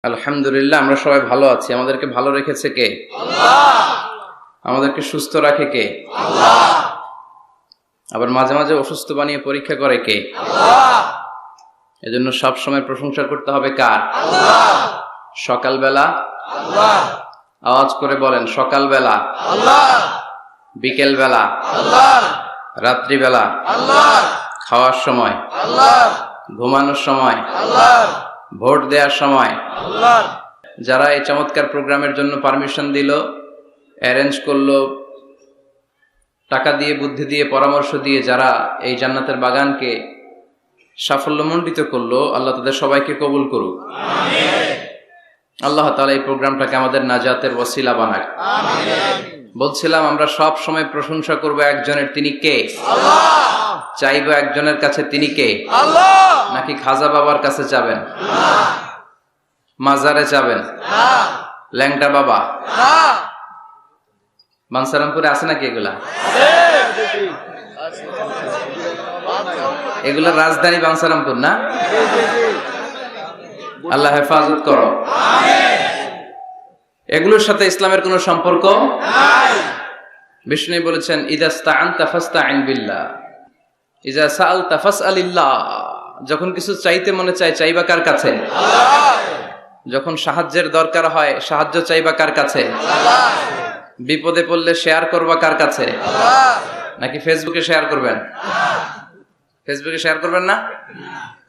আলহামদুলিল্লাহ, আমরা সবাই ভালো আছি। আমাদেরকে ভালো রেখেছে কে? আল্লাহ। আমাদেরকে সুস্থ রাখে কে? আল্লাহ। আবার মাঝে মাঝে অসুস্থ বানিয়ে পরীক্ষা করে কে? আল্লাহ। এজন্য সব সময় প্রশংসা করতে হবে কার? আল্লাহ। সকালবেলা আল্লাহ। আওয়াজ করে বলেন, সকালবেলা, আল্লাহ। বিকেলবেলা, আল্লাহ। রাত্রিবেলা, আল্লাহ। খাওয়ার সময়, আল্লাহ। ঘুমানোর সময়, আল্লাহ। ভোট দেওয়ার সময়। আল্লাহ। যারা এই চমৎকার প্রোগ্রামের জন্য পারমিশন দিল, অ্যারেঞ্জ করলো, টাকা দিয়ে, বুদ্ধি দিয়ে, পরামর্শ দিয়ে যারা এই জান্নাতের বাগানকে সাফল্যমণ্ডিত করলো, আল্লাহ তাদের সবাইকে কবুল করুক। আল্লাহ তাআলা এই প্রোগ্রামটাকে আমাদের নাজাতের ওসিলা বানাক। বলছিলাম, আমরা সব সময় প্রশংসা করব একজনের, তিনি কে? আল্লাহ। চাইবো একজনের কাছে, তিনি কে? আল্লাহ। নাকি খাজা বাবার কাছে যাবেন, মাজারে যাবেন, ল্যাংটা বাবা? বানসারামপুরে আছে নাকি এগুলা? এগুলো রাজধানী বানসারামপুর না? আল্লাহ হেফাজত করো। এগুলোর সাথে ইসলামের কোনো সম্পর্ক নাই। বিষ্ণু বলেছেন, ইযা ইসতাআনতা ফাসতাইন বিল্লাহ, ইযা সাআলতা ফাসআলিল্লাহ। যখন কিছু চাইতে মনে চায়, চাইবা কার কাছে? আল্লাহ। যখন সাহায্যের দরকার হয়, সাহায্য চাইবা কার কাছে? আল্লাহ। বিপদে পড়লে শেয়ার করবা কার কাছে? আল্লাহ। নাকি ফেসবুকে শেয়ার করবেন? ফেসবুকে শেয়ার করবেন না?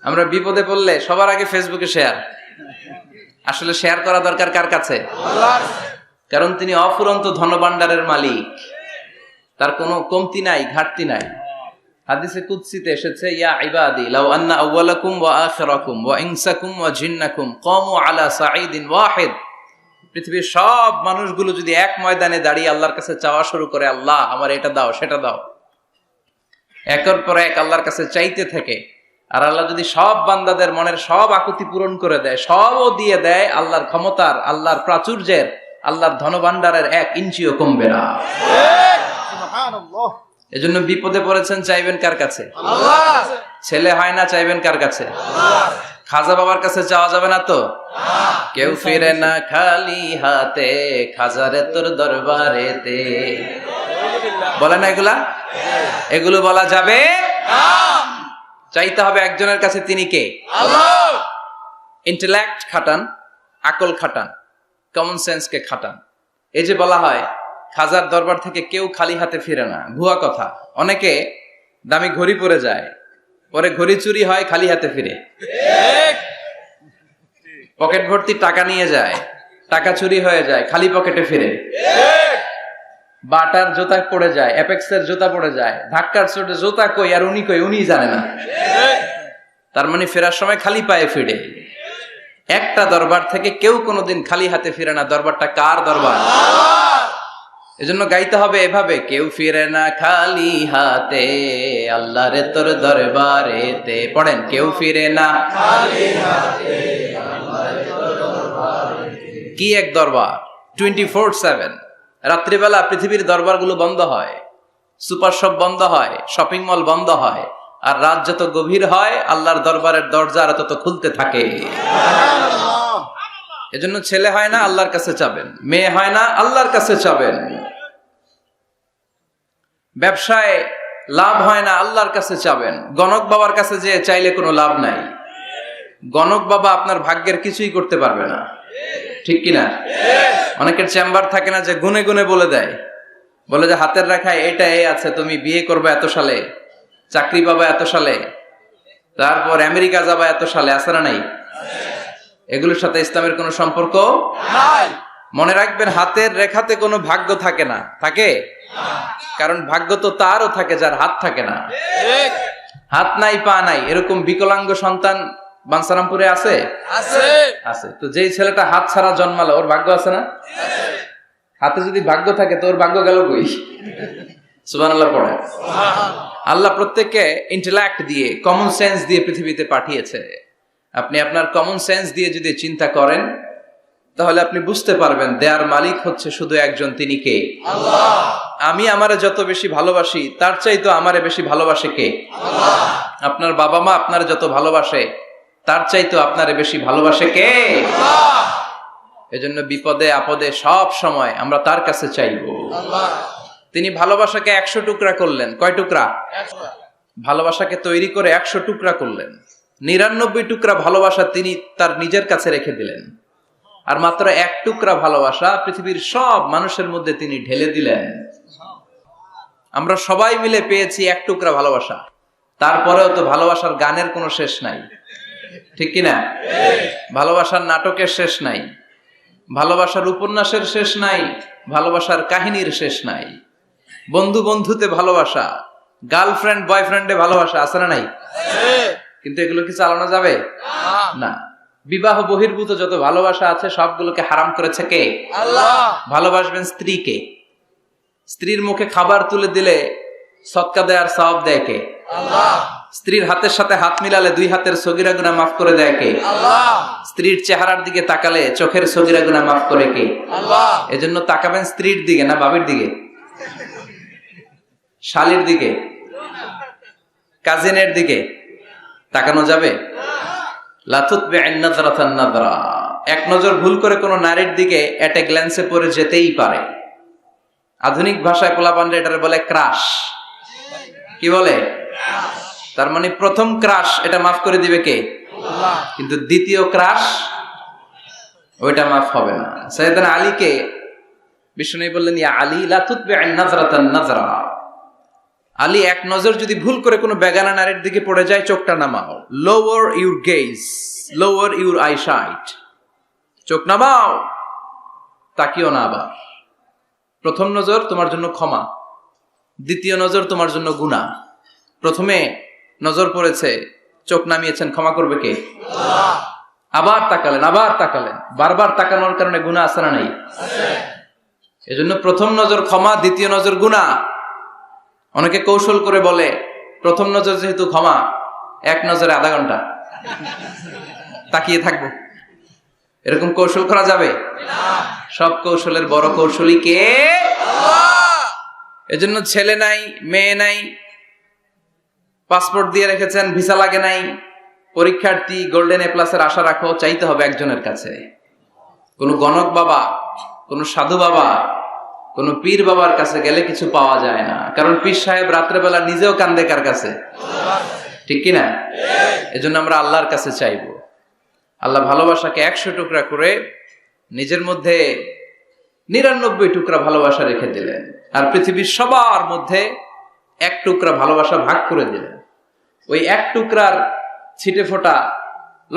আমরা বিপদে পড়লে সবার আগে ফেসবুকে শেয়ার। আসলে শেয়ার করা দরকার কার কাছে? আল্লাহ। কারণ তিনি অফুরন্ত ধনভাণ্ডারের মালিক, তার কোনো কমতি নাই, ঘাটতি নাই। হাদিসে কুদসিতে এসেছে, ইয়া ইবাদি লাউ আন্না আউওয়ালাকুম ওয়া আখিরাকুম ওয়া ইনসাকুম ওয়া জিন্নাকুম কামু আলা সাঈদিন ওয়াহিদ। পৃথিবীর সব মানুষগুলো যদি এক ময়দানে দাঁড়িয়ে আল্লাহর কাছে চাওয়া শুরু করে, আল্লাহ আমার এটা দাও, সেটা দাও, একের পর এক আল্লাহর কাছে চাইতে থাকে, আর আল্লাহ যদি সব বান্দাদের মনের সব আকুতি পূরণ করে দেয়, সবও দিয়ে দেয়, আল্লাহর ক্ষমতার, আল্লাহর প্রাচুর্যের, আল্লাহর ধনভাণ্ডারের 1 ইঞ্চিও কমবে না। সুবহানাল্লাহ। এজন্য বিপদে পড়েছেন, চাইবেন কার কাছে? আল্লাহ। ছেলে হয় না, চাইবেন কার কাছে? আল্লাহ। খাজা বাবার কাছে চাওয়া যাবে না তো? কেউ ফিরে না খালি হাতে, খাজারে তোর দরবারেতে। বলে না এগুলা? এগুলো বলা যাবে না। চাইতে হবে একজনের কাছে, তিনি কে? আল্লাহ। ইন্টেলেক্ট খাটান, আকল খাটান, কমন সেন্সকে খাটান। এই যে বলা হয় খাজার দরবার থেকে কেউ খালি হাতে ফিরে না, ভুয়া কথা। অনেকে দামি ঘড়ি পরে যায়, পরে ঘড়ি চুরি হয়, খালি হাতে ফিরে। পকেট ভর্তি টাকা নিয়ে যায়, টাকা চুরি হয়ে যায়, খালি পকেটে ফিরে। বাটার জুতা পড়ে যায়, অ্যাপেক্সের জুতা পড়ে যায়, ধাক্কার চোটে জুতা কই আর উনি কই, উনি জানে না। তার মানে ফেরার সময় খালি পায়ে ফিরে। একটা দরবার থেকে কেউ কোনোদিন খালি হাতে ফিরে না। দরবারটা কার দরবার? এজন্য গাইতে হবে এভাবে, কেউ ফিরে না খালি হাতে, আল্লাহরে তোর দরবারেতে। পড়েন, কেউ ফিরে না খালি হাতে, আল্লাহরে তোর দরবারেতে। কি এক দরবার! 24/7। রাত্রিবেলা পৃথিবীর দরবারগুলো বন্ধ হয়, সুপার শপ বন্ধ হয়, শপিং মল বন্ধ হয়, আর রাত যত গভীর হয়, আল্লাহর দরবারের দরজা আর তত খুলতে থাকে। এজন্য ছেলে হয় না, আল্লাহর কাছে চাবেন। মেয়ে হয় না, আল্লাহর কাছে চাবেন। ব্যবসায় লাভ হয় না, আল্লাহর কাছে চাবেন। গণক বাবার কাছে যে চাইলে কোনো লাভ নাই। গণক বাবা আপনার ভাগ্যের কিছুই করতে পারবে না, ঠিক কিনা? অনেকের চেম্বার থাকে না যে গুনে গুনে বলে দেয়, বলে যে হাতের রেখায় এটা এই আছে, তুমি বিয়ে করবে এত সালে, চাকরি পাবা এত সালে, তারপর আমেরিকা যাবা এত সালে। আছে না নাই? এগুলোর সাথে ইসলামের কোনো সম্পর্ক নাই। মনে রাখবেন, হাতের রেখাতে কোনো ভাগ্য থাকে না। থাকে? কারণ ভাগ্য তো তারও থাকে যার হাত থাকে না। হাত নাই, পা নাই, এরকম বিকলাঙ্গ সন্তান বানসারামপুরে আছে? আছে। তো যেই ছেলেটা হাত ছাড়া জন্মালো, ওর ভাগ্য আছে না? হাতে যদি ভাগ্য থাকে তো ওর ভাগ্য গেল কই? সুবহানাল্লাহ পড়ে। আল্লাহ প্রত্যেককে ইন্টেলেক্ট দিয়ে, কমন সেন্স দিয়ে পৃথিবীতে পাঠিয়েছে। আপনি আপনার কমন সেন্স দিয়ে যদি চিন্তা করেন, তাহলে আপনি বুঝতে পারবেন দেয়ার মালিক হচ্ছে শুধু একজন, তিনি কে? আল্লাহ। আমি আমারে যত বেশি ভালোবাসি, তার চাইতো আমারে বেশি ভালোবাসে কে? আল্লাহ। আপনার বাবা মা আপনার যত ভালোবাসে, তার চাইতে আপনারে বেশি ভালোবাসে কে? এজন্য বিপদে আপদে সব সময় আমরা তার কাছে চাইবো। তিনি ভালোবাসাকে 100 টুকরা করলেন। কয় টুকরা? ভালোবাসাকে তৈরি করে 100 টুকরা করলেন। 99 টুকরা ভালোবাসা তিনি তার নিজের কাছে রেখে দিলেন, আর মাত্র 1 টুকরা ভালোবাসা পৃথিবীর সব মানুষের মধ্যে তিনি ঢেলে দিলেন। আমরা সবাই মিলে পেয়েছি 1 টুকরা ভালোবাসা। তারপরেও তো ভালোবাসার গানের কোনো শেষ নাই, ঠিক কিনা? ভালোবাসার নাটকের শেষ নাই, ভালোবাসার উপন্যাসের শেষ নাই, ভালোবাসার কাহিনীর শেষ নাই। বন্ধু বন্ধুতে ভালোবাসা, গার্লফ্রেন্ড বয়ফ্রেন্ডে ভালোবাসা আছে না নাই? কিন্তু এগুলো কি চালানো যাবে? না। বিবাহ বহির্ভূত যত ভালোবাসা আছে সবগুলোকে হারাম করেছে কে? আল্লাহ। ভালোবাসবেন স্ত্রীকে। স্ত্রীর মুখে খাবার তুলে দিলে সদকা দেয় আর সওয়াব দেয় কে? আল্লাহ। স্ত্রীর হাতের সাথে হাত মিলালে 2 হাতের সগীরা গুনাহ মাফ করে দেয় কে? আল্লাহ। স্ত্রীর চেহারার দিকে তাকালে চোখের সগীরা গুনাহ মাফ করে কে? আল্লাহ। এজন্য তাকাবেন স্ত্রীর দিকে না বাবির দিকে, শালীর দিকে, কাজিনের দিকে তাকানো যাবে? লা তুতবি'ন নাযরাতান নাযরা। এক নজর ভুল করে কোনো নারীর দিকে এট এ গ্ল্যান্সে পড়ে যেতেই পারে। আধুনিক ভাষায় পোলাপানরা এটারে বলে ক্রাশ। কি বলে? তার মানে প্রথম ক্রাশ এটা মাফ করে দিবে কে? আল্লাহ। কিন্তু দ্বিতীয় ক্রাশ ওইটা মাফ হবে না। সাইয়েদনা আলীকে বিষ্ণু বললেন, ইয়া আলী লা তুতবি'ন নাযরাতান নাযরা। আলী, এক নজর যদি ভুল করে কোনো বেগানা নারীর দিকে পড়ে যায়, চোখটা নামাও। Lower your gaze, lower your eyesight. চোখ নামাও, তাকিও না আবার। প্রথম নজর তোমার জন্য ক্ষমা, দ্বিতীয় নজর তোমার জন্য গুনাহ। প্রথমে নজর পড়েছে, চোখ নামিয়েছেন, ক্ষমা করবে কে? আল্লাহ। আবার তাকালেন, আবার তাকালেন। বারবার তাকানোর কারণে গুনাহ আছে না নাই? এজন্য প্রথম নজর ক্ষমা, দ্বিতীয় নজর গুনাহ। অনেকে কৌশল করে বলে, প্রথম নজর যেহেতু ক্ষমা, এক নজরে আধা ঘন্টা তাকিয়ে থাকবো। এরকম কৌশল করা যাবে? সব কৌশলের বড় কৌশলী কে? এজন্য ছেলে নাই, মেয়ে নাই, পাসপোর্ট দিয়ে রেখেছেন, ভিসা লাগে নাই, পরীক্ষার্থী, গোল্ডেন A+ এর আশা রাখো, চাইতে হবে একজনের কাছে। কোন গণক বাবা, কোন সাধু বাবা, কোন পীর বাবার কাছে গেলে কিছু পাওয়া যায় না। কারণ পীর সাহেব রাত্রেবেলা নিজেও কান্দে কার কাছে? ঠিক কিনা? এজন্য আমরা আল্লাহর কাছে চাইবো। আল্লাহ ভালোবাসাকে 100 টুকরা করে নিজের মধ্যে 99 টুকরা ভালোবাসা রেখে দিলেন, আর পৃথিবীর সবার মধ্যে 1 টুকরা ভালোবাসা ভাগ করে দিলেন। ওই 1 টুকরার ছিটে ফোটা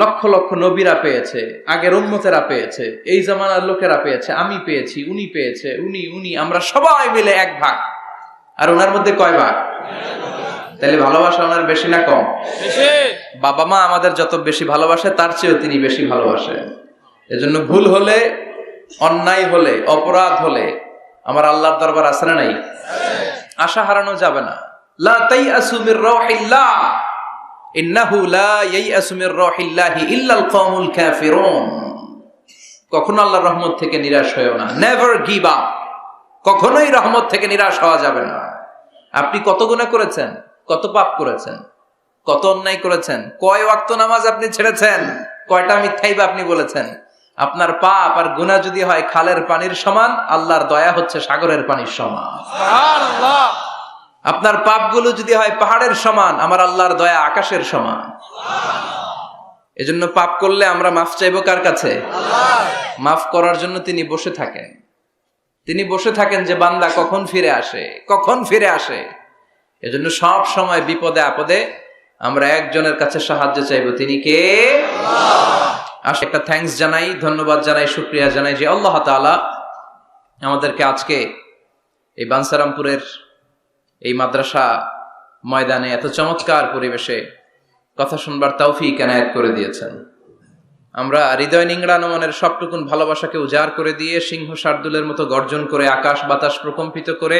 লক্ষ লক্ষ নবীরা পেয়েছে, আগের উম্মতেরা পেয়েছে, এই জামানার লোকেরা পেয়েছে, আমি পেয়েছি, উনি পেয়েছে, উনি, আমরা সবাই মিলে 1 ভাগ। আর ওনার মধ্যে কয় ভাগ? তাহলে ভালোবাসা ওনার বেশি না কম? বেশি। বাবা মা আমাদের যত বেশি ভালোবাসে তার চেয়েও তিনি বেশি ভালোবাসেন। এজন্য ভুল হলে, অন্যায় হলে, অপরাধ হলে আমার আল্লাহর দরবার আছে না নাই? আশা হারানো যাবে না। লা তাইয়াসু মির রাহিল্লাহ, ইন্নাহু লা ইয়াইয়াসু মির রাহিল্লাহি ইল্লাল কওমুল কাফিরুন। কখনো আল্লাহর রহমত থেকে নিরাশ হয়ো না। Never give up. কখনোই রহমত থেকে নিরাশ হওয়া যাবে না। আপনি কত গুনাহ করেছেন, কত পাপ করেছেন, কত অন্যায় করেছেন, কয় ওয়াক্ত নামাজ আপনি ছেড়েছেন, কয়টা মিথ্যাই বা আপনি বলেছেন। আপনার পাপ আর গুনাহ যদি হয় খালের পানির সমান, আল্লাহর দয়া হচ্ছে সাগরের পানির সমান। সুবহানাল্লাহ। আপনার পাপগুলো যদি হয় পাহাড়ের সমান, আমার আল্লাহর দয়া আকাশের সমান। এজন্য পাপ করলে আমরা মাফ চাইবো কার কাছে? আল্লাহ। মাফ করার জন্য তিনি বসে থাকেন। তিনি বসে থাকেন যে বান্দা কখন ফিরে আসে, কখন ফিরে আসে। এজন্য সব সময় বিপদে আপদে আমরা একজনের কাছে সাহায্য চাইবো, তিনি কে? আল্লাহ। একটা থ্যাঙ্কস জানাই, ধন্যবাদ জানাই, শুকরিয়া জানাই যে আল্লাহ তাআলা আমাদেরকে আজকে এই বানসারামপুরের এই মাদ্রাসা ময়দানে এত চমৎকার পরিবেশে কথা শুনবার তৌফিক এনায়েত করে দিয়েছেন। আমরা হৃদয় নিংড়ানো মনের সবটুকুন ভালোবাসাকে উজাড় করে দিয়ে সিংহ শার্দুলের মতো গর্জন করে আকাশ বাতাস প্রকম্পিত করে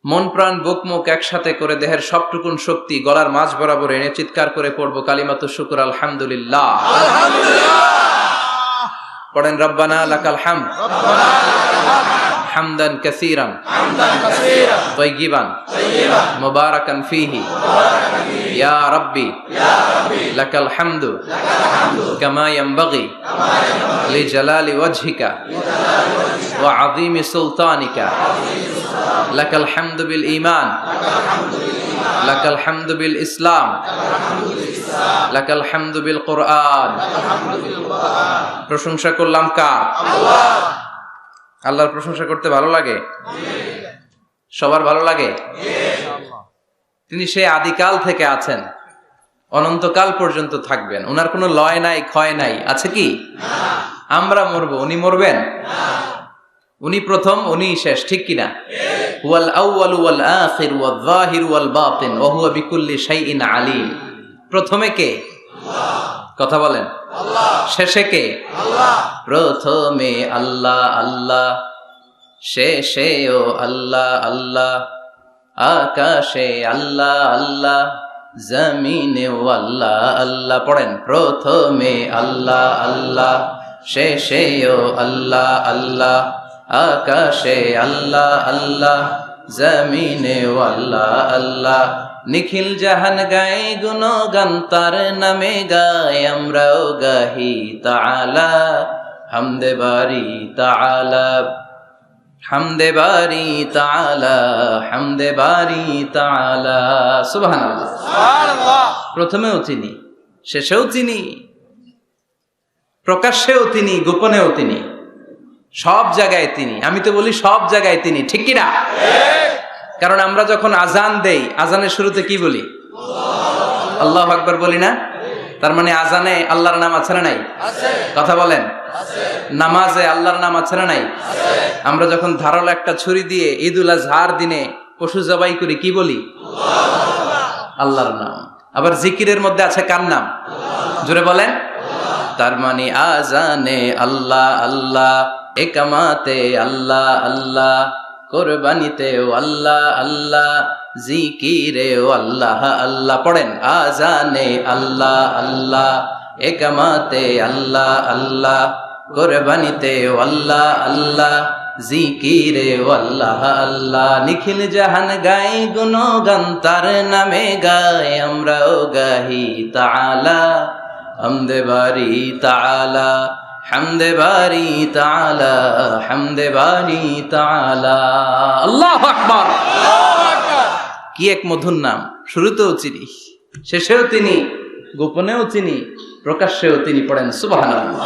মন প্রাণ বুক মুখ একসাথে করে দেহের সবটুকুন শক্তি গলার মাঝ বরাবর এনে চিৎকার করে পড়বো কালিমাতু শুকর আলহামদুলিল্লাহ। আলহামদুলিল্লাহ। পড়েন রব্বানা লাকাল হামদ। হামদান কাসীরান حمدا كثيرا তাইয়িবান طيبا মুবারাকান ফীহি ইয়া রাব্বি লাকাল হামদু কামা ইয়ানবাগি লিজালালি ওয়াজহিকা ওয়া আযীমি সুলতানিকা লাকাল হামদু বিল ঈমান লাকাল হামদু বিল ইসলাম লাকাল হামদু বিল কুরআন। প্রশংসা করলাম কার? আল্লাহর প্রশংসা করতে ভালো লাগে? সবার ভালো লাগে? তিনি সেই আদিকাল থেকে আছেন, অনন্তকাল পর্যন্ত থাকবেন। ওনার কোনো লয় নাই, ক্ষয় নাই, আছে কি? আমরা মরবো, উনি মরবেন? উনি প্রথম, উনি শেষ, ঠিক কিনা? হুয়াল আউয়ালু ওয়াল আখির ওয়াল যাহির ওয়াল বাতিন ওয়া হুয়া বিকুল্লি শাইইন আলীম। প্রথমে কে? কথা বলেন। শেষে কে? প্রথমে আল্লাহ আল্লাহ, শেষেও আল্লাহ আল্লাহ, আকাশে আল্লাহ আল্লাহ, জমিনেও আল্লাহ আল্লাহ। পড়েন, প্রথমে আল্লাহ আল্লাহ, শেষেও আল্লাহ আল্লাহ, আকাশে আল্লাহ আল্লাহ, জমিনেও আল্লাহ আল্লাহ। নিখিল জাহান গায়ে গুণগান, তার নামে গায় আমরাও গাহি তাআলা। হামদে বারি তাআলা, হামদে বারি তাআলা, হামদে বারি তাআলা। সুবহানাল্লাহ। سبحان الله প্রথমেও তিনি, শেষেও তিনি, প্রকাশ্যেও তিনি, গোপনেও তিনি, সব জায়গায় তিনি। আমি তো বলি সব জায়গায় তিনি, ঠিক কিনা? কারণ আমরা যখন আজান দেই, আজানের শুরুতে কি বলি? আল্লাহু আকবার বলি না? তার মানে আজানে আল্লাহর নাম আছে না নাই? কথা বলেন। নামাজে আল্লাহর নাম আছে না নাই? আমরা যখন ধারালো একটা ছুরি দিয়ে ঈদুল আজহার দিনে পশু জবাই করি, কি বলি? আল্লাহর নাম। আবার জিকিরের মধ্যে আছে কার নাম? জোরে বলেন। তার মানে আজানে আল্লাহ আল্লাহ, একামাতে আল্লাহ আল্লাহ, কোরবানিতেও আল্লাহ আল্লাহ, জিকিরেও আল্লাহ আল্লাহ। পড়েন, আজানে আল্লাহ আল্লাহ, একামাতে আল্লাহ আল্লাহ, কোরবানিতেও আল্লাহ আল্লাহ, জিকিরেও আল্লাহ আল্লাহ। নিখিল জাহান গাই গুণগান, তার নামে গায় আমরাও গাহি তাআলা। হামদে বারি তাআলা, হামদে বারি তাআলা, হামদে বারি তাআলা। আল্লাহু আকবার। কি এক মধুর নাম! শুরুতেও চিনি, শেষেও তিনি, গোপনেও তিনি, প্রকাশ্যেও তিনি। পড়েন সুবহানাল্লাহ।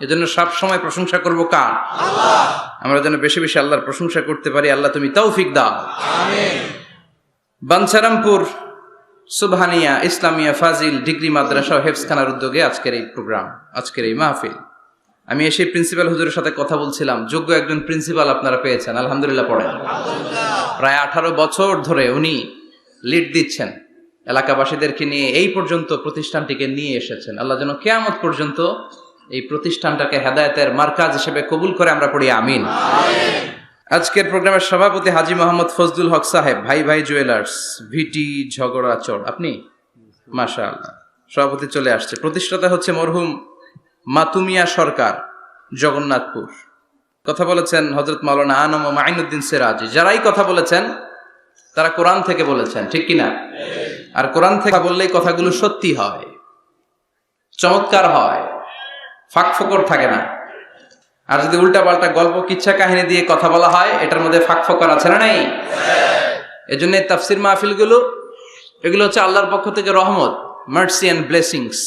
এজন্য সব সময় প্রশংসা করব কার? আমরা যেন বেশি বেশি আল্লাহর প্রশংসা করতে পারি। আল্লাহ তুমি তৌফিক দাও। আমিন। বাঞ্ছারামপুর সুবহানিয়া ইসলামিয়া ফাজিল ডিগ্রি মাদ্রাসা ও হেফজখানার উদ্যোগে আজকের এই প্রোগ্রাম, আজকের এই মাহফিল। আমি এসে প্রিন্সিপাল হুজুরের সাথে কথা বলছিলাম। যোগ্য একজন প্রিন্সিপাল আপনারা পেয়েছেন, আলহামদুলিল্লাহ। পড়েন, প্রায় 18 বছর ধরে উনি লিড দিচ্ছেন, এলাকাবাসীদেরকে নিয়ে এই পর্যন্ত প্রতিষ্ঠানটিকে নিয়ে এসেছেন। আল্লাহ যেন কিয়ামত পর্যন্ত এই প্রতিষ্ঠানটাকে হেদায়েতের মার্কাজ হিসেবে কবুল করে, আমরা পড়ি আমিন। আজকের প্রোগ্রামের সভাপতি হাজী মোহাম্মদ ফজলুল হক সাহেব, ভাই ভাই জুয়েলার্স, ভিটি ঝগড়াচড়। আপনি? মাশাআল্লাহ, সভাপতি চলে আসছে। প্রতিষ্ঠাতা হচ্ছে মরহুম মাতুমিয়া সরকার, জগন্নাথপুর। কথা বলেছেন হযরত মাওলানা আনম ও মাইনুদ্দিন সিরাজি। যারাই কথা বলেছেন তারা কোরআন থেকে বলেছেন, ঠিক কিনা? আর কোরআন থেকে বললেই কথাগুলো সত্যি হয়, চমৎকার হয়, ফাঁক ফোকর থাকে না। আর যদি উল্টা পাল্টা গল্প কিচ্ছা কাহিনী দিয়ে কথা বলা হয়, এটার মধ্যে ফাঁক ফোকর আছে না নাই? এজন্য তাফসির মাহফিলগুলো, এগুলো হচ্ছে আল্লাহর পক্ষ থেকে রহমত, মার্সি এন্ড ব্লেসিংস।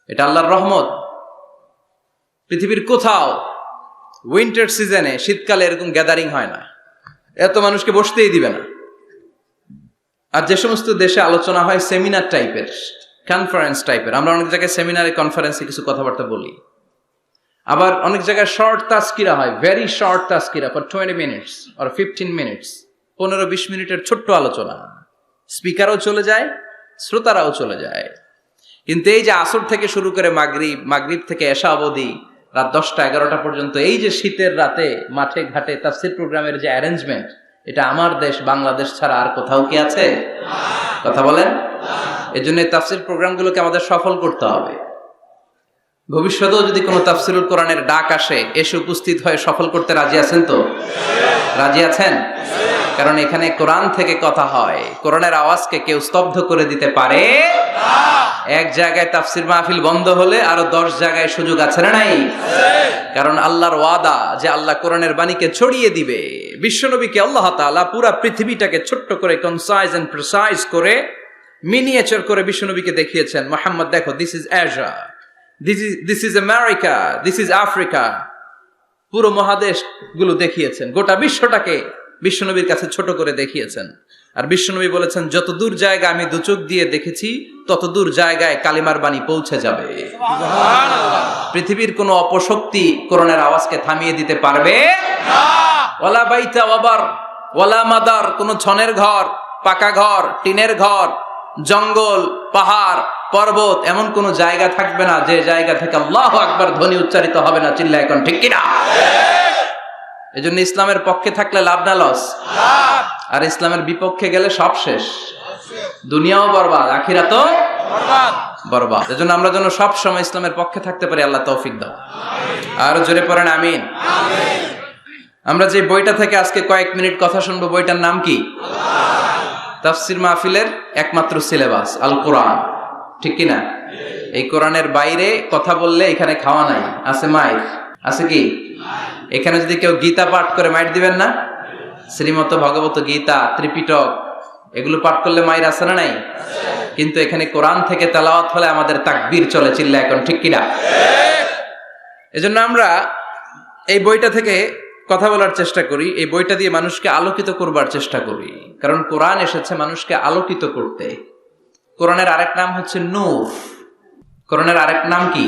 এটা আল্লাহর রহমত। পৃথিবীর কোথাও উইন্টার সিজনে, শীতকালে এরকম গ্যাদারিং হয় না, এত মানুষকে বসতেই দিবে না। আর যে সমস্ত দেশে আলোচনা হয় সেমিনার টাইপের, কনফারেন্স টাইপের, আমরা অনেক জায়গায় সেমিনারে, কনফারেন্সে কিছু কথাবার্তা বলি। আবার অনেক জায়গায় শর্ট তাস্কিরা হয়, ভেরি শর্ট তাস্কিরা ফর 20 মিনিটস অর 15 মিনিটস, 15-20 মিনিটের ছোট্ট আলোচনা। স্পিকারও চলে যায়, শ্রোতারাও চলে যায়। কিন্তু এই যে আসর থেকে শুরু করে মাগরিব, মাগরিব থেকে এশা অবধি, রাত 10টা-11টা পর্যন্ত, এই যে শীতের রাতে মাঠে ঘাটে তাফসীর প্রোগ্রামের যে অ্যারেঞ্জমেন্ট, এটা আমার দেশ বাংলাদেশ ছাড়া আর কোথাও কি আছে? কথা বলেন। এই জন্য তাফসীর প্রোগ্রামগুলোকে আমাদের সফল করতে হবে। ভবিষ্যতেও যদি কোনো তাফসিরুল কোরআনের ডাক আসে, এসে উপস্থিত হয়ে সফল করতে রাজি আছেন তো? রাজি আছেন? কারণ এখানে কোরআন থেকে কথা হয়। কোরআনের আওয়াজকে কেউ স্তব্ধ করে দিতে পারে? এক জায়গায় তাফসির মাহফিল বন্ধ হলে আরো 10 জায়গায় সুযোগ আছে না নাই? কারণ আল্লাহর ওয়াদা যে আল্লাহ কোরআনের বাণীকে ছড়িয়ে দিবে। বিশ্বনবীকে আল্লাহ তাআলা পুরা পৃথিবীটাকে ছোট্ট করে কনসাইজ এন্ড প্রিসাইজ করে মিনিয়েচার করে বিশ্বনবীকে দেখিয়েছেন, মুহাম্মদ দেখো, this is Asia, this is America, this is Africa. পুরো মহাদেশ গুলো দেখিয়েছেন, গোটা বিশ্বটাকে বিশ্বনবীর কাছে ছোট করে দেখিয়েছেন। আর বিশ্বনবী বলেছেন, যত দূর জায়গা আমি দুচোখ দিয়ে দেখেছি তত দূর জায়গায় কালিমার বাণী পৌঁছে যাবে। পৃথিবীর কোনো অপশক্তি কোরআনের আওয়াজকে থামিয়ে দিতে পারবে না। ওয়ালা বাইতা ওয়াবার ওয়ালা মাদার, কোনো ছনের ঘর, পাকা ঘর, টিনের ঘর, জঙ্গল, পাহাড়, পর্বত, এমন কোন জায়গা থাকবে না যে জায়গা থেকে আল্লাহু আকবার ধ্বনি উচ্চারিত হবে না। চিল্লায় এখন ঠিক কিনা? এজন্য ইসলামের পক্ষে থাকলে লাভ না লস? আর ইসলামের বিপক্ষে গেলে সব শেষ, দুনিয়াও বরবাদ, আখিরাতও বরবাদ। এজন্য আমরা যেন সব সময় ইসলামের পক্ষে থাকতে পারি, আল্লাহ তৌফিক দাও। আর জোরে পড়েন আমিন। আমরা যে বইটা থেকে আজকে কয়েক মিনিট কথা শুনবো, বইটার নাম কি? তাফসির মাহফিলের একমাত্র সিলেবাস আল কোরআন, ঠিক কিনা? এই কোরআনের বাইরে কথা বললে এখানে খাওয়া নাই, আছে মাইর, আছে কি? এখানে যদি কেউ গীতা পাঠ করে মাইর দিবেন না? শ্রীমত ভগবত গীতা, ত্রিপিটক, এগুলো পাঠ করলে মাইর আছে না নাই? কিন্তু এখানে কোরআন থেকে তেলাওয়াত হলে আমাদের তাকবীর চলে। চিল্লা এখন ঠিক কিনা? এজন্য আমরা এই বইটা থেকে কথা বলার চেষ্টা করি, এই বইটা দিয়ে মানুষকে আলোকিত করবার চেষ্টা করি। কারণ কোরআন এসেছে মানুষকে আলোকিত করতে। কোরআনের আরেক নাম হচ্ছে নূর। কোরআনের আরেক নাম কি?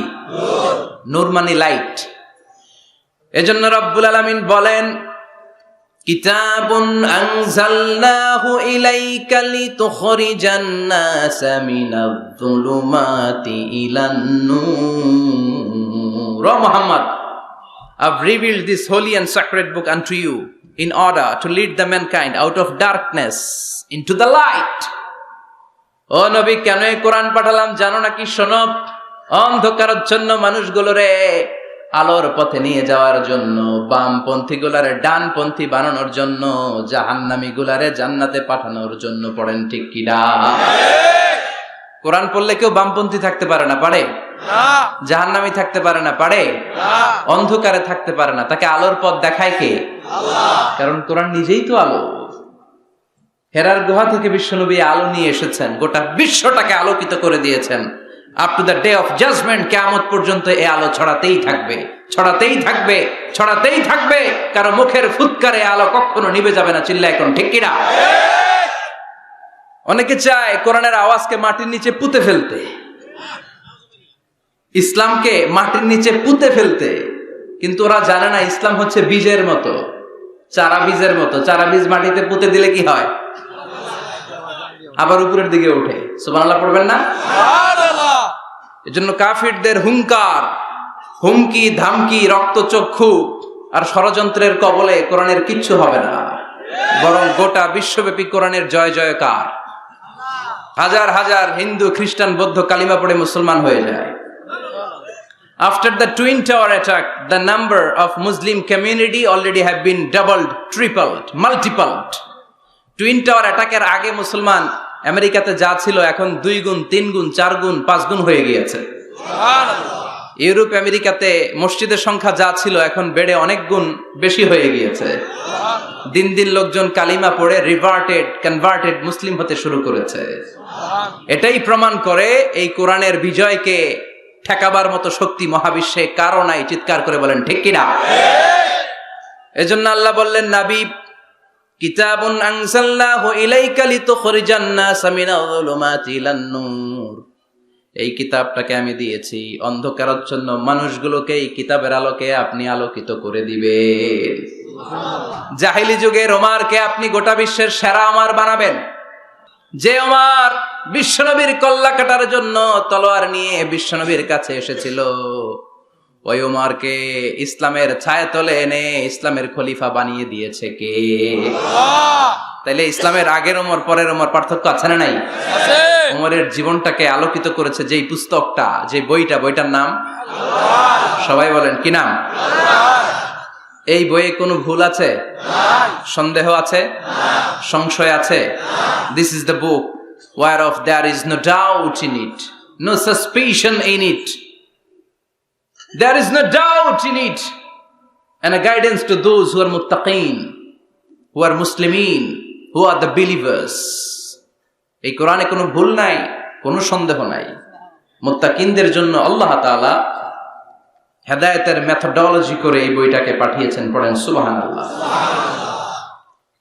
নূর মানে লাইট। এজন্য রব্বুল আলামিন বলেন, কিতাবুন আনজালনাহু ইলাইকা লিতুখরিজান NASA Minaj যুলুমাতি ইলান Noor. O Muhammad, I've revealed this holy and sacred book unto you in order to lead the mankind out of darkness into the light. ও নবী, কেন এই কোরআন পাঠালাম জানো নাকি? শোনো, অন্ধকারাচ্ছন্ন মানুষগুলোরে আলোর পথে নিয়ে যাওয়ার জন্য, বামপন্থী গুলারে ডানপন্থী বানানোর জন্য, জাহান্নামী গুলারে জান্নাতে পাঠানোর জন্য। পড়েন ঠিক কিনা? কোরআন পড়লে কেউ বামপন্থী থাকতে পারে না, পারে? জাহান্নামী থাকতে পারে না, পারে? অন্ধকারে থাকতে পারে না। তাকে আলোর পথ দেখায় কে? আল্লাহ। কারণ কোরআন নিজেই তো আলো। হেরার গুহা থেকে বিশ্বনবী আলো নিয়ে এসেছেন, গোটা বিশ্বটাকে আলোকিত করে দিয়েছেন। Up to the day of judgement, কিয়ামত পর্যন্ত এই আলো ছড়াতেই থাকবে, ছড়াতেই থাকবে, ছড়াতেই থাকবে। কারো মুখের ফুৎকারে আলো কখনো নিভে যাবে না। চিল্লা এখন ঠিক কিনা? অনেকে চায় কোরআনের আওয়াজকে মাটির নিচে পুঁতে ফেলতে, ইসলামকে মাটির নিচে পুঁতে ফেলতে। কিন্তু ওরা জানে না ইসলাম হচ্ছে বীজের মতো, চারা বীজের মতো। চারা বীজ মাটিতে পুঁতে দিলে কি হয়? আবার উপরের দিকে ওঠে। সুবহানাল্লাহ পড়বেন না? এজন্য কাফিরদের হুঙ্কার, হুমকি, ধামকি, রক্তচক্ষু আর ষড়যন্ত্রের কবলে কোরআনের কিচ্ছু হবে না, বরং গোটা বিশ্বব্যাপী কোরআনের জয় জয়কার। হাজার হাজার হিন্দু, খ্রিস্টান, বৌদ্ধ কালিমা পড়ে মুসলমান হয়ে যায়। After the Twin Tower attack, the number of Muslim community already have been doubled, tripled, multiplied. Twin Tower attack এর আগে মুসলমান আমেরিকাতে যা ছিল এখন 2 গুণ, 3 গুণ, 4 গুণ, 5 গুণ হয়ে গিয়েছে। ইউরোপ আমেরিকাতে মসজিদের সংখ্যা যা ছিল এখন বেড়ে অনেক গুণ বেশি হয়ে গিয়েছে। দিন দিন লোকজন কালিমা পড়ে কনভার্টেড মুসলিম হতে শুরু করেছে। এটাই প্রমাণ করে এই কোরআনের বিজয়কে ঠেকাবার মতো শক্তি মহাবিশ্বে কারো নাই। চিৎকার করে বলেন ঠিক কিনা? এজন্য আল্লাহ বললেন, নবী, কিতাবুন আনজালনাহু ইলাইকা লিতুখরিজান নাসা মিনাজ যুলুমাতি ইলান নূর। এই কিতাবটাকে আমি দিয়েছি অন্ধকারাচ্ছন্ন মানুষগুলোকে এই কিতাবের আলোকে আপনি আলোকিত করে দিবেন। জাহেলি যুগের ওমরকে আপনি গোটা বিশ্বের সেরা ওমর বানাবেন। যে ওমর বিশ্বনবীর কল্লা কাটার জন্য তলোয়ার নিয়ে বিশ্বনবীর কাছে এসেছিল, ওই ওমরকে ইসলামের ছায়াতলে এনে ইসলামের খলিফা বানিয়ে দিয়েছে কে? তাইলে ইসলামের আগের ওমর পরের ওমর পার্থক্য আছে না নাই? ওমরের জীবনটাকে আলোকিত করেছে যেই পুস্তকটা, যে বইটার নাম সবাই বলেন কি নাম? এই বইয়ে কোনো ভুল আছে? সন্দেহ আছে? সংশয় আছে? This is the book whereof there is no doubt in it, no suspicion in it. There is no doubt in it, and a guidance to those who are muttaqeen, who are muslimin, who are the believers. এই কোরআনে কোনো ভুল নাই, কোনো সন্দেহ নাই। মুত্তাকিনদের জন্য আল্লাহ তাআলা হেদায়েতের মেথোডোলজি করে এই বইটাকে পাঠিয়েছেন। পড়েন সুবহানাল্লাহ।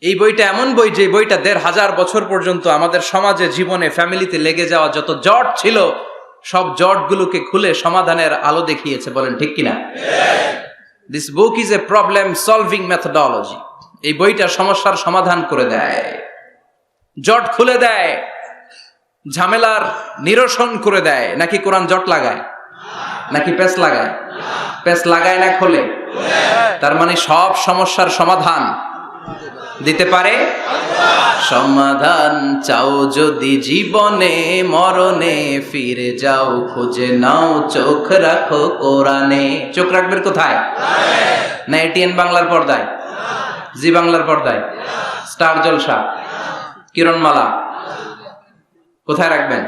এই বইটা এমন বই, যে বইটা ১৫০০ বছর পর্যন্ত আমাদের সমাজে, জীবনে, ফ্যামিলিতে লেগে যাওয়া যত জট ছিল সব জটগুলোকে খুলে সমাধানের আলো দেখিয়েছে। বলেন ঠিক কিনা? This book is a problem solving methodology. এই বইটা সমস্যার সমাধান করে দেয়, জট খুলে দেয়, ঝামেলার নিরসন করে দেয়। নাকি কোরআন জট লাগায়? নাকি পেঁচ লাগায়? পেঁচ লাগায় না খোলে? তার মানে সব সমস্যার সমাধান দিতে পারে। সমাধান চাও যদি জীবনে মরণে, ফিরে যাও খুঁজে নাও, চোখ রাখো কোরআনে। চোখ রাখবেন কোথায়? না এটিএন বাংলার পর্দায়, জি বাংলার পর্দায়, স্টার জলসা, কিরণমালা, কোথায় রাখবেন?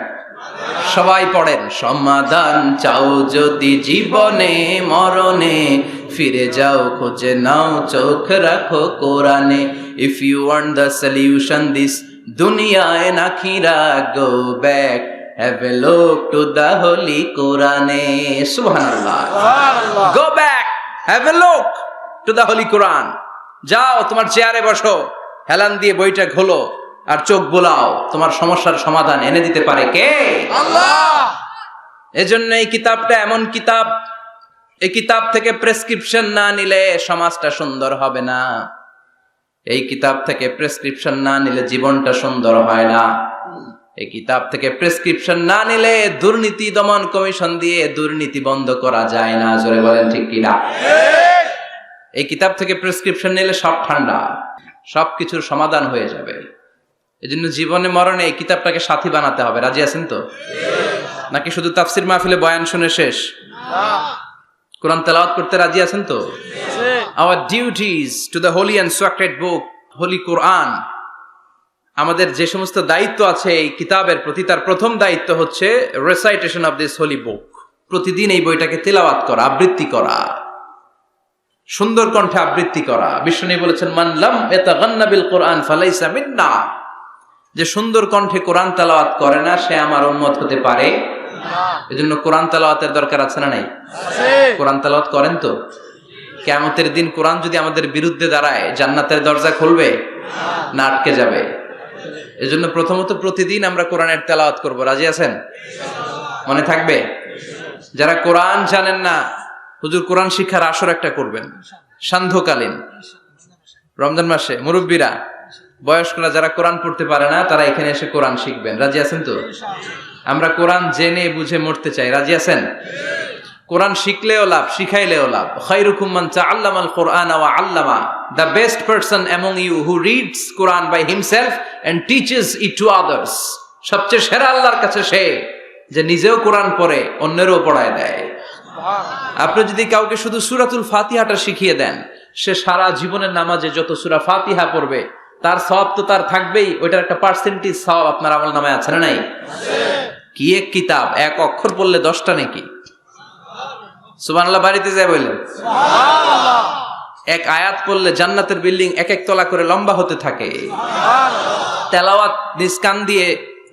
সবাই পড়েন। সমাধান চাও যদি জীবনে মরণে, ফিরে যাও খুঁজে নাও, চোখ রাখো কোরআনে। If you want the solution this dunya and akhirah, go back, have a look to the holy Quran. Subhanallah. Go back, have a look to the holy Quran. যাও তোমার চেয়ারে বসো, হেলান দিয়ে বইটা খোলো আর চোখ বোলাও। তোমার সমস্যার সমাধান এনে দিতে পারে কে? আল্লাহ। এজন্য এই কিতাবটা এমন কিতাব, এই কিতাব থেকে প্রেসক্রিপশন না নিলে সমাজটা সুন্দর হবে না। এই কিতাব থেকে প্রেসক্রিপশন না নিলে জীবনটা সুন্দর হয় না। এই কিতাব থেকে প্রেসক্রিপশন না নিলে দুর্নীতি দমন কমিশন দিয়ে দুর্নীতি বন্ধ করা যায় না। জোরে বলেন ঠিক কিনা? এই কিতাব থেকে প্রেসক্রিপশন নিলে সব ঠান্ডা, সবকিছুর সমাধান হয়ে যাবে। এজন্য জীবনে মরণে এই কিতাবটাকে সাথী বানাতে হবে। রাজি আছেন তো? নাকি শুধু তাফসির মাহফিলে বয়ান শুনে শেষ? কোরআন তেলাওয়াত করতে রাজি আছেন তো? Our duties to the holy and sacred book, holy Quran. আমাদের যে সমস্ত দায়িত্ব আছে এই কিতাবের প্রতি, তার প্রথম দায়িত্ব হচ্ছে recitation of this holy book. প্রতিদিন এই বইটাকে তেলাওয়াত করা, আবৃত্তি করা, সুন্দর কণ্ঠে আবৃত্তি করা। বিষ্ণু বলেছেন, মান লাম ইয়াতাগান্না বিল কোরআন ফালাইসা মিন্না। যে সুন্দর কণ্ঠে কোরআন তেলাওয়াত করে না, সে আমার উম্মত হতে পারে না। এজন্য কোরআন তেলাওয়াতের দরকার আছে না নাই? কোরআন তেলাওয়াত করেন তো? কিয়ামতের দিন কোরআন যদি আমাদের বিরুদ্ধে দাঁড়ায়, জান্নাতের দরজা খুলবে না আটকে যাবে? এজন্য প্রথমত প্রতিদিন আমরা কোরআনের তেলাওয়াত করব। রাজি আছেন? মনে থাকবে? যারা কোরআন জানেন না, হুজুর কোরআন শিক্ষার আসর একটা করবেন সান্ধ্যকালীন, রমজান মাসে। মুরব্বীরা, বয়স্করা যারা কোরআন পড়তে পারে না, তারা এখানে এসে কোরআন শিখবেন। রাজি আছেন তো? আমরা কোরআন জেনে বুঝে মরতে চাই। রাজি আছেন? কোরআন শিখলেও লাভ, শিখাইলেও লাভ। খায়রুকুম মান তাআল্লামাল কুরআনা ওয়া আল্লামা। The best person among you who reads Quran by himself and teaches it to others. সবচেয়ে সেরা আল্লাহর কাছে সে যে নিজেও কোরআন পড়ে অন্যেরও পড়ায় দেয়। আপনি যদি কাউকে শুধু সূরাতুল ফাতিহাটা শিখিয়ে দেন, সে সারা জীবনের নামাজে যত সূরা ফাতিহা পড়বে তার সওয়াব তো তার থাকবেই, ওইটার একটা পার্সেন্টেজ সওয়াব আপনার আমলনামায় আছে না নাই? কি এক কিতাব, এক অক্ষর পড়লে 10টা নাকি। সুবহানাল্লাহ বাড়িতে যায় বললেন, সুবহানাল্লাহ। এক আয়াত পড়লে জান্নাতের বিল্ডিং এক এক তলা করে লম্বা হতে থাকে। সুবহানাল্লাহ। তেলাওয়াত নিজ কান দিয়ে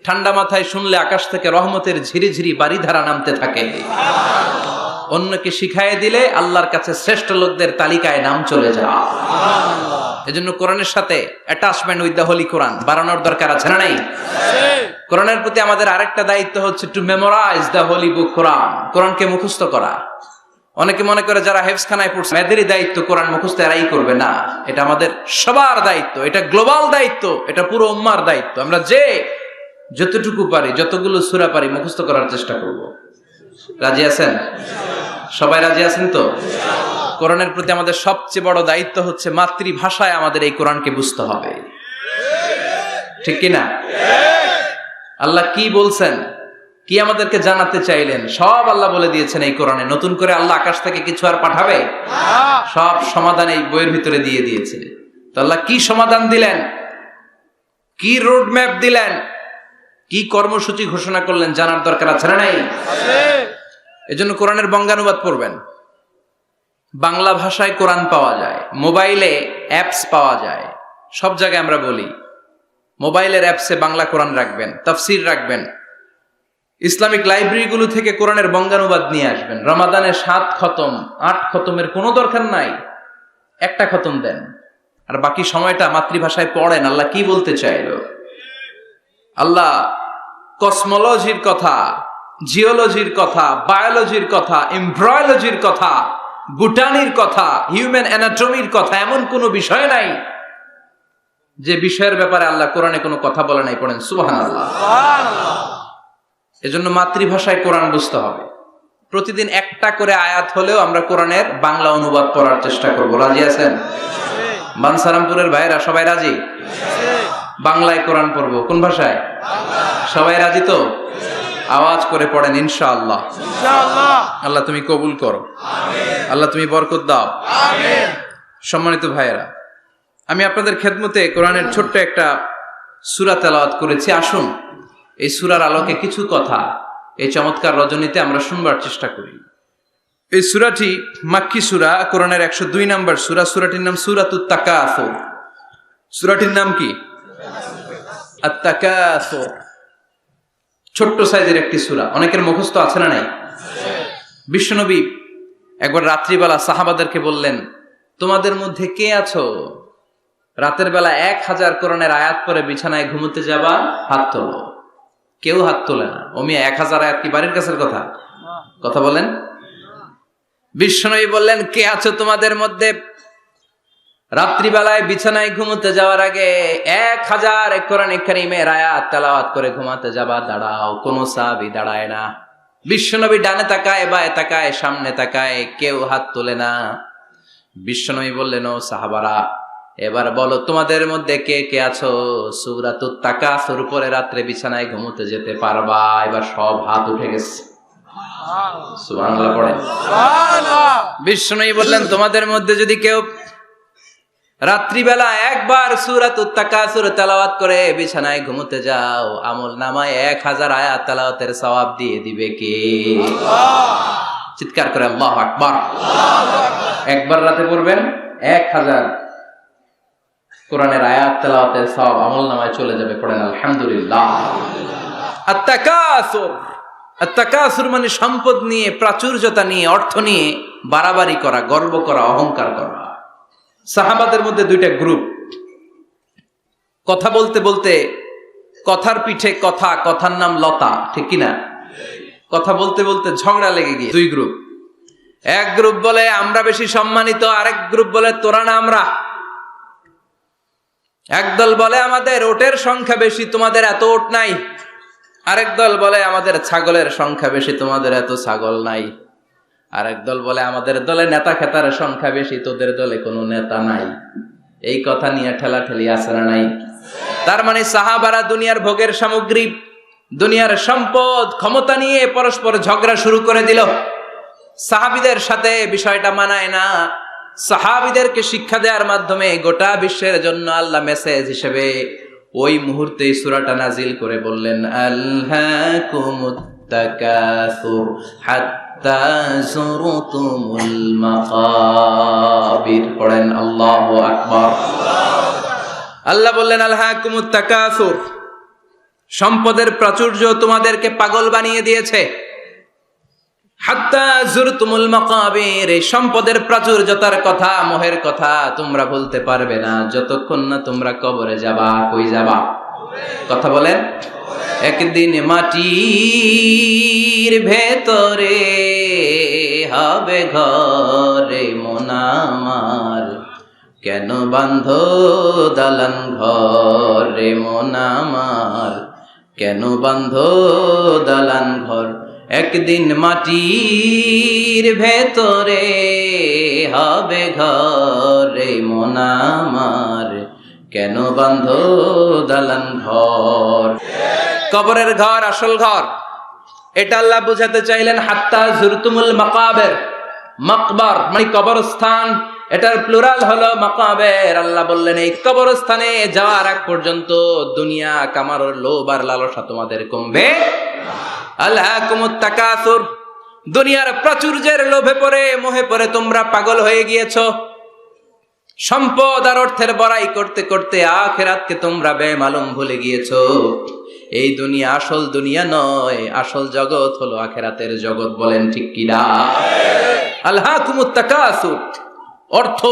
ঠান্ডা মাথায় শুনলে আকাশ থেকে রহমতের ঝিরিঝিরি বারিধারা নামতে থাকে। সুবহানাল্লাহ। অন্যকে শিখাইয়ে দিলে আল্লাহর কাছে শ্রেষ্ঠ লোকদের তালিকায় নাম চলে যায়। সুবহানাল্লাহ। এজন্য কোরআনের সাথে অ্যাটাচমেন্ট উইথ দ্য হোলি কোরআন বাড়ানোর দরকার আছে না নাই? কোরআনের প্রতি আমাদের আরেকটা দায়িত্ব হচ্ছে টু মেমোরাইজ দ্য হোলি বুক কোরআন। কোরআনকে মুখস্থ করা। অনেকে মনে করে যারা হেফজখানায় পড়ছে এদেরই দায়িত্ব কোরআন মুখস্থ, এরাই করবে না। এটা আমাদের সবার দায়িত্ব, এটা গ্লোবাল দায়িত্ব, এটা পুরো উম্মার দায়িত্ব। আমরা যে যতটুকু পারি, যতগুলো সূরা পারি মুখস্থ করার চেষ্টা করব। রাজি আছেন? সবাই রাজি আছেন তো? কোরআনের প্রতি আমাদের সবচেয়ে বড় দায়িত্ব হচ্ছে মাতৃভাষায় আমাদের এই কোরআনকে বুঝতে হবে, ঠিক কিনা? আল্লাহ কি বলছেন, কি আমাদেরকে জানাতে চাইলেন, সব আল্লাহ বলে দিয়েছেন এই কোরআনে। নতুন করে আল্লাহ আকাশ থেকে কিছু আর পাঠাবে? সব সমাধান এই বইয়ের ভিতরে দিয়ে দিয়েছে। তো আল্লাহ কি সমাধান দিলেন, কি রোড ম্যাপ দিলেন, কি কর্মসূচি ঘোষণা করলেন, জানার দরকার আছে না নাই? এজন্য কোরআনের বঙ্গানুবাদ পড়বেন। বাংলা ভাষায় কোরআন পাওয়া যায়, মোবাইলে অ্যাপস পাওয়া যায়। সব জায়গায় আমরা বলি মোবাইলের অ্যাপসে বাংলা কোরআন রাখবেন, তাফসির রাখবেন। ইসলামিক লাইব্রেরিগুলো থেকে কোরআনের বঙ্গানুবাদ নিয়ে আসবেন। রমাদানে 7 খতম 8 খতমের কোনো দরকার নাই, একটা খতম দেন, আর বাকি সময়টা মাতৃভাষায় পড়েন। আল্লাহ কি বলতে চাইলো? আল্লাহ কসমোলজির কথা, জিওলজির কথা, বায়োলজির কথা, এমব্রয়োলজির কথা, বুটানির কথা, হিউম্যান অ্যানাটমির কথা, এমন কোনো বিষয় নাই যে বিষয়ের ব্যাপারে আল্লাহ কোরআনে কোনো কথা বলে নাই। পড়েন সুবহানাল্লাহ। এজন্য মাতৃভাষায় কোরআন বুঝতে হবে। প্রতিদিন একটা করে আয়াত হলেও আমরা কোরআনের বাংলা অনুবাদ পড়ার চেষ্টা করব। রাজি আছেন? বানসারামপুরের ভাইরা সবাই রাজি? বাংলায় কোরআন পড়বো। কোন ভাষায়? সবাই রাজি তো? আওয়াজ করে পড়েন ইনশাআল্লাহ। আল্লাহ তুমি কবুল করো, আল্লাহ তুমি বরকত দাও। সম্মানিত ভাইয়েরা, আমি আপনাদের খেদমতে কোরআনের ছোট্ট একটা সূরা তেলাওয়াত করেছি। আসুন এই সূরার আলোকে কিছু কথা এই চমৎকার রজনীতে আমরা শুনবার চেষ্টা করি। এই সূরাটি মাক্কি সূরা, কোরআনের 102 নম্বর সূরা। সূরাটির নাম সূরাতুত তাকাসুর। সূরাটির নাম কি? আত-তাকাসুর। ছোট্ট সাইজের একটি সূরা, অনেকের মুখস্থ আছে না নাই? বিশ্বনবী একবার রাত্রিবেলা সাহাবাদেরকে বললেন, তোমাদের মধ্যে কে আছো রাতের বেলা 1000 কোরআনের আয়াত পরে বিছানায় ঘুমোতে যাবা? হাত তোলো। কেউ হাত তোলে না। ওমি 1000 আয়াত কি বাড়ির কাছের কথা? কথা বলেন। বিশ্বনবী বললেন, কে আছো তোমাদের মধ্যে রাত্রিবেলায় বিছানায় ঘুমোতে যাওয়ার আগে 1000 কোরআন কারীমের আয়াত তেলাওয়াত করে ঘুমাতে যাবা? দাঁড়াও। কোন সাহাবী দাঁড়ায় না। বিশ্বনবী ডানে তাকায়, বায়ে তাকায়, সামনে তাকায়, কেউ হাত তোলে না। বিশ্বনবী বললেন, ও সাহাবারা, এবার বলো তোমাদের মধ্যে কে কে আছো সূরাতুত তাকাসুর পরে রাত্রে বিছানায় ঘুমোতে যেতে পারবা? এবার সব হাত উঠে গেছে। সুবহানাল্লাহ পড়েন। বিশ্বনবী বললেন, তোমাদের মধ্যে যদি কেউ রাত্রিবেলা একবার সূরাতুত তাকাসুর তেলাওয়াত করে বিছানায় ঘুমোতে যাও, আমল নামায় 1000 আয়াত তেলাওয়াতের সওয়াব দিয়ে দিবে কে? চিৎকার করে আল্লাহু আকবার। একবার রাতে পড়বেন, 1000 কোরআনের আয়াত তেলাওয়াতের সওয়াব আমল নামায় চলে যাবে। পড়েন আলহামদুলিল্লাহ। আত-তাকাসুর, আত-তাকাসুর মানে সম্পদ নিয়ে, প্রাচুর্যতা নিয়ে, অর্থ নিয়ে বাড়াবাড়ি করা, গর্ব করা, অহংকার করা। সাহাবাদের মধ্যে 2টা গ্রুপ। কথা বলতে বলতে কথার পিঠে কথা, কথার নাম লতা, ঠিক কিনা? কথা বলতে বলতে ঝগড়া লেগে গিয়ে 2 গ্রুপ। এক গ্রুপ বলে আমরা বেশি সম্মানিত, আরেক গ্রুপ বলে তোরা না আমরা। একদল বলে আমাদের ওটের সংখ্যা বেশি, তোমাদের এত ওট নাই। আরেক দল বলে আমাদের ছাগলের সংখ্যা বেশি, তোমাদের এত ছাগল নাই। আরেক দল বলে আমাদের দলে নেতা খেতার সংখ্যা বেশি, তোদের দলে কোনো নেতা নাই। এই কথা নিয়ে ঠেলাঠেলি আছে না নাই? তার মানে সাহাবারা দুনিয়ার ভোগের সামগ্রী, দুনিয়ার সম্পদ, ক্ষমতা নিয়ে পরস্পর ঝগড়া শুরু করে দিল। সাহাবীদের সাথে বিষয়টা মানায় না। সাহাবীদেরকে শিক্ষা দেওয়ার মাধ্যমে গোটা বিশ্বের জন্য আল্লাহ মেসেজ হিসেবে ওই মুহূর্তে সূরাটা নাজিল করে বললেন, আলহাকুমুত তাকাসুর হাত্তা যুরতুমুল মাকাবির। পড়েন আল্লাহু আকবার। আল্লাহ বললেন, আলহাকুমুত তাকাসুর, সম্পদের প্রাচুর্য তোমাদেরকে পাগল বানিয়ে দিয়েছে। হাত্তা যুরতুমুল মাকাবির, এই সম্পদের প্রাচুর্যতার কথা, মোহের কথা তোমরা বলতে পারবে না যতক্ষণ না তোমরা কবরে যাবা। কই যাবা? কথা বলেন। একদিন মাটির ভেতরে হবে ঘরে মন আমার, কেন বাঁধো দালান ঘরে মন আমার, কেন বাঁধো দালান ঘর। একদিন মাটির ভেতরে হবে ঘর, রে মন আমার কেন বান্ধ দালান ঘর। কবরের ঘর আসল ঘর, এটা আল্লাহ বুঝাতে চাইলেন। হাত্তা জুরতুমুল মাকাবের, মাকবার মানে কবরস্থান, এটার প্লুরাল হলো মাকাবের। আল্লাহ বললেন এই কবরস্থানে যাওয়ার আগ পর্যন্ত দুনিয়া কামার লোভ আর লালসা তোমাদের কমবে। আলহাকুমুত তাকাসুর, দুনিয়ার প্রাচুর্যের লোভে পড়ে মোহে পড়ে তোমরা পাগল হয়ে গিয়েছো। সম্পদ আর অর্থের বড়াই করতে করতে আখিরাতকে তোমরা বেমালুম ভুলে গিয়েছো। এই দুনিয়া আসল দুনিয়া নয়, আসল জগৎ হলো আখিরাতের জগৎ। বলেন ঠিক কি না? আলহাকুমুত তাকাসুর, অর্থ,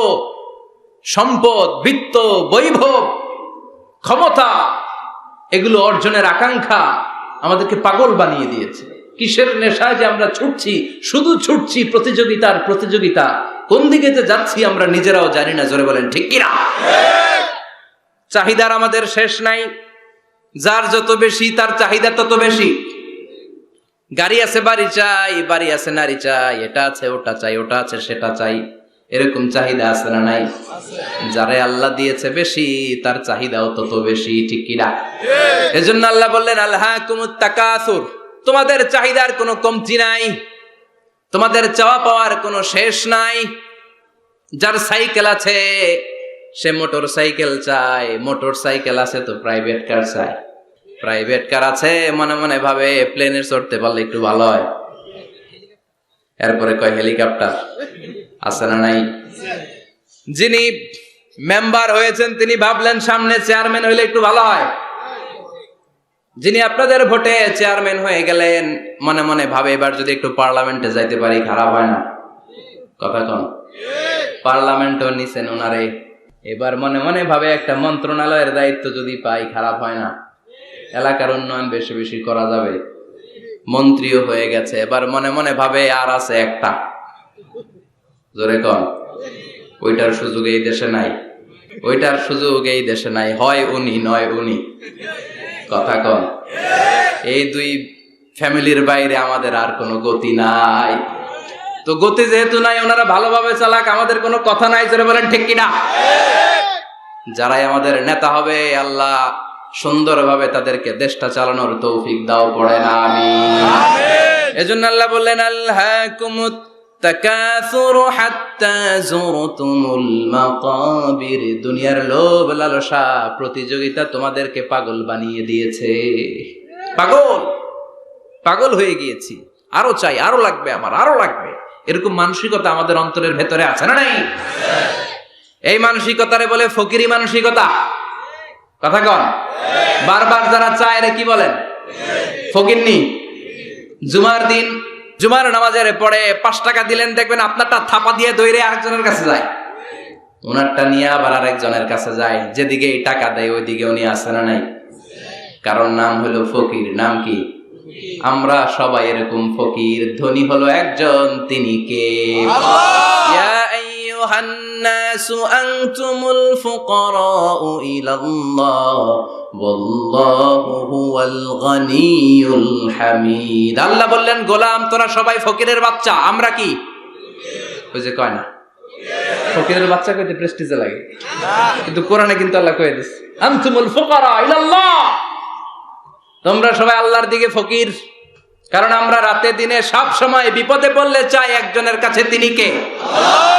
সম্পদ, বিত্ত, বৈভব, ক্ষমতা, এগুলো অর্জনের আকাঙ্ক্ষা আমাদেরকে পাগল বানিয়ে দিয়েছে। কিসের নেশায় যে আমরা ছুটছি, শুধু ছুটছি প্রতিযোগিতার প্রতিযোগিতা, কোন দিকে যে যাচ্ছি আমরা নিজেরাও জানি না। জোরে বলেন ঠিক কিনা? চাহিদার আমাদের শেষ নাই, যার যত বেশি তার চাহিদা তত বেশি। গাড়ি আছে বাড়ি চাই, বাড়ি আছে নারী চাই, এটা আছে ওটা চাই, ওটা আছে সেটা চাই, এরকম চাহিদা আছে না নাই? যারে আল্লাহ দিয়েছে বেশি তার চাহিদাও তত বেশি, ঠিক কিনা? এজন্য আল্লাহ বললেন আলহাকুমুত তাকাসুর, তোমাদের চাহিদার কোনো কমতি নাই, তোমাদের চাওয়া পাওয়ার কোনো শেষ নাই। যার সাইকেল আছে সে মোটর সাইকেল চায়, মোটর সাইকেল আছে তো প্রাইভেট কার চায়, প্রাইভেট কার আছে মনে মনে ভাবে প্লেনে চড়তে পারলে একটু ভালো হয়। এরপরে কয় হেলিকপ্টার আছে না নাই? যিনি মেম্বার হয়েছেন তিনি ভাবলেন সামনে চেয়ারম্যান হইলে একটু ভালো হয়। যিনি আপনাদের ভোটে চেয়ারম্যান হয়ে গেলেন মনে মনে ভাবে এবার যদি একটু পার্লামেন্টে যাইতে পারি খারাপ হয় না। কথা কন, পার্লামেন্টও নিছেন ওনারে, এবার মনে মনে ভাবে একটা মন্ত্রণালয়ের দায়িত্ব যদি পাই খারাপ হয় না, এলাকার উন্নয়ন বেশি বেশি করা যাবে। মন্ত্রীও হয়ে গেছে, এবার মনে মনে ভাবে আর আছে একটা। জোরে কন, ওইটার সুযোগ এই দেশে নাই, ওইটার সুযোগ এই দেশে নাই, হয় উনি নয় উনি। কথা কন, এই দুই ফ্যামিলির বাইরে আমাদের আর কোনো গতি নাই। তো গতি যেহেতু নাই, ওনারা ভালোভাবে চালাক, আমাদের কোনো কথা নাই। জোরে বলেন ঠিক কিনা? যারাই আমাদের নেতা হবে আল্লাহ সুন্দরভাবে তাদেরকে দেশটা চালানোর তৌফিক দাও, পড়ে না আমিন। এজন্য আল্লাহ বললেন আলহাকুমুত তাকাসুরু হাত্তা যুরতুমুল মাকাবির, দুনিয়ার লোভ লালসা প্রতিযোগিতা তোমাদেরকে পাগল বানিয়ে দিয়েছে। পাগল পাগল হয়ে গিয়েছি, আরো চাই, আরো লাগবে আমার, আরো লাগবে, এরকম মানসিকতা আমাদের অন্তরের ভেতরে আছে না নাই? এই মানসিকতারে বলে ফকিরি মানসিকতা। কথা কন, বারবার যারা চায় রে কি বলেন? ফকিরনি। জুমার দিন জুমার নামাজের পরে 5 টাকা দিলেন, দেখবেন আপনারটা থাপা দিয়ে দৌড়ে আরেকজনের কাছে যায়, ওনারটা নিয়ে আবার আরেকজনের কাছে যায়। যেদিকে এই টাকা দেয় ওইদিকে উনি আসে না নাই? কারণ নাম হলো ফকির। নাম কি? আমরা সবাই এরকম ফকির। ধনী হলো একজন, তিনি কে? ইয়া আইয়ুহান নাসু আনতুমুল ফুকারাউ ইলাল্লাহ ওয়াল্লাহু হুয়াল গনিয়ুল হামিদ। আল্লাহ বললেন গোলাম তোরা সবাই ফকিরের বাচ্চা। আমরা কি? ওই যে কয় না ফকিরের বাচ্চা কইতে প্রেস্টিজে লাগে, কিন্তু কোরআনে কিন্তু আল্লাহ কয়ে দিচ্ছে আনতুমুল ফুকারা ইলাল্লাহ, তোমরা সবাই আল্লাহর দিকে ফকির। কারণ আমরা রাতে দিনে সব সময় বিপদে পড়লে চাই একজনের কাছে, তিনি কে? আল্লাহ।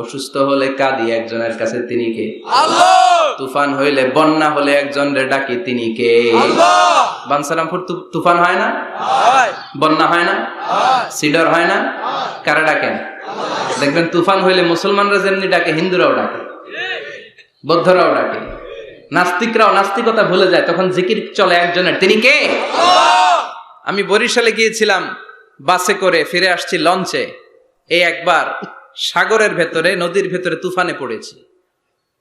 অসুস্থ হলে কাঁদি একজনের কাছে, তিনি কে? আল্লাহ। তুফান হইলে, বন্যা হলে একজনের ডাকি, তিনি কে? আল্লাহ। বানসারামপুর তুফান হয় না? হয়। বন্যা হয় না? হয়। সিডর হয় না? হয়। কারা ডাকেন? দেখবেন তুফান হইলে মুসলমানরা যেমনি ডাকে, হিন্দুরাও ডাকে, বৌদ্ধরাও ডাকে, নাস্তিকরাও নাস্তিকতা ভুলে যায়, তখন জিকির চলে একজনের, তিনি কে? আমি বরিশালে গিয়েছিলাম বাসে করে, ফিরে আসছি লঞ্চে। এই একবার সাগরের ভেতরে, নদীর ভেতরে তুফানে পড়েছি।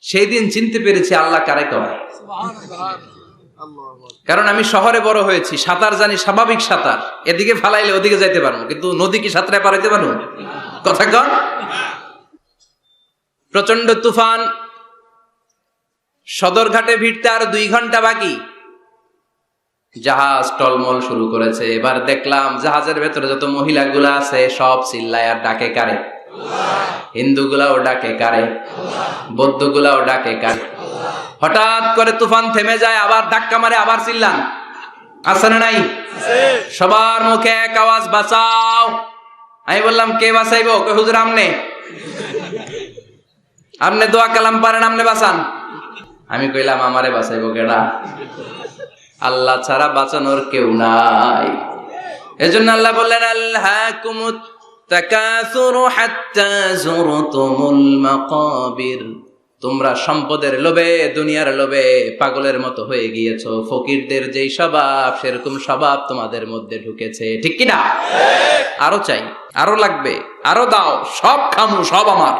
সেই দিন চিনতে পেরেছি আল্লাহ কারে কয়। কারণ আমি শহরে বড় হয়েছি, সাঁতার জানি, স্বাভাবিক সাঁতার, এদিকে ফালাইলে ওদিকে যাইতে পারবো, কিন্তু নদী কি সাঁতরে পারাইতে পারবো? কথা কন। প্রচন্ড তুফান, সদরঘাটে ভিড়তে আর 2 ঘন্টা বাকি। জাহাজ টলমল শুরু করেছে। এবার দেখলাম জাহাজের ভেতরে যত মহিলাগুলা আছে সব চিল্লায় আর ডাকে কারে? হিন্দুগুলাও ডাকে কারে? বৌদ্ধগুলাও ডাকে কারে? হঠাৎ করে তুফান থেমে যায়, আবার ধাক্কা মারে, আবার চিল্লান, আছে না নাই? সবার মুখে এক আওয়াজ, বাঁচাও। আমি বললাম কে বাঁচাইবো? কই হুজুর আমনে, আমনে দোয়া কালাম পারেন, আমনে বাঁচান। আমি কইলাম আমারে বাঁচাইবো কেডা? আল্লাহ ছাড়া বাঁচানোর কেউ নাই। এজন্য আল্লাহ বললেন আল্লাহকুমুত তাকাসুরু হাত্তা যুরতুমুল মাকাবির। তোমরা সম্পদের লোভে, দুনিয়ার লোভে পাগলের মতো হয়ে গিয়েছো। ফকিরদের যেই স্বভাব সেরকম স্বভাব তোমাদের মধ্যে ঢুকেছে, ঠিক কি না? আরো চাই, আরো লাগবে, আরো দাও, সব খামু, সব আমার।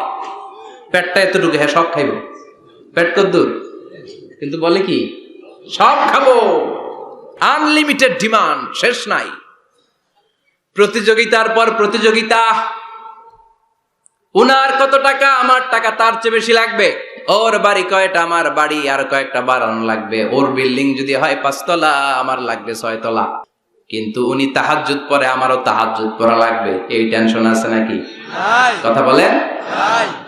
পেটটা এতটুকু, হ্যাঁ সব খাইব। পেট কদ্দুর, কিন্তু বলে কি সব খাবো। আনলিমিটেড ডিমান্ড, শেষ নাই। প্রতিযোগিতার পর প্রতিযোগিতা। উনার কত টাকা, আমার টাকা তার চেয়ে বেশি লাগবে। ওর বাড়ি কয়টা, আমার বাড়ি আর কয়েকটা বাড়ানো লাগবে। ওর বিল্ডিং যদি হয় 5 তলা, আমার লাগবে 6 তলা। কিন্তু উনি তাহাজ্জুদ পড়ে, আমারও তাহাজ্জুদ পড়া লাগবে। এই টেনশন আছে নাকি? কথা বলেন।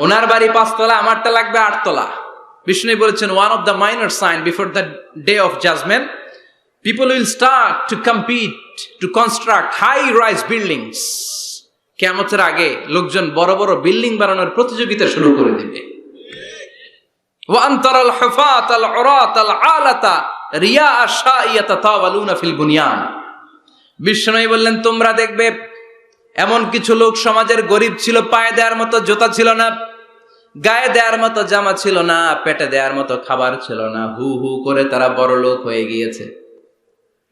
ওনার বাড়ি 5 তলা, আমারটা লাগবে 8 তলা। বিষ্ণু বলেছেন one of the minor sign before the day of judgment, people will start to compete to construct high rise buildings. কিয়ামতের আগে লোকজন বড় বড় বিল্ডিং বানানোর প্রতিযোগিতা শুরু করে দিবে। ওয়া আনতারাল হুফাতাল উরাতাল আলাতা রিয়া আশাইয়াতাতাওয়ালুনা ফিল বুনিয়ান। বিষ্ণু বললেন তোমরা দেখবে এমন কিছু লোক সমাজের গরিব ছিল, পায়ে দেওয়ার মতো জুতা ছিল না, গায়ে দেওয়ার মতো জামা ছিল না, পেটে দেওয়ার মতো খাবার ছিল না, হু হু করে তারা বড় লোক হয়ে গিয়েছে।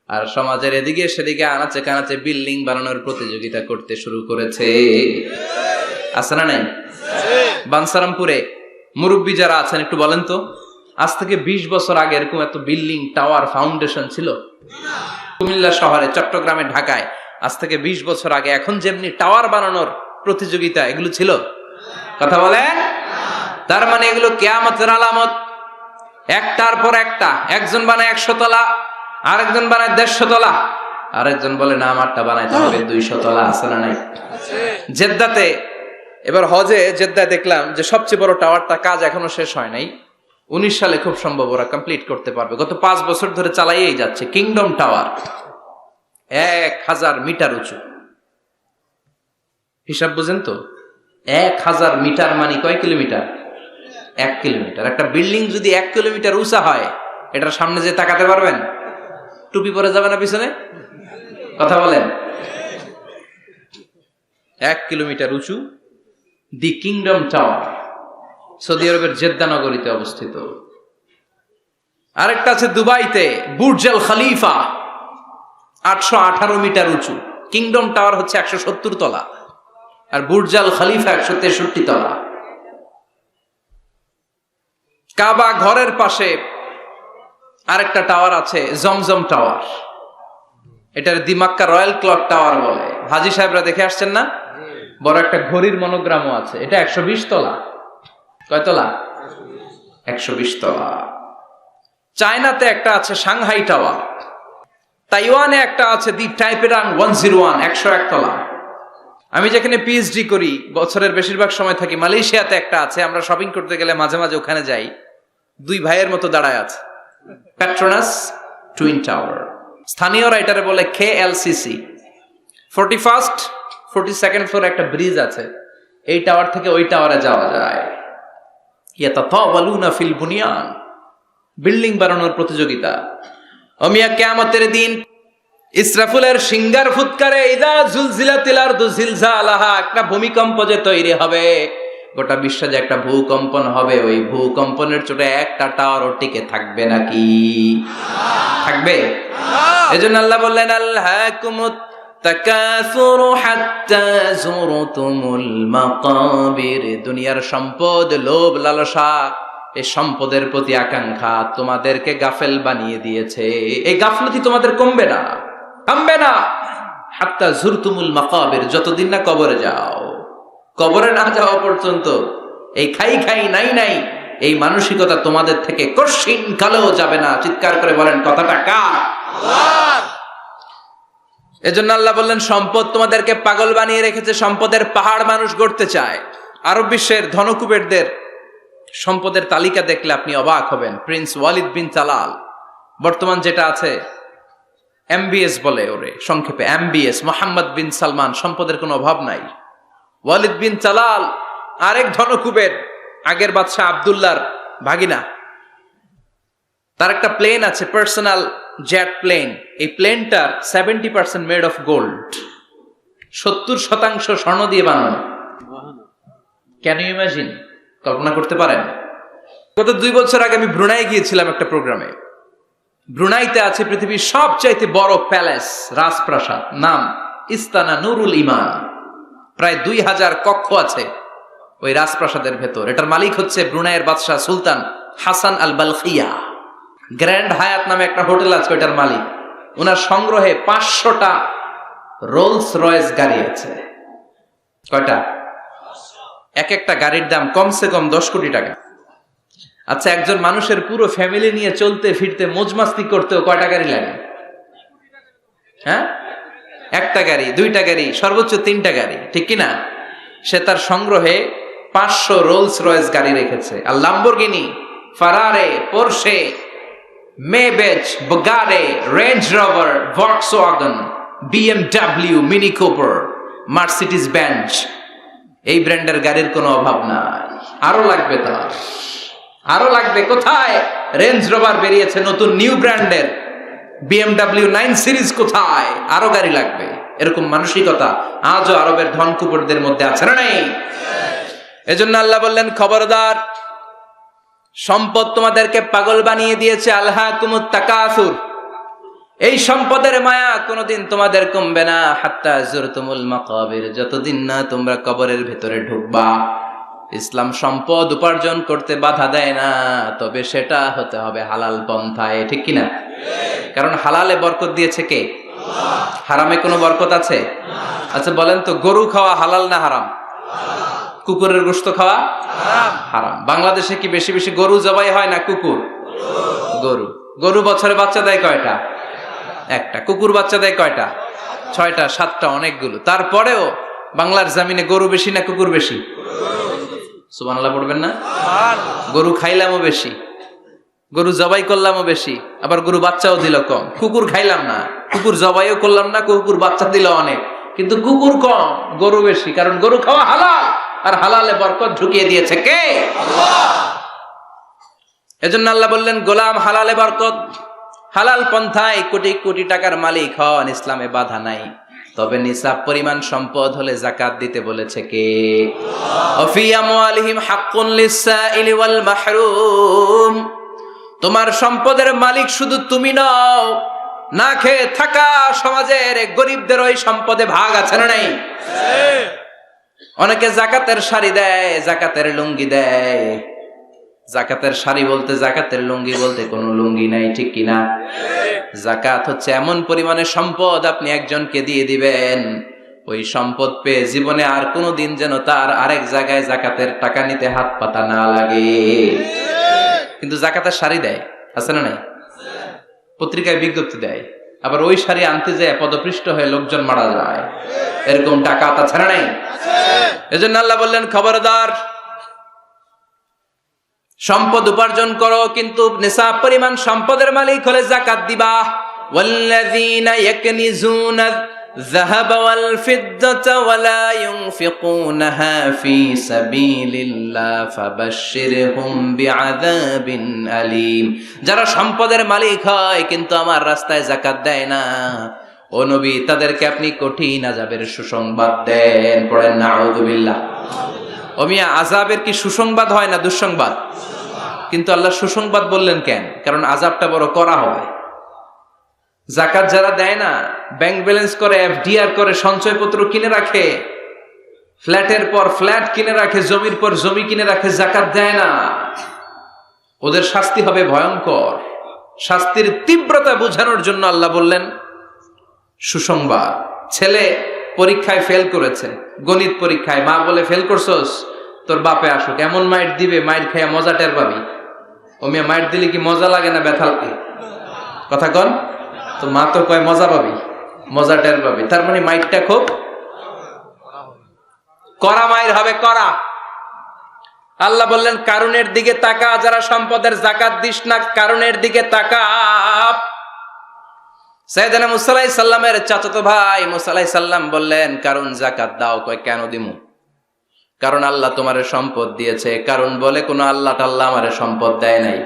আর সমাজের এদিকে সেদিকে আনাচে কানাচে বিল্ডিং বানানোর প্রতিযোগিতা করতে শুরু করেছে। আছে না নাই? বানসারামপুরে মুরব্বী যারা আছেন একটু বলেন তো, আজ থেকে 20 বছর আগে এরকম এত বিল্ডিং, টাওয়ার, ফাউন্ডেশন ছিল? কুমিল্লা শহরে, চট্টগ্রামে, ঢাকায় আজ থেকে 20 বছর আগে এখন যেমনি টাওয়ার বানানোর প্রতিযোগিতা এগুলো ছিল? কথা বলেন। তার মানে এগুলো কিয়ামতের আলামত। একটার পর একটা, একজন বানায় 100 তলা, আরেকজন বানায় 150 তলা, আরেকজন বলে না আমারটা বানাইতে হবে 200 তলা। আছে না নাই? জেদ্দাতে এবার হজে জেদ্দায় দেখলাম যে সবচেয়ে বড় টাওয়ারটা কাজ এখনো শেষ হয় নাই। 19 সালে খুব সম্ভব ওরা কমপ্লিট করতে পারবে। গত 5 বছর ধরে চালাইয়েই যাচ্ছে। কিংডম টাওয়ার 1000 মিটার উঁচু। হিসাব বুঝেন তো? 1000 মিটার মানে কয় কিলোমিটার? 1 কিলোমিটার। একটা বিল্ডিং যদি 1 কিলোমিটার উঁচা হয়, এটার সামনে যে তাকাতে পারবেন? টুপি পরে যাবে না পিছনে? কথা বলেন। 1 কিলোমিটার উঁচু, দি কিংডম টাওয়ার, সৌদি আরবের জেদ্দা নগরীতে অবস্থিত। আরেকটা আছে দুবাইতে, বুর্জ আল খলিফা, 818 মিটার উঁচু। কিংডম টাওয়ার হচ্ছে 170 তলা, আর বুর্জ আল খলিফা 163 তলা। কাবা ঘরের পাশে আরেকটা টাওয়ার আছে, জমজম টাওয়ার। এটার দি মক্কা রয়্যাল ক্লক টাওয়ার বলে। হাজী সাহেবরা দেখে আসছেন না? বড় একটা ঘড়ির মনোগ্রামও আছে। এটা 120 তলা। কয় তলা? 120 তলা। চায়নাতে একটা আছে সাংহাই টাওয়ার। তাইওয়ানে একটা আছে দি টাইপেরাং 101, 101 তলা। আমি যেখানে পিএইচডি করি, বছরের বেশিরভাগ সময় থাকি, মালয়েশিয়াতে একটা আছে। আমরা শপিং করতে গেলে মাঝে মাঝে ওখানে যাই। 2 ভাইয়ের মতো দাঁড়ায় আছে, পেট্রোনাস টুইন টাওয়ার। স্থানীয়রা এটারে বলে KLCC। 41st 42nd ফ্লোরে একটা ব্রিজ আছে। এই টাওয়ার থেকে ওই টাওয়ারে যাওয়া যায়। ইয়াতাতাওয়ালুনা ফিল বুনিয়ান, বিল্ডিং বানানোর প্রতিযোগিতা। ওমিয়া কিয়ামতের দিন ইসরাফিলের সিঙ্গার ফুৎকারে ইদা জুলজিলাতিল আরদু জিলজালাহা, একটা ভূমিকম্প যে তৈরি হবে, গোটা বিশ্বে যে একটা ভূকম্পন হবে, ওই ভূকম্পনের চোটে একটা টাওয়ারও টিকে থাকবে নাকি? থাকবে। এজন্য আল্লাহ বললেন আল্লাহকুমুত তাকাসুরু হাত্তা যুরতুমুল মাকাবির। দুনিয়ার সম্পদ, লোভ, লালসা, এই সম্পদের প্রতি আকাঙ্ক্ষা তোমাদেরকে গাফেল বানিয়ে দিয়েছে। এই গাফলতি তোমাদের কমবে না, থামবে না। হাত্তা যুরতুমুল মাকাবির, যতদিন না কবরে যাও। কবরে না যাওয়া পর্যন্ত এই খাই খাই নাই নাই এই মানসিকতা তোমাদের থেকে কশিন কালেও যাবে না। চিৎকার করে বলেন কথাটা কার? আল্লাহর। এজন্য আল্লাহ বললেন সম্পদ তোমাদেরকে পাগল বানিয়ে রেখেছে, সম্পদের পাহাড় মানুষ গড়তে চায়। আরব বিশ্বের ধনকুবেরদের সম্পদের তালিকা দেখলে আপনি অবাক হবেন। প্রিন্স ওয়ালিদ বিন তালাল, বর্তমান যেটা আছে এমবিএস বলে ওরে সংক্ষেপে, এমবিএস, মোহাম্মদ বিন সালমান, সম্পদের কোনো অভাব নাই। ওয়ালিদ বিন তালাল আরেক ধনকুবের, আগের বাদশাহ আব্দুল্লাহর ভাগিনা, তার একটা প্লেন আছে, পার্সোনাল জেট প্লেন। এই প্লেনটার 70% মেড অফ গোল্ড, 70% স্বর্ণ দিয়ে বানানো। Can you imagine? কল্পনা করতে পারেন? গত 2 বছর আগে আমি ব্রুনাই গিয়েছিলাম একটা প্রোগ্রামে। ব্রুনাইতে আছে পৃথিবীর সবচাইতে বড় প্যালেস, রাজপ্রাসাদ, নাম ইস্তানা নুরুল ইমান। প্রায় 2000 কক্ষ আছে ওই রাজপ্রাসাদের ভেতর। এটার মালিক হচ্ছে ব্রুনাইয়ের বাদশাহ সুলতান হাসান আল বালখিয়া। গ্র্যান্ড হায়াত নামে একটা হোটেল আছে, ওইটার মালিক। ওনার সংগ্রহে 500টা রোলস রয়েস গাড়ি আছে। কয়টা? এক একটা গাড়ির দাম কমসে কম 10 কোটি টাকা। আচ্ছা, একজন মানুষের পুরো ফ্যামিলি নিয়ে চলতে ফিরতে মজমাস্তি করতেও কয়টা গাড়ি লাগে? হ্যাঁ, একটা গাড়ি, 2টা গাড়ি, সর্বোচ্চ 3টা গাড়ি, ঠিক কিনা? সে তার সংগ্রহে 500 রোলস রয়েস গাড়ি রেখেছে। আর Lamborghini, Ferrari, Porsche, Maybach, Bugatti, Range Rover, Volkswagen, BMW, Mini Cooper, Mercedes Benz, এই ব্র্যান্ডের গাড়ির কোনো অভাব নাই। আরো লাগবে তার, আরো লাগবে। কোথায়? রেঞ্জ রোভার বেরিয়েছে নতুন নিউ ব্র্যান্ডের, বিএমডব্লিউ 9 সিরিজ কোথায়? আরো গাড়ি লাগবে। এরকম মানসিকতা আজও আরবের ধনকুবেরদের মধ্যে আছে না নাই? এজন্য আল্লাহ বললেন খবরদার, সম্পদ তোমাদেরকে পাগল বানিয়ে দিয়েছে। আলহাকুমুত তাকাসুর, এই সম্পদের মায়া কোনোদিন তোমাদের কমবে না। হাত্তা যুরতুমুল মাকাবির, যতদিন না তোমরা কবরের ভেতরে ঢুকবা। ইসলাম সম্পদ উপার্জন করতে বাধা দেয় না, তবে সেটা হতে হবে হালাল পন্থায়, ঠিক কিনা? কারণ হালালে বরকত দিয়েছে কে? হারামে কোনো বরকত আছে? আচ্ছা বলেন তো, গরু খাওয়া হালাল না হারাম? কুকুরের গোশত খাওয়া হারাম। বাংলাদেশে কি বেশি বেশি গরু জবাই হয় না কুকুর? গরু। গরু বছরে বাচ্চা দেয় কয়টা? একটা। কুকুর বাচ্চা দেয় কয়টা? 6টা, 7টা, অনেকগুলো। তারপরেও বাংলার জমিনে গরু বেশি না কুকুর বেশি? সুবহানাল্লাহ পড়বেন না? গরু খাইলামও বেশি, গরু জবাই করলামও বেশি, আবার গরু বাচ্চাও দিল কম। কুকুর খাইলাম না, কুকুর জবাইও করলাম না, কুকুর বাচ্চা দিল অনেক, কিন্তু কুকুর কম, গরু বেশি। কারণ গরু খাওয়া হালাল, আর হালালে বরকত ঢুকিয়ে দিয়েছে কে? আল্লাহ। এজন্য আল্লাহ বললেন গোলাম, হালালে বরকত, হালাল পন্থায় কোটি কোটি টাকার মালিক হন, ইসলামে বাধা নাই। তবে নিসাব পরিমাণ সম্পদ হলে যাকাত দিতে বলেছে কে? ওয়াফি আমওয়ালিহিম হাক্কুন লিসসাইলি ওয়াল মাহরুম। তোমার সম্পদের মালিক শুধু তুমি নও, না খেয়ে থাকা সমাজের গরিবদের ওই সম্পদে ভাগ আছে না নাই? অনেকে যাকাতের শাড়ি দেয়, যাকাতের লুঙ্গি দেয়। যাকাতের শাড়ি বলতে, যাকাতের লুঙ্গি বলতে কোনো লুঙ্গি নাই, ঠিক কিনা? যাকাত হচ্ছে এমন পরিমাণে সম্পদ আপনি একজনকে দিয়ে দিবেন, ওই সম্পদ পেয়ে জীবনে আর কোনো দিন যেন তার আরেক জায়গায় যাকাতের টাকা নিতে হাত পাতা না লাগে। কিন্তু যাকাতের শাড়ি দেয়, আছে না নাই? পত্রিকায় বিজ্ঞপ্তি দেয়, আবার ওই শাড়ি আনতে যায় পদপৃষ্ট হয়ে লোকজন মারা যায়। এরকম ডাকাত আছে না নাই? এজন্য আল্লাহ বললেন খবরদার, সম্পদ উপার্জন করো, কিন্তু নিসাব পরিমাণ সম্পদের মালিক হলে যাকাত দিবা। ওয়াল্লাযীনা ইয়াকনিজুনা الذهب والفضة ولا ينفقونها في سبيل الله فبشرهم بعذاب أليم। যারা সম্পদের মালিক হয় কিন্তু আমার রাস্তায় যাকাত দেয় না, ও নবী তাদেরকে আপনি কঠিন আযাবের সুসংবাদ দেন। পড়েন নাউযুবিল্লাহ। ও মিয়া, আযাবের কি সুসংবাদ হয় না দুঃসংবাদ? কিন্তু আল্লাহ সুসংবাদ বললেন কেন? কারণ আযাবটা বড় করা হবে। যাকাত যারা দেয় না, ব্যাংক ব্যালেন্স করে, এফডিআর করে, সঞ্চয়পত্র কিনে রাখে, ফ্ল্যাটের পর ফ্ল্যাট কিনে রাখে, জমির পর জমি কিনে রাখে, যাকাত দেয় না, ওদের শাস্তি হবে ভয়ঙ্কর। শাস্তির তীব্রতা বোঝানোর জন্য আল্লাহ বললেন সুসংবাদ। ছেলে পরীক্ষায় ফেল করেছে, গণিত পরীক্ষায়, মা বলে ফেল করছস, তোর বাপে আসুক, এমন মাইট দিবে, মাইট খাইয়া মজা টের পাবি। ও মিয়া, মাইট দিলে কি মজা লাগে না ব্যথা লাগে? কথা কন। তো মা তো কয় মজা পাবি, মজা টের পাবি, তার মানে মাইরটা খুব কড়া মাইর হবে, কড়া। আল্লাহ বললেন কারুনের দিকে তাকা, যারা সম্পদের যাকাত দিস না কারুনের দিকে তাকা। সাইয়েদনা মুসা আলাইহিস সালামের চাচাতো ভাই মুসা আলাইহিস সালাম বললেন কারুন যাকাত দাও। কয় কেন দিমু? কারণ আল্লাহ তোমারে সম্পদ দিয়েছে। কারণ বলে কোন আল্লাহ টাল্লাহ আমারে সম্পদ দেয় নাই,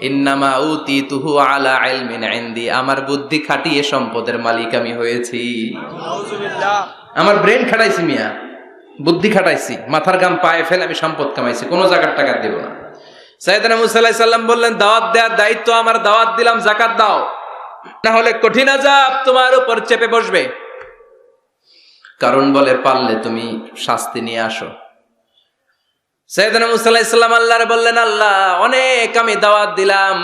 ইন্নামা উতিতুহু আলা ইলমিন ইনদি, আমার বুদ্ধি খাটিয়ে সম্পদের মালিক আমি হয়েছি। নাউজুবিল্লাহ। আমার ব্রেন খাটাইছি মিয়া, বুদ্ধি খাটাইছি, মাথার গাম পায়ে ফেলে আমি সম্পদ কামাইছি, কোনো জাকাত টাকা দেব না। সাইয়েদনা মুসা আলাইহিস সালাম বললেন দাওয়াত দেওয়ার দায়িত্ব আমার, দাওয়াত দিলাম, যাকাত দাও, না হলে কঠিন আযাব তোমার উপর চেপে বসবে। কারণ বলে পারলে তুমি শাস্তি নিয়ে আসো। সাইয়েদনা মুসা আলাইহিস সালাম আল্লাহরে বললেন আল্লাহ অনেক আমি দাওয়াত দিলাম,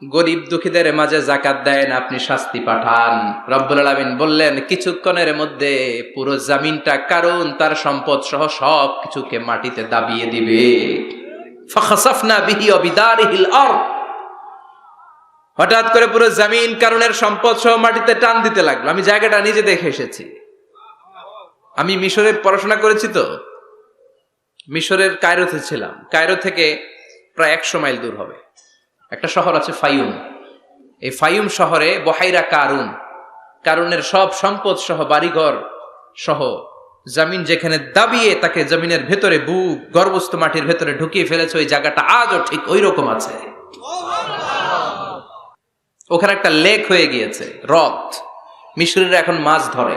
গরিব দুঃখীদের মাঝে যাকাত দেয় না, আপনি শাস্তি পাঠান। রব্বুল আলামিন বললেন কিছুক্ষণের মধ্যে পুরো জমিনটা কারণ তার সম্পদ সহ সব কিছুকে মাটিতে দাবিয়ে দিবে। ফাখাসাফনা বিহি ওয়া বিদারিহিল আরদ, হঠাৎ করে পুরো জমিন কারণের সম্পদ সহ মাটিতে টান দিতে লাগলো। আমি জায়গাটা নিজে দেখে এসেছি, আমি মিশরে পড়াশোনা করেছি, তো মিশরের কায়রোতে ছিলাম। কায়রো থেকে প্রায় 100 মাইল দূর হবে একটা শহর আছে ফাইউম। এই ফাইউম শহরে বহাইরা কারুন, কারুনের সব সম্পদ সহ বাড়িঘর সহ জমিন যেখানে দাবিয়ে তাকে জমিনের ভেতরে বুক গর্ভস্থ মাটির ভেতরে ঢুকিয়ে ফেলেছে, ওই জায়গাটা আজও ঠিক ওই রকম আছে। ওখানে একটা লেক হয়ে গিয়েছে, হ্রদ, মিশরীরা এখন মাছ ধরে।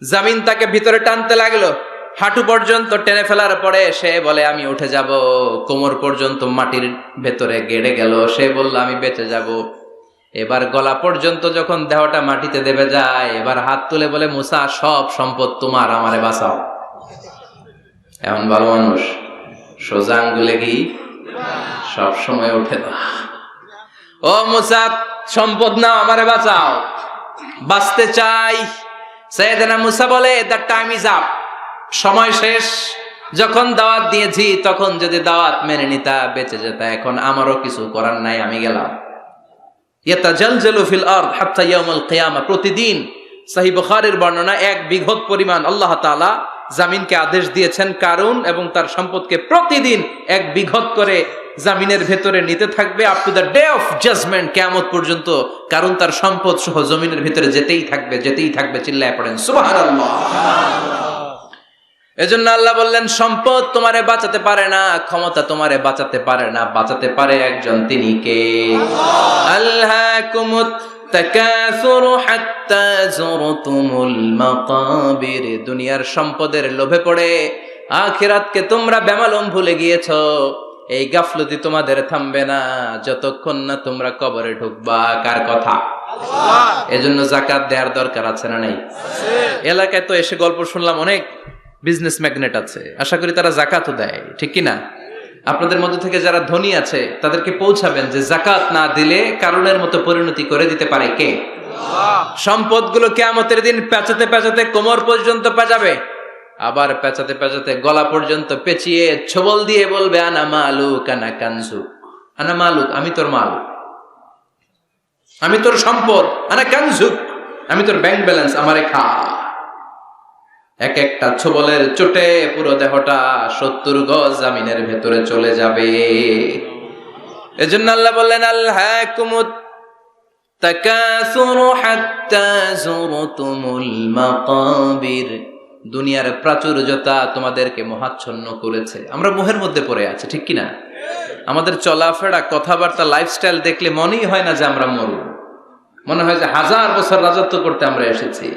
জমিন তাকে ভিতরে টানতে লাগলো, হাঁটু পর্যন্ত টেনে ফেলার পরে সে বলে আমি উঠে যাব। কোমর পর্যন্ত মাটির ভেতরে গেড়ে গেল, সে বলল আমি বেঁচে যাব। এবার গলা পর্যন্ত যখন দেহটা মাটিতে দেবে যায়, এবার হাত তুলে বলে মুসা সব সম্পদ তোমার, আমারে বাঁচাও। এমন ভালো মানুষ, সোজা আঙ্গুলে কি সব সময় উঠে না। ও মুসা সম্পদ নাও, আমারে বাঁচাও, বাঁচতে চাই। সাইয়েদনা মুসা বলে দ্য টাইম ইজ আপ, সময় শেষ। যখন দাওয়াত দিয়েছি তখন যদি দাওয়াত মেনে নিতা বেঁচে যেতা, এখন আমারও কিছু করার নাই, আমি গেলাম। ইয়াতাজালজালু ফিল আরদ হাত্তা ইয়াউমুল কিয়ামা, প্রতিদিন সহিহ বুখারীর বর্ণনা 1 বিঘত পরিমাণ আল্লাহ তাআলা জমিনকে আদেশ দিয়েছেন কারুন এবং তার সম্পদকে প্রতিদিন 1 বিঘত করে জমিনের ভেতরে নিতে থাকবে, up to the day of judgement, কিয়ামত পর্যন্ত কারুন তার সম্পদ সহ জমিনের ভিতরে যেতেই থাকবে, যেতেই থাকবে। চিল্লায় পড়েন সুবহানাল্লাহ। এজন্য আল্লাহ বললেন সম্পদ তোমারে বাঁচাতে পারে না, ক্ষমতা তোমারে বাঁচাতে পারে না, বাঁচাতে পারে একজন, তিনি কে? আল্লাহকুমুত তাকাসুরু হাত্তা যুরতুমুল মাকাবির, দুনিয়ার সম্পদের লোভে পড়ে আখিরাতকে তোমরা বেমালুম ভুলে গিয়েছো। এই গাফলতি তোমাদের থামবে না যতক্ষণ না তোমরা কবরে ঢুকবা। কার কথা? এজন্য যাকাত দেওয়ার দরকার আছে না নাই? এলাকায় তো এসে গল্প শুনলাম, অনেক বিজনেস ম্যাগনেট আছে, আশা করি তারা যাকাতও দেয়, ঠিক কি না? আপনাদের মধ্যে থেকে যারা ধনী আছে তাদেরকে পৌঁছাবেন যে যাকাত না দিলে কারণের মতো পরিণতি করে দিতে পারে কে? সম্পদগুলো কিয়ামতের দিন পেঁচাতে পেঁচাতে কোমর পর্যন্ত পেঁচাবে, আবার পেঁচাতে পেঁচাতে গলা পর্যন্ত পেঁচিয়ে ছোবল দিয়ে বলবে আনা মালুক আনা কানজুক, আনা মালুক, আমি তোর মাল, আমি তোর সম্পদ, আনা কানজুক, আমি তোর ব্যাংক ব্যালেন্স, আমারে খা। এক একটা ছোবলের চোটে পুরো দেহটা 70 গজ জামিনের ভেতরে চলে যাবে। এজন্য আল্লাহ বললেন আল্লাহকুমুত তাকাসুরু হাত্তা যুরতুমুল মাকাবির, দুনিয়ার প্রাচুর্যতা তোমাদেরকে মোহাচ্ছন্ন করেছে। আমরা মোহের মধ্যে পড়ে আছি, ঠিক কিনা? আমাদের চলাফেরা, কথাবার্তা, লাইফস্টাইল দেখলে মনেই হয় না যে আমরা মরব, মনে হয় যে 1000 বছর রাজত্ব করতে আমরা এসেছি,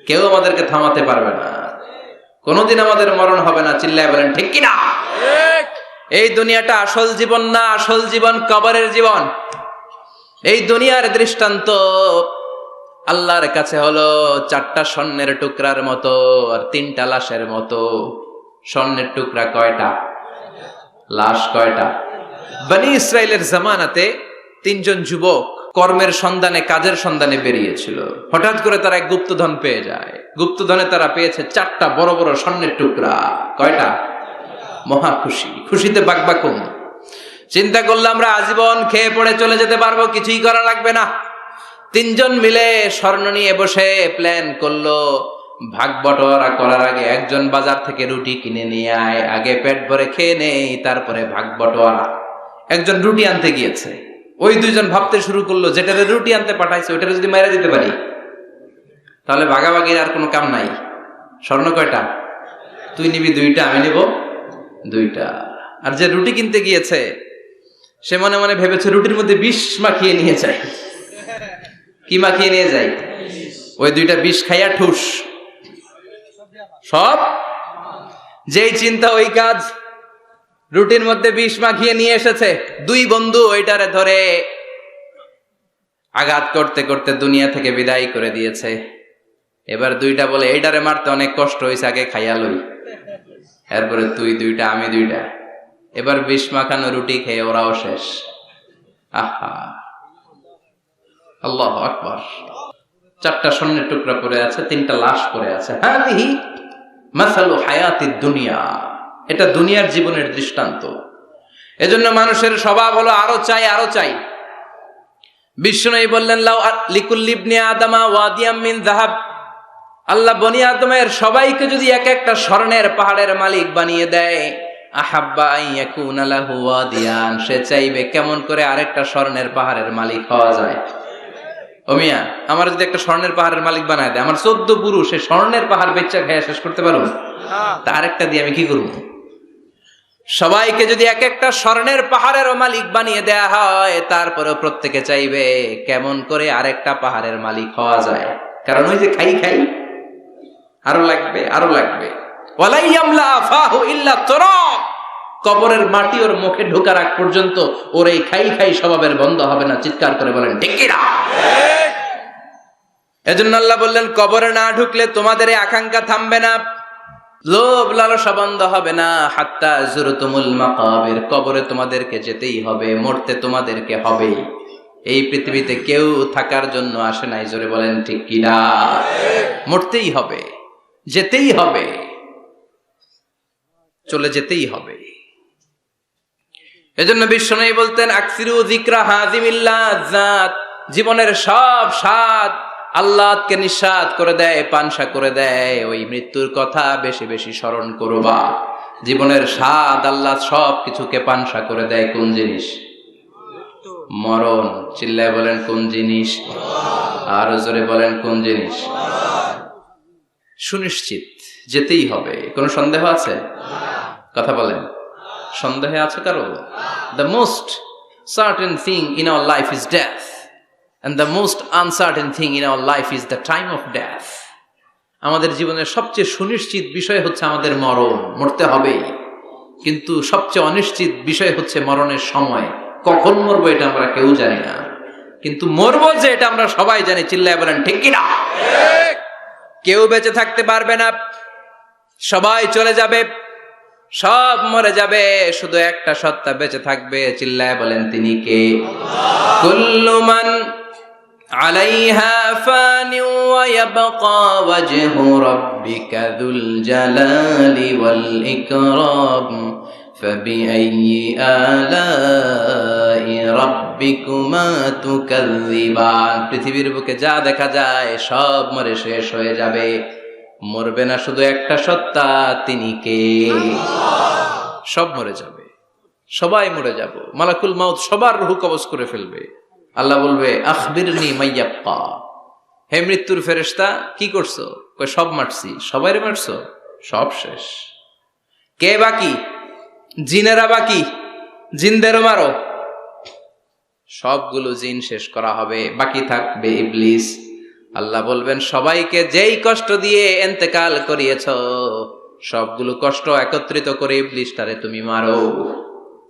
কেউ আমাদেরকে থামাতে পারবে না, কোনোদিন আমাদের মরণ হবে না। চিল্লায় বলেন ঠিক কিনা? এই দুনিয়াটা আসল জীবন না, আসল জীবন কবরের জীবন। এই দুনিয়ার দৃষ্টান্ত আল্লাহর কাছে হলো 4টা স্বর্ণের টুকরার মতো আর 3টা লাশের মতো। স্বর্ণের টুকরা কয়টা? লাশ কয়টা? বনি ইসরাইলের জামানাতে 3 জন যুবক কর্মের সন্ধানে, কাজের সন্ধানে বেরিয়েছিল। হঠাৎ করে তারা এক গুপ্তধন পেয়ে যায়। গুপ্তধনে তারা পেয়েছে 4টা বড় বড় স্বর্ণের টুকরা। কয়টা? মহা খুশি, খুশিতে বাকবাকুম। চিন্তা করলাম আমরা আজীবন খেয়ে পড়ে চলে যেতে পারবো, কিছুই করা লাগবে না। তিনজন মিলে স্বর্ণ নিয়ে বসে প্ল্যান করলো, ভাগ বটোয়ারা করার আগে একজন বাজার থেকে রুটি কিনে নিয়ে আয়, আগে পেট ভরে খেয়ে নেই, তারপরে ভাগ বটোয়ারা। একজন রুটি আনতে গিয়েছে, ওই দুইজন ভাবতে শুরু করলো যেটারে রুটি আনতে পাঠাইছে ওইটারে যদি মাইরা দিতে পারি তাহলে ভাগাভাগির আর কোনো কাম নাই। স্বর্ণ কয়টা? তুই নিবি দুইটা, আমি নিব দুইটা। আর যে রুটি কিনতে গিয়েছে সে মনে মনে ভেবেছে রুটির মধ্যে বিষ মাখিয়ে নিয়ে যায়। কি মাখিয়ে নিয়ে যায়? ওই দুইটা বিষ খাইয়া ঠুস সব। যেই চিন্তা ওই কাজ, রুটির মধ্যে বিষ মাখিয়ে নিয়ে এসেছে। দুই বন্ধু ওইটারে ধরে আঘাত করতে করতে দুনিয়া থেকে বিদায় করে দিয়েছে। এবার দুইটা বলে এইটারে মারতে অনেক কষ্ট হয়েছে, আগে খাইয়া লই, এরপরে তুই দুইটা আমি দুইটা। এবার বিষ মাখানো রুটি খেয়ে ওরাও শেষ। আহা, আল্লাহু আকবার। 4টা স্বর্ণের টুকরা পড়ে আছে, 3টা লাশ পড়ে আছে। হাদিহি মাসালু হায়াতিদ দুনিয়া, এটা দুনিয়ার জীবনের দৃষ্টান্ত। এজন্য মানুষের স্বভাব হলো আরো চাই আরো চাই। বিষ্ণু বললেন লাউ লিকুল্লি ইবনি আদামা ওয়াদিয়াম মিন যাহাব, আল্লাহ বনি আদমের সবাইকে যদি এক একটা স্বর্ণের পাহাড়ের মালিক বানিয়ে দেয়, আহাব্বা আন ইয়াকুনা লাহু ওয়াদিয়ান, সে চাইবে কেমন করে আরেকটা স্বর্ণের পাহাড়ের মালিক হওয়া যায়। ও মিয়া, আমার যদি একটা স্বর্ণের পাহাড়ের মালিক বানায় দেয়, আমার 14 পুরুষ সে স্বর্ণের পাহাড় বেচা খেয়ে শেষ করতে পারবো? তা আরেকটা দিয়ে আমি কি করব? সবাইকে যদি এক একটা স্বর্ণের পাহাড়ের মালিক বানিয়ে দেয়া হয়, তারপরেও প্রত্যেকে চাইবে কেমন করে আরেকটা পাহাড়ের মালিক হওয়া যায়। কারণ ওই যে খাই খাই, আরো লাগবে আরো লাগবে। ওয়ালাই ইয়ামলা আফাহু ইল্লা তুরাব, কবরের মাটি ওর মুখে ঢোকার আগ পর্যন্ত ওর এই খাই খাই স্বভাবের বন্ধ হবে না। চিৎকার করে বলেন ঠিক কি না? এজন্য আল্লাহ বললেন কবরে না ঢুকলে তোমাদের এই আকাঙ্ক্ষা থামবে না, লোভ লালসা বন্ধ হবে না। হাত্তা যুরতুমুল মাকাবির, কবরে তোমাদেরকে যেতেই হবে, মরতে তোমাদেরকে হবে। এই পৃথিবীতে কেউ থাকার জন্য আসে নাই, জোরে বলেন ঠিক কি না? মরতেই হবে, যেতেই হবে, চলে যেতেই হবে। এজন্য বিষ্ণু বলতেন আকসিরু যিকরা হাযিমিল লাযাত, জীবনের সব স্বাদ আল্লাহকে নিঃস্বাদ করে দেয়, পানসা করে দেয়। ওই মৃত্যুর কথা বেশি বেশি স্মরণ করবা। জীবনের স্বাদ আল্লাহ সব কিছুকে পানসা করে দেয়। কোন জিনিস? মরণ। চিল্লায় বলেন কোন জিনিস? আর জোরে বলেন কোন জিনিস? সুনিশ্চিত যেতেই হবে, কোনো সন্দেহ আছে? কথা বলেন, সন্দেহে আছে কারো? The most certain thing in our life is death, and the most uncertain thing in our life is the time of death. আমাদের জীবনের সবচেয়ে সুনিশ্চিত বিষয় হচ্ছে আমাদের মরণ, মরতে হবে। কিন্তু সবচেয়ে অনিশ্চিত বিষয় হচ্ছে মরণের সময়। কখন মরবো এটা আমরা কেউ জানি না, কিন্তু মরবো যে এটা আমরা সবাই জানি। চিল্লায় বলেন ঠিক কি না? কেউ বেঁচে থাকতে পারবে না, সবাই চলে যাবে, সব মরে যাবে, শুধু একটা সত্তা বেঁচে থাকবে। চিল্লায় বলেন তিনি কে? কুল্লু মান আলাইহা ফানি ওয়া ইয়াবকা ওয়াজহু রাব্বিকা যুল জালালি ওয়াল ইকরাম ফাবিআইয়ি আলাই রাব্বিকুমা তুকাযযিবান। পৃথিবীর বুকে যা দেখা যায় সব মরে শেষ হয়ে যাবে, মরবে না শুধু একটা সত্তা, তিনি কে? সব মরে যাবে, সবাই মরে যাব। মালাকুল মাউত সবার রূহ কবজ করে ফেলবে। আল্লাহ বলবে আখবিরনি মাইয়াবকা, হে মৃত্যুর ফেরেশতা কি করছো? কই সব মারছি। সবাইরে মারছো? সব শেষ। কে বাকি? জিনেরা বাকি, জিনদেরও মারো। সবগুলো জিন শেষ করা হবে, বাকি থাকবে ইবলিস। আল্লাহ বলবেন সবাইকে যেই কষ্ট দিয়ে ইন্তেকাল করিয়েছ, সবগুলো কষ্ট একত্রিত করে ইবলিসটারে তুমি মারো।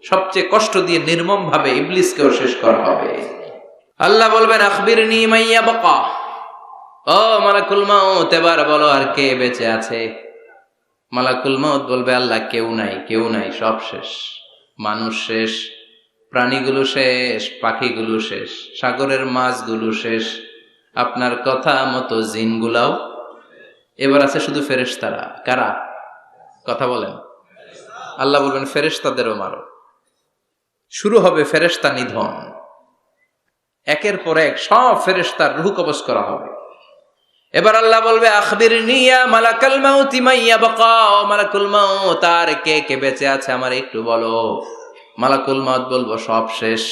সবচেয়ে কষ্ট দিয়ে নির্মম ভাবে ইবলিসকেও শেষ করা হবে। আল্লাহ বলবেন আখবিরনি মাইয়াবকা, ও মালাকুল মাউত এবার বলো আর কে বেঁচে আছে? মালাকুল মাউত বলবে আল্লাহ কেউ নাই, কেউ নাই, সব শেষ। মানুষ শেষ, প্রাণীগুলো শেষ, পাখিগুলো শেষ, সাগরের মাছগুলো শেষ, আপনার কথা মতো জিনগুলাও। এবার আছে শুধু ফেরেশতারা। কারা? কথা বলেন। আল্লাহ বলবেন ফেরেশতাদেরও মারো। শুরু হবে ফেরেশতা নিধন। একের পর এক সব ফেরেশতার রূহ কবজ করা হবে। এবার আল্লাহ বলবে আখবিরনি ইয়া মালাকাল মাউতি মাইয়া বাকা, মালাকুল মাউত আর কে কে বেঁচে আছে আমার একটু বলো। মালাকুল মাউত বলবো সব শেষ,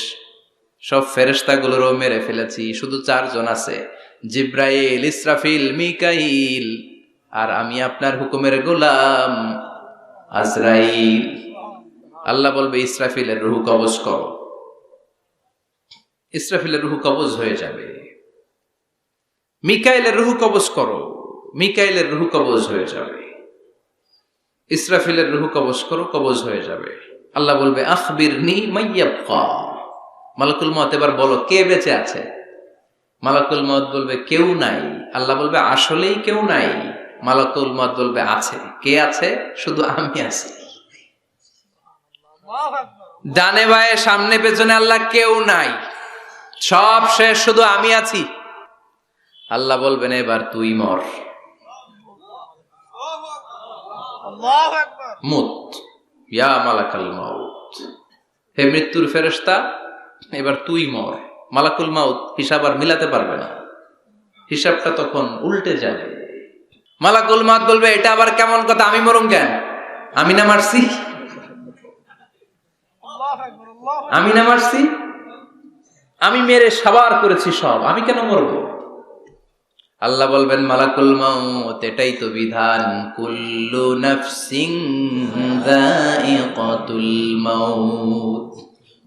সব ফেরেশতাগুলোরও মেরে ফেলেছি, শুধু 4 জন আছে, জিব্রাইল, ইসরাফিল, মিকাইল, আর আমি আপনার হুকুমের গোলাম আজরাইল। আল্লাহ বলবে ইসরাফিলের রূহ কবজ করো। ইসরাফিলের রূহ কবজ হয়ে যাবে। মিকাইলের রূহ কবজ করো, মিকাইলের রূহ কবজ হয়ে যাবে। ইসরাফিলের রূহ কবজ করো, কবজ হয়ে যাবে। আল্লাহ বলবে আখবিরনি মাইয়াবকা, মালাকুল মউত এবার বলো কে বেঁচে আছে। মালাকুল মউত বলবে কেউ নাই। আল্লাহ বলবে আসলেই কেউ নাই। মালাকুল মউত বলবে আছে। কে আছে? শুধু আমি আছি। ডানে বায়ে সামনে পেছনে আল্লাহ কেউ নাই, সব শেষ, শুধু আমি আছি। আল্লাহ বলবেন এবার তুই মর, আল্লাহু আকবার। মুত ইয়া মালাকাল মাউত, হে মৃত্যুর ফেরেশতা এবার তুই মর। মালাকুল মাউত হিসাব আর মিলাতে পারবে না, হিসাবটা তখন উল্টে যাবে। মালাকুল মাউত বলবে এটা আবার কেমন কথা, আমি মরুম কেন? আমি না মারছি, আল্লাহু আকবার, আল্লাহু আমি না মারছি, আমি মেরে সাবার করেছি সব, আমি কেন মরবো? আল্লাহ বলবেন মালাকুল মাউত এটাই তো বিধান, কুল্লু নাফসিন যায়িকাতুল মাউত,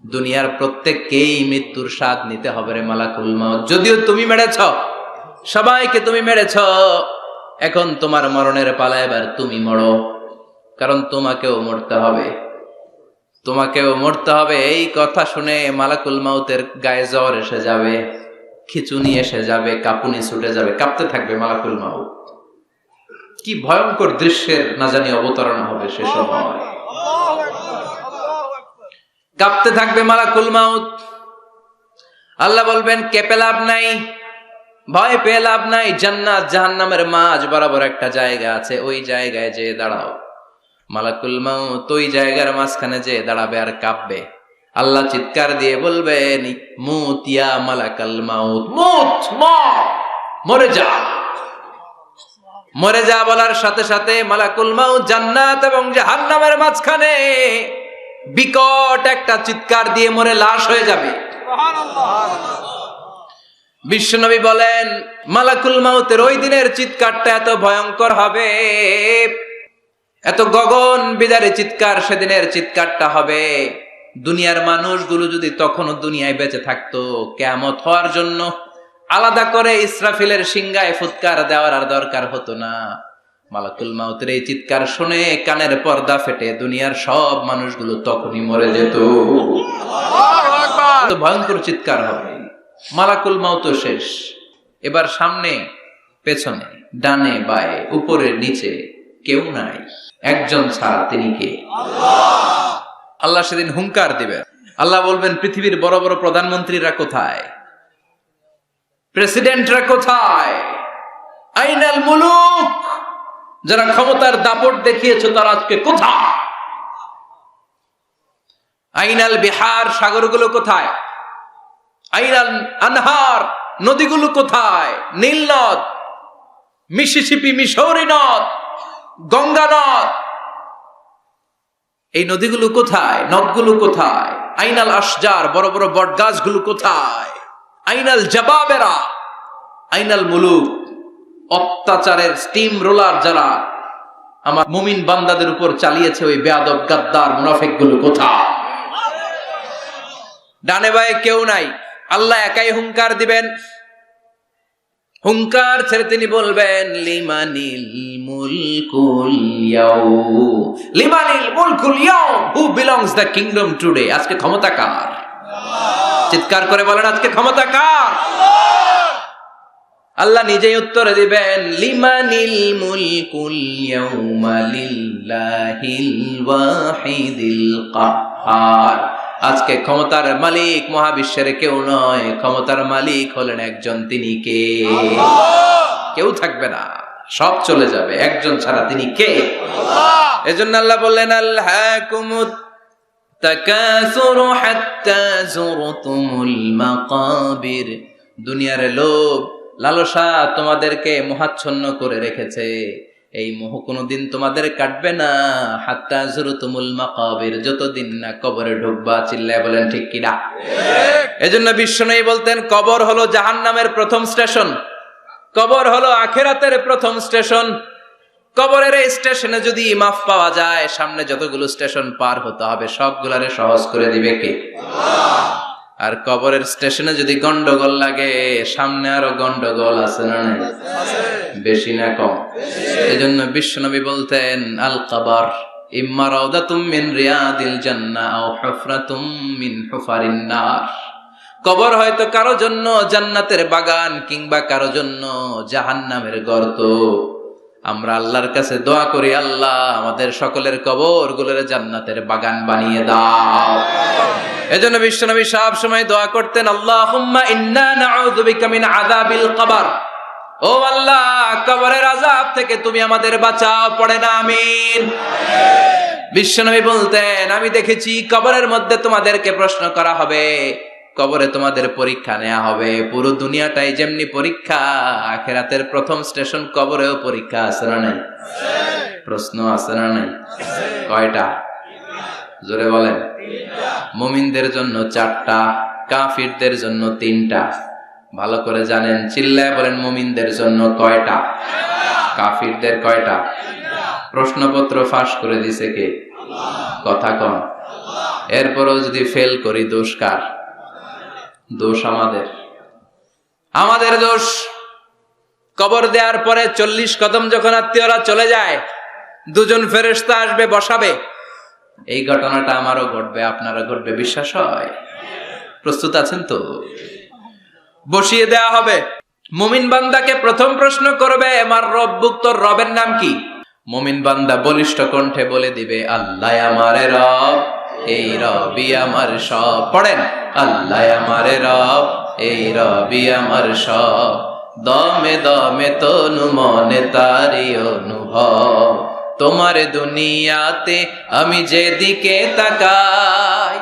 দুনিয়ার প্রত্যেককেই মৃত্যুর স্বাদ নিতে হবে রে মালাকুল মাউত। যদিও তুমি মেরেছ, সবাইকে তুমি মেরেছ, এখন তোমার মরণের পালা, এবার তুমি মরো, কারণ তোমাকেও মরতে হবে, তোমাকেও মরতে হবে। এই কথা শুনে মালাকুল মাউতের গায়ে জ্বর এসে যাবে, খিচুনি এসে যাবে, কাঁপুনি ছুটে যাবে, কাঁপতে থাকবে মালাকুল মাউত। কি ভয়ঙ্কর দৃশ্যের না জানি অবতারণা হবে সে সময়। আকবার, আল্লাহু আকবার। কাঁপতে থাকবে মালাকুল মাউত। আল্লাহ বলবেন কেঁপে লাভ নাই, ভয় পেয়ে লাভ নাই, জান্নাত জাহান্নামের মাঝ বরাবর একটা জায়গা আছে, ওই জায়গায় যেয়ে দাঁড়াও। মালাকুল মাউত ওই জায়গার মাঝখানে যেয়ে দাঁড়াবে আর কাঁপবে। আল্লাহ চিৎকার দিয়ে বলবেন মুত ইয়া মালাকাল মাউত, মুত, মর, মরে যা, মরে যা। বলার সাথে সাথে মালাকুল মাউত জান্নাত এবং জাহান্নামের মাঝখানে বিকট একটা চিৎকার দিয়ে মরে লাশ হয়ে যাবে। সুবহানাল্লাহ। বিশ্বনবী বলেন মালাকুল মাউতের ওই দিনের চিৎকারটা এত ভয়ঙ্কর হবে, এত গগন বিদারী চিৎকার সেদিনের চিৎকারটা হবে। দুনিয়ার মানুষগুলো যদি তখনও দুনিয়ায় বেঁচে থাকতো, কিয়ামত হওয়ার জন্য আলাদা করে ইসরাফিলের সিংহায় ফুৎকার দেওয়ার আর দরকার হতো না। মালাকুল মাউতের এই চিৎকার শুনে কানের পর্দা ফেটে দুনিয়ার সব মানুষগুলো তখনই মরে যেত। আল্লাহু আকবার। তো ভয়ঙ্কর চিৎকার হবে। মালাকুল মাউত শেষ, এবার সামনে পেছনে ডানে বায়ে উপরে নিচে কেউ নাই, একজন ছাড়া, তিনি কে? আল্লাহ সেদিন হুঙ্কার দিবেন। আল্লাহ বলবেন পৃথিবীর বড় বড় প্রধানমন্ত্রীরা কোথায়, প্রেসিডেন্টরা কোথায়, আইনাল মুলুক, যারা ক্ষমতার দাপট দেখিয়েছে তারা আজকে কোথায়? আইনাল বিহার, সাগরগুলো কোথায়? আইনাল আনহার, নদীগুলো কোথায়? নীল নদ, মিসিসিপি, মিসৌরি নদ, গঙ্গা নদ, এই নদীগুলো কোথায়? নদগুলো কোথায়? আইনাল আশজার, বড় বড় বট গাছগুলো কোথায়? আইনাল জাবাবেরা, আইনাল মুলুক, অত্যাচারের স্টিম রোলার যারা আমার মুমিন বান্দাদের উপর চালিয়েছে, ওই বেয়াদব গাদ্দার মুনাফিকগুলো কোথায়? ডানে বায়ে কেউ নাই, আল্লাহ একাই হুঙ্কার দিবেন। হুঙ্কার ছেড়ে তিনি বলবেন লিমানিল মুলকুল ইয়াউম, লিমানিল মুলকুল ইয়াউম, who belongs the kingdom today, আজকে ক্ষমতা কার? চিৎকার করে বলেন আজকে ক্ষমতা কার? আল্লাহ নিজেই উত্তর দিবেন লিমানিল মুলকুল ইয়াউমা লিল্লাহিল ওয়াহিদিল কাহ্হার, আজকে ক্ষমতার মালিক মহাবিশ্বের কেউ নয়, ক্ষমতার মালিক হলেন একজন, তিনি কে? কেউ থাকবে না, সব চলে যাবে, একজন ছাড়া, তিনি কে? এজন্য আল্লাহ বললেন আল্লাহকুমুত তাকাসুরু হাত্তা যুরতুমুল মাকাবির, দুনিয়ার লোভ লালসা তোমাদেরকে মোহাচ্ছন্ন করে রেখেছে। এই মোহ কোনোদিন তোমাদের কাটবে না। হাত্তা যুরতুমুল মাকাবির, যতদিন না কবরে ঢুকবা। চিল্লায় বলেন ঠিক কিনা? এজন্য বিশ্বনবী বলতেন কবর হলো জাহান্নামের প্রথম স্টেশন, কবর হলো আখিরাতের প্রথম স্টেশন। কবরের এই স্টেশনে যদি মাফ পাওয়া যায়, সামনে যতগুলো স্টেশন পার হতে হবে সবগুলারে সহজ করে দিবে কে? আর কবরের স্টেশনে যদি গন্ডগোল লাগে, সামনে আরো গন্ডগোল আছে না নাই? বেশি না কম? এজন্য বিশ্বনবী বলতেন আল কবর ইম্মা রাউদাতুম মিন রিয়াদিল জান্নাহ আও হুফরাতুম মিন হুফারিন নার। কবর হয়তো কারো জন্য জান্নাতের বাগান, কিংবা কারো জন্য জাহান্নামের গর্ত। আমরা আল্লাহর কাছে দোয়া করি, আল্লাহ আমাদের সকলের কবর গুলোরে জান্নাতের বাগান বানিয়ে দাও। এজন্য বিশ্বনবী সব সময় দোয়া করতেন, আল্লাহুম্মা ইন্না নাউযু বিকা মিন আযাবিল কবর। ও আল্লাহ, কবরের আযাব থেকে তুমি আমাদের বাঁচাও। পড়ে না আমিন? বিশ্বনবী বলতেন, আমি দেখেছি কবরের মধ্যে তোমাদেরকে প্রশ্ন করা হবে, কবরে তোমাদের পরীক্ষা নেওয়া হবে। পুরো দুনিয়াটাই যেমনি পরীক্ষা, আখিরাতের প্রথম স্টেশন কবরেও পরীক্ষা আছে না নাই? প্রশ্ন আছে না নাই? কয়টা? জোরে বলেন। মুমিনদের জন্য 4টা, কাফিরদের জন্য 3টা। ভালো করে জানেন, চিল্লায় বলেন মুমিনদের জন্য কয়টা, কাফিরদের কয়টা? প্রশ্নপত্র ফাঁস করে দিছে কে? কথা কন। এরপরও যদি ফেল করি, দোষ কার? দোষ আমাদের, আমাদের দোষ। কবর দেওয়ার পরে 40 কদম যখন আত্মীয়রা চলে যায়, 2জন ফেরেশতা আসবে, বসাবে। এই ঘটনাটা আমারও ঘটবে, আপনারও ঘটবে, বিশ্বাস হয়? প্রস্তুত আছেন তো? বসিয়ে দেয়া হবে। মুমিন বান্দাকে প্রথম প্রশ্ন করবে, আমার রব্বুক, তোর রবের নাম কি? মুমিন বান্দা বলিষ্ঠ কণ্ঠে বলে দিবে, আল্লাহ আমার রব, এই রবি আমার সব। পড়েন, আল্লাহ আমার রব, এই রবি আমার সব। দমে দমে তনু মনে তারি অনুভব। তোমার দুনিয়াতে আমি যেদিকে তাকাই,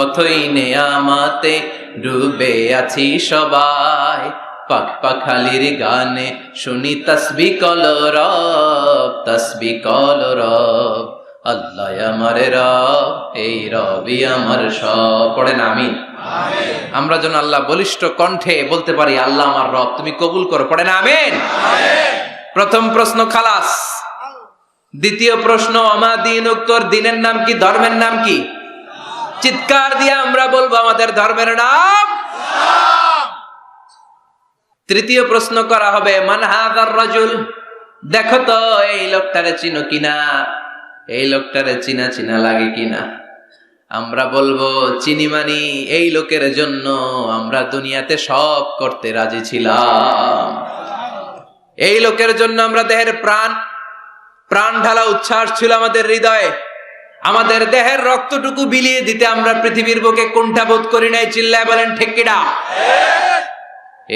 অথই নেয়ামাতে ডুবে আছি সবাই। পাখ পাখালির গানে শুনি তসবিহ কলরব, তসবিহ কলরব। আল্লাহ আমার রব, এই রবি আমার সব। পড়েন আমিন। আমরা যেন আল্লাহ বলিষ্ঠ কণ্ঠে বলতে পারি, আল্লাহ আমার রব, তুমি কবুল করো। পড়েন আমিন। প্রথম প্রশ্ন খালাস। দ্বিতীয় প্রশ্ন, আমা দীনুক, তোর দিনের নাম কি, ধর্মের নাম কি? চিৎকার দিয়ে আমরা বলবো আমাদের ধর্মের নাম। তৃতীয় প্রশ্ন করা হবে, মান হাযার রাজুল, দেখো তো এই লোকটারে চিনো কিনা, এই লোকটারে চিনা চিনা লাগে কিনা। আমরা বলবো চিনি, মানি এই লোকের জন্য আমরা দুনিয়াতে সব করতে রাজি ছিলাম। এই লোকের জন্য আমরা দেহের প্রাণ ঢালা উচ্ছ্বাস ছিল আমাদের হৃদয়ে। আমাদের দেহের রক্তটুকু বিলিয়ে দিতে আমরা পৃথিবীর বুকে কুণ্ঠাবোধ করি নাই। চিল্লায় বলেন ঠিক কিনা?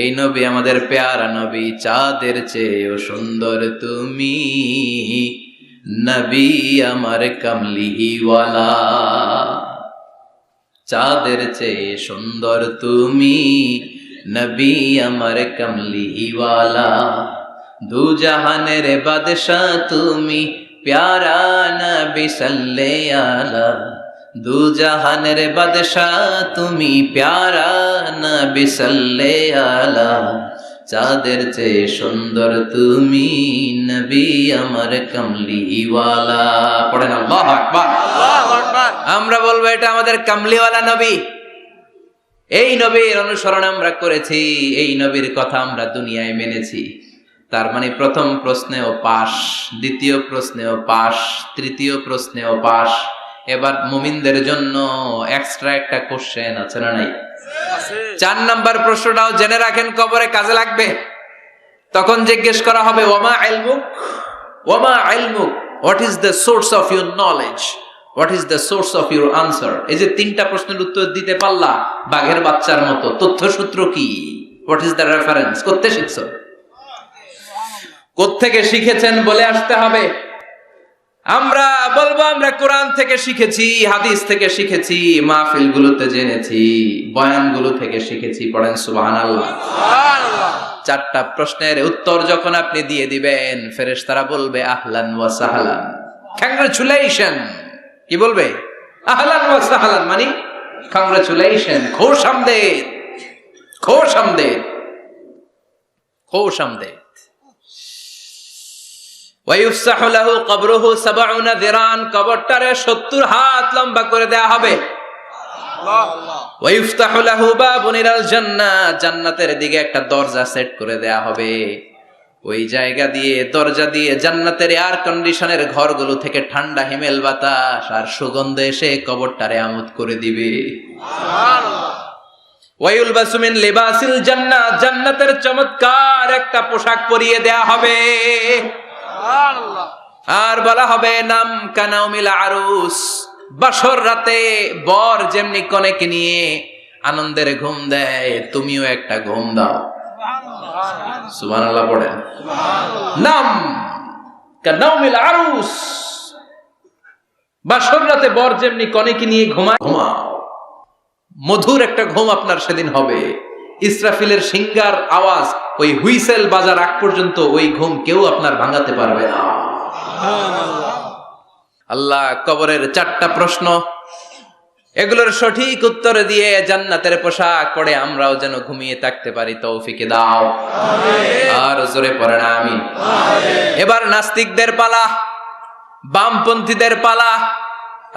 এই নবী আমাদের পেয়ারা নবী, চাঁদের চেয়েও সুন্দর তুমি নবী আমার কামলিওয়ালা। চাঁদের চেয়ে সুন্দর তুমি নবী আমার কামলিওয়ালা। দু জাহানের বাদশা তুমি প্যারা নবী সাল্লে আলা। দু জাহানের বাদশা তুমি প্যারা নবী সাল্লে আলা। চাঁদের চেয়ে সুন্দর তুমি নবী আমার কামলিওয়ালা। পড়েন আল্লাহু আকবার। আল্লাহু আকবার। আমরা বলবো এটা আমাদের কামলিওয়ালা নবী। এই নবীর অনুসরণ আমরা করেছি, এই নবীর কথা আমরা দুনিয়ায় মেনেছি। তার মানে প্রথম প্রশ্নেও পাস, দ্বিতীয় প্রশ্নেও পাস, তৃতীয় প্রশ্নেও পাস। এবার মুমিনদের জন্য এক্সট্রা একটা কোশ্চেন আছে না নাই? 4 নাম্বার প্রশ্নটাও জেনে রাখেন, কবরে কাজে লাগবে। তখন জিজ্ঞেস করা হবে, ওয়ামা ইলমুক, ওয়ামা ইলমুক, what is the source of your knowledge, what is the source of your answer. এই যে 3টা প্রশ্নের উত্তর দিতে পারলা বাঘের বাচ্চার মতো, তথ্যসূত্র কি, হোয়াট ইজ দ্য রেফারেন্স, করতে শিখছো, কোত্থেকে শিখেছেন বলে আসতে হবে। আমরা বলবো আমরা কোরআন থেকে শিখেছি, হাদিস থেকে শিখেছি, মাহফিল গুলোতে জেনেছি, বয়ানগুলো থেকে শিখেছি। পড়েন সুবহানাল্লাহ। সুবহানাল্লাহ। 4টা প্রশ্নের উত্তর যখন আপনি দিয়ে দিবেন, ফেরেশতারা বলবে আহলান ওয়া সাহলান, কংগ্রাচুলেশন। কি বলবে? আহলান ওয়া সাহলান মানে কংগ্রাচুলেশন, খুশ আমদেদ, খুশ আমদেদ, খুশ আমদেদ। ওয়ায়ুফসাহু লাহু কবরুহু 70 যিরান, কবরটারে 70 হাত লম্বা করে দেয়া হবে। আল্লাহ। ওয়ায়ুফতাহু লাহু বাবুন ইলাল জান্নাহ, জান্নাতের দিকে একটা দরজা সেট করে দেয়া হবে। ওই জায়গা দিয়ে, দরজা দিয়ে জান্নাতের এয়ার কন্ডিশনের ঘরগুলো থেকে ঠান্ডা হিমেল বাতাস আর সুগন্ধ এসে কবরটারে আমোদ করে দিবে। সুবহানাল্লাহ। ওয়ায়ুলবাসু মিন লিবাসিল জান্নাহ, জান্নাতের চমৎকার একটা পোশাক পরিয়ে দেয়া হবে। সুবহানাল্লাহ। আর বলা হবে নাম কানাউমিল আরুস, বাসর রাতে বর যেমনি কনেকে নিয়ে আনন্দের ঘুম দেয়, তুমিও একটা ঘুম দাও। সুবহানাল্লাহ। সুবহানাল্লাহ পড়েন। নাম কানাউমিল আরুস, বাসর রাতে বর যেমনি কনেকে নিয়ে ঘুমায়, ঘুমাও। মধুর একটা ঘুম আপনার সেদিন হবে। ইসরাফিলের সিঙ্গার আওয়াজ, ওই হুইসেল বাজার আগ পর্যন্ত ওই ঘুম কেউ আপনার ভাঙাতে পারবে না। আল্লাহ কবরের 4টা প্রশ্ন, এগুলোর সঠিক উত্তর দিয়ে জান্নাতের পোশাক পরে আমরাও যেন ঘুমিয়ে থাকতে পারি, তৌফিক দাও। আর জোরে পড়েন আমিন। এবার নাস্তিকদের পালা, বামপন্থীদের পালা,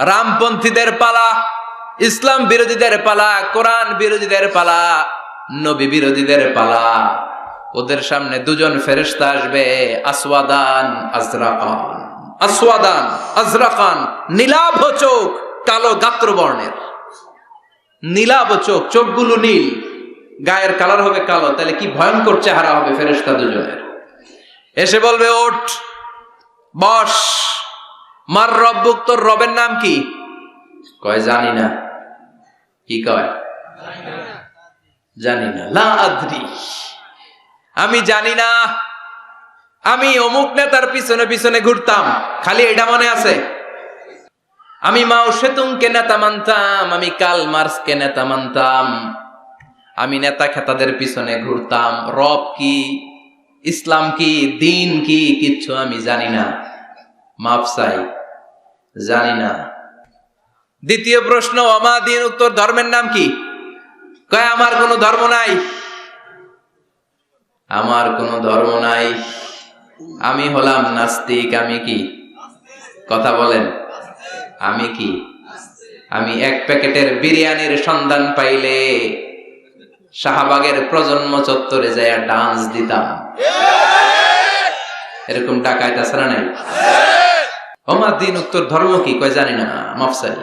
রামপন্থীদের পালা, ইসলাম বিরোধীদের পালা, কোরআন বিরোধীদের পালা, নবী বিরোধীদের পালা। ওদের সামনে 2জন ফেরেশতা আসবে, আসওয়াদান আজরাকান, আসওয়াদান আজরাকান, নীলাভ চোখ, কালো গাত্র বর্ণের। নীলাভ চোখ, চোখগুলো নীল, গায়ের কালার হবে কালো। তাহলে কি ভয়ঙ্কর চেহারা হবে ফেরেশতা 2জনের। এসে বলবে ওঠ, বস। মার রব্বুক, তোর রবের নাম কি? কয় জানি না। কি কয়? জানি না। লা আদ্রি, আমি জানি না। আমি অমুক নেতার পিছনে পিছনে ঘুরতাম, খালি এটা মনে আছে। আমি মাও সেতুংকে নেতা মানতাম, আমি কার্ল মার্কসকে নেতা মানতাম, আমি নেতা খেতাদের পিছনে ঘুরতাম। রব কি, ইসলাম কি, দিন কি, কিচ্ছু আমি জানি না। মাফ চাই, জানি না। দ্বিতীয় প্রশ্ন, ওমা দিন, উত্তর ধর্মের নাম কি? কয় আমার কোনো ধর্ম নাই, আমার কোনো ধর্ম নাই, আমি হলাম নাস্তিক। আমি কি? কথা বলেন, আমি কি? আমি 1 প্যাকেটের বিরিয়ানির সন্ধান পাইলে শাহবাগের প্রজন্ম চত্বরে যায় ডান্স দিতাম। এরকম ডাকাইত আছে না নাই? ওমা দিন, উত্তর ধর্ম কি? কয় জানি না, মাফ চাই,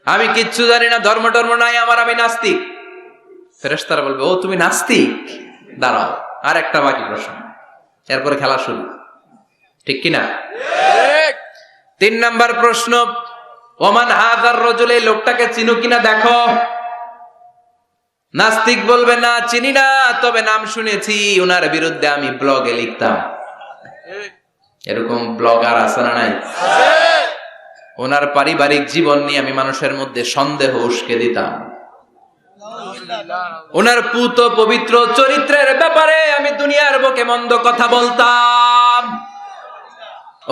আমি কিচ্ছু জানি না, ধর্ম টর্ম নাই আমার, আমি নাস্তিক। ফেরেশতারা বলবে ও তুমি নাস্তিক, দাঁড়াও, আর একটা বাকি প্রশ্ন, এরপরে খেলা শুরু। ঠিক কিনা? 3 নাম্বার প্রশ্ন, ওমান হাযার রাজুল, এই লোকটাকে চিনো কিনা দেখো। নাস্তিক বলবে না চিনি না, তবে নাম শুনেছি, ওনার বিরুদ্ধে আমি ব্লগে লিখতাম। এরকম ব্লগার আছে না নাই? ওনার পারিবারিক জীবন নিয়ে আমি মানুষের মধ্যে সন্দেহ উস্কে দিতাম। ওনার পুত পবিত্র চরিত্রের ব্যাপারে আমি দুনিয়ার বুকে মন্দ কথা বলতাম।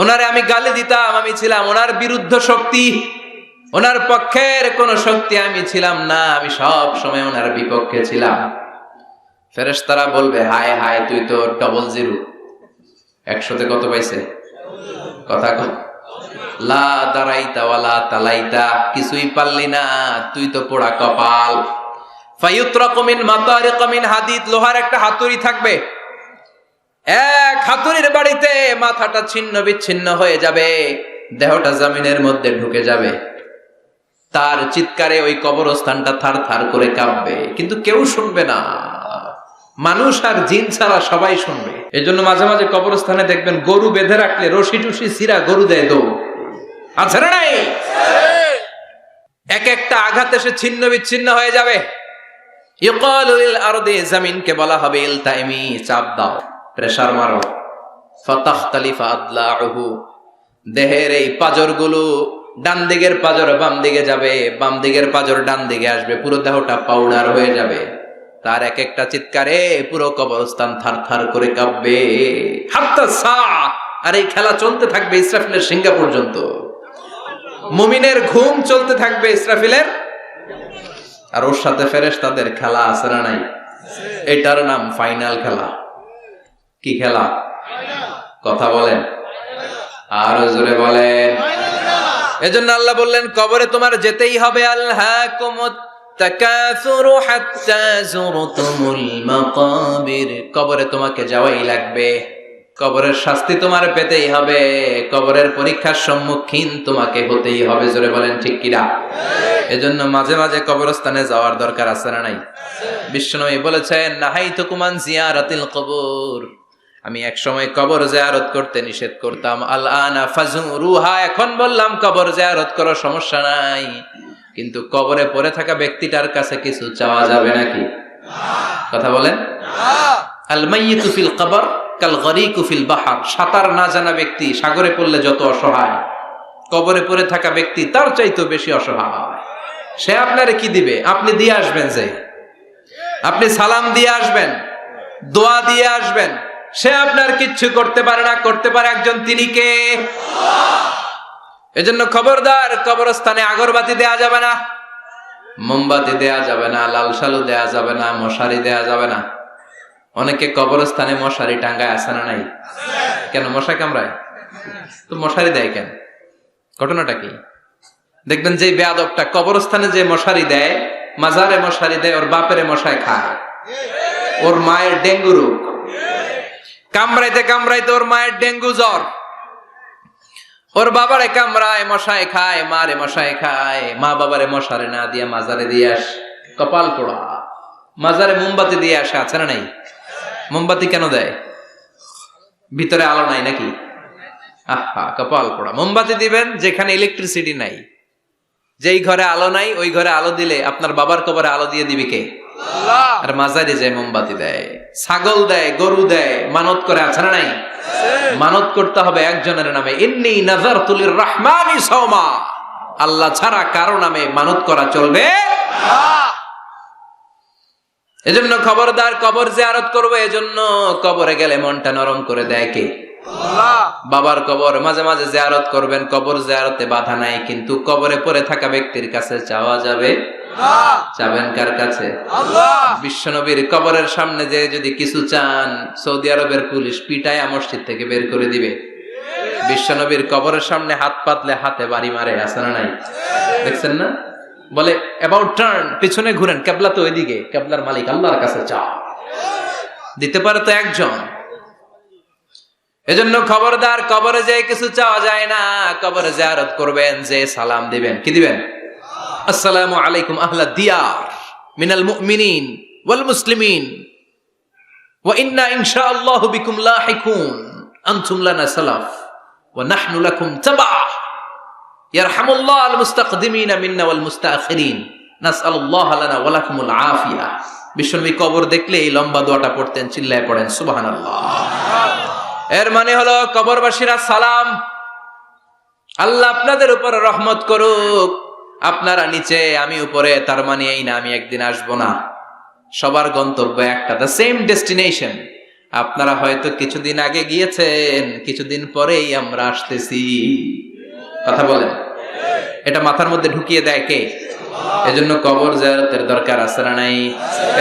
ওনারে আমি গালি দিতাম, আমি ছিলাম ওনার বিরুদ্ধ শক্তি, ওনার পক্ষের কোন শক্তি আমি ছিলাম না, আমি সব সময় ওনার বিপক্ষে ছিলাম। ফেরেশতারা বলবে হায় হায়, তুই তো 00, 100তে কত পাইছে? কথা কর। লা দারাইতা ওয়ালা তালাইতা, কিছুই পারলি না, তুই তো পোড়া কপাল। ফায়ুতরাকু মিন মাতারিক মিন হাদিদ, লোহার একটা হাতুড়ি থাকবে, এক হাতুড়ির বাড়িতে মাথাটা ছিন্ন বিচ্ছিন্ন হয়ে যাবে, দেহটা জমিনের মধ্যে ঢুকে যাবে, তার চিৎকারে ওই কবরস্থানটা থার থার করে কাঁপবে, কিন্তু কেউ শুনবে না। মানুষ আর জিন ছাড়া সবাই শুনবে। এজন্য মাঝে মাঝে কবরস্থানে দেখবেন গরু বেঁধে রাখলে রশি টুসি ছিঁড়া গরু দেয় দৌড়, আছে না নাই? এক একটা আঘাত এসে ছিন্ন বিচ্ছিন্ন হয়ে যাবে। ইউকালু লিল আরদি, জমিনকে বলা হবে ইলতাইমি, চাপ দাও, প্রেসার মারো। ফাতাখতালিফা আদলাউহু, দেহের এই পাঁজরগুলো ডান দিকের পাঁজর বাম দিকে যাবে, বাম দিকের পাঁজর ডান দিকে আসবে, পুরো দেহটা পাউডার হয়ে যাবে। তার এক একটা চিৎকারে পুরো কবরস্থান থার থার করে কাঁপবে। হাত্তা সা, আর এই খেলা চলতে থাকবে ইসরাফিলের সিংহা পর্যন্ত। মুমিনের ঘুম চলতে থাকবে ইসরাফিলের, আর ওর সাথে ফেরেশতাদের খেলা আছে না নাই? এটার নাম ফাইনাল খেলা। কি খেলা? কথা বলেন, আরো জোরে বলেন। এজন্য আল্লাহ বললেন কবরে তোমার যেতেই হবে। আলহাকুমুত তাকাসুরু হাত্তা যুরতুমুল মাকাবির, কবরে তোমাকে যাওয়াই লাগবে। কবরের শাস্তি তোমার পেতেই হবে, কবরের পরীক্ষার সম্মুখীন তোমাকে হতেই হবে। জোরে বলেন ঠিক কিনা? এজন্য মাঝে মাঝে কবরস্থানে যাওয়ার দরকার আছে না নাই? বিশ্বনবী বলেছেন নাহাইতুকুম আন জিয়ারাতিল কবর, আমি এক সময় কবর জিয়ারত করতে নিষেধ করতাম। আল আনা ফাজুরুহা, এখন বললাম কবর জিয়ারত করো, সমস্যা নাই, কিন্তু কবরে পড়ে থাকা ব্যক্তিটার কাছে কিছু চাওয়া যাবে নাকি? কথা বলেন। আল মাইয়িতু ফিল কবর কাল গরিকু ফিল বাহর, সাঁতার না জানা ব্যক্তি সাগরে পড়লে যত অসহায়, কবরে পড়ে থাকা ব্যক্তি তার চাইতেও বেশি অসহায়। সে আপনারে কি দিবে? আপনি দিয়ে আসবেন, যে আপনি সালাম দিয়ে আসবেন, দোয়া দিয়ে আসবেন, সে আপনার কিচ্ছু করতে পারে না। করতে পারে একজন, তিনি কে? এজন্য খবরদার, কবরস্থানে আগরবাতি দেয়া যাবে না, মোমবাতি দেয়া যাবে না, লাল সালু দেয়া যাবে না, মশারি দেয়া যাবে না। অনেকে কবরস্থানে মশারি টাঙ্গায় আছে না নাই? কেন? মশা কামড়ায় তো মশারি দেয় কেন? ঘটনাটা কি? দেখবেন যে বেয়াদবটা কবরস্থানে যে মশারি দেয়, মাজারে মশারি দেয়, ওর বাপেরে মশায় খায়, ওর মায়ের ডেঙ্গু রোগ, কামড়াইতে কামড়াইতে ওর মায়ের ডেঙ্গু জ্বর, ওর বাবারে কামড়ায়, মশায় খায়, মারে মশায় খায়, মা বাবারে মশারে না দিয়ে মাজারে দিয়ে আস, কপাল পোড়া। মাজারে মোমবাতি দিয়ে আসে, আছে না নাই? মোমবাতি কেন দেয়? ভিতরে আলো নাই নাকি? আহা, কপাল পোড়া। মোমবাতি দিবেন যেখানে ইলেকট্রিসিটি নাই, যেই ঘরে আলো নাই ওই ঘরে আলো দিলে আপনার বাবার কবরে আলো দিয়ে দিবে কে? আর মাজারে যায় মোমবাতি দেয়, ছাগল দেয়, গরু দেয়, মানত করে, আছে না নাই? মানত করতে হবে একজনের নামে, ইন্নী নাযারতু লিররহমানি সাওমা, আল্লাহ ছাড়া কারো নামে মানত করা চলবে না। এজন্য খবরদার, কবর জিয়ারত করবে। এজন্য কবরে গেলে মনটা নরম করে দেয় কে? আল্লাহ। বাবার কবর মাঝে মাঝে জিয়ারত করবেন, কবর জিয়ারতে বাধা নাই, কিন্তু কবরে পড়ে থাকা ব্যক্তির কাছে চাওয়া যাবে না। চাবেন কার কাছে? আল্লাহ। বিশ্বনবীর কবরের সামনে যে যদি কিছু চান, সৌদি আরবের পুলিশ পিটায়া মসজিদ থেকে বের করে দিবে। বিশ্বনবীর কবরের সামনে হাত পাতলে হাতে বাড়ি মারে, আছে না নাই? দেখছেন না? বলে অ্যাবাউট টার্ন, পিছনে ঘুরেন, কেবলা তো ওইদিকে, কেবলার মালিক আল্লাহর কাছে চাও। দিতে পারে তো একজন। এজন্য খবরদার, কবরে যে কিছু চাওয়া যায় না। কবরে জিয়ারত করবেন, যে সালাম দিবেন, কি দিবেন? আসসালামু আলাইকুম আহলা দিয়ার মিনাল মুমিনিন ওয়াল মুসলিমিন ওয়া ইন্না ইনশাআল্লাহু বিকুম লাহিকুন আনতুম লানা সালাফ ওয়া নাহনু লাকুম তাবা ইয়ারহামুল্লাহ আল মুস্তাকদিমিনা মিন্না ওয়াল মুস্তাখিরিন নাসআলুল্লাহ লানা ওয়া লাকুমুল আফিয়া। বিশ্বনবী কবর দেখলে এই লম্বা দোয়াটা পড়তেন, চিল্লায় পড়েন সুবহানাল্লাহ। এর মানে হলো কবরবাসীরা সালাম, আল্লাহ আপনাদের উপর রহমত করুক, আপনারা নিচে আমি উপরে, তার মানে এই না আমি একদিন আসবো না। সবার গন্তব্য একটা, দ্য সেম ডেস্টিনেশন। আপনারা হয়তো কিছুদিন আগে গিয়েছেন, কিছুদিন পরেই আমরা আসতেছি। কথা বলেন, এটা মাথার মধ্যে ঢুকিয়ে দেয় কে? এজন্য কবর জিয়ারতের দরকার আছে না নাই?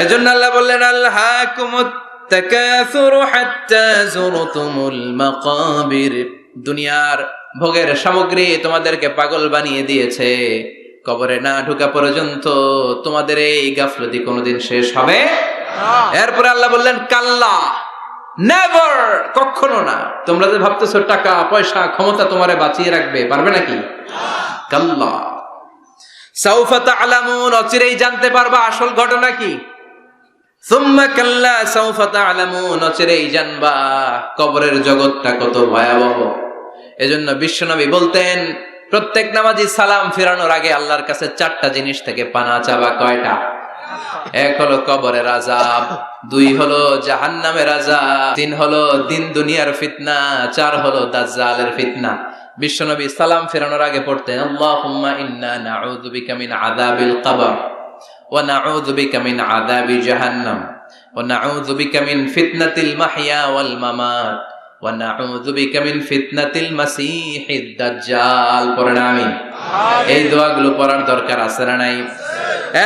এজন্য আল্লাহ বললেন আলহাকুমুত তাকাসুরু হাত্তা যুরতুমুল মাকাবির, দুনিয়ার ভোগের সামগ্রী তোমাদেরকে পাগল বানিয়ে দিয়েছে, কবরে না ঢোকা পর্যন্ত তোমাদের এই গাফলতি কোনোদিন শেষ হবে না। এরপরে আল্লাহ বললেন কাল্লা, নেভার, কখনো না। তোমরা যে ভাবতেছো টাকা পয়সা ক্ষমতা তোমারে বাঁচিয়ে রাখবে, পারবে নাকি? কাল্লা সাউফা তা'লামুন, অচিরেই জানতে পারবা আসল ঘটনা কি। সুম্মা কাল্লা সাউফা তা'লামুন, অচিরেই জানবা কবরের জগৎটা কত ভয়াবহ। এজন্য বিশ্বনবী বলতেন প্রত্যেক নামাজি সালাম ফিরানোর আগে আল্লাহর কাছে 4টা জিনিস থেকে পানা চাবা। কয়টা? 1 হলো কবরের আযাব, 2 হলো জাহান্নামের আযাব, 3 হলো দিন দুনিয়ার ফিতনা, 4 হলো দাজ্জালের ফিতনা। বিশ্বনবী সালাম ফেরানোর আগে পড়তেন আল্লাহুম্মা ইন্না নাউযু বিকা মিন আযাবিল কবর ওয়া নাউযু বিকা মিন আযাবি জাহান্নাম ওয়া নাউযু বিকা মিন ফিতনাতিল মাহইয়া ওয়াল মামাত ওয়া নাউযু বিকা মিন ফিতনাতিল মাসীহিদ দাজ্জাল। পড়েন আমিন। এই দোয়াগুলো পড়ার দরকার আছে না নাই?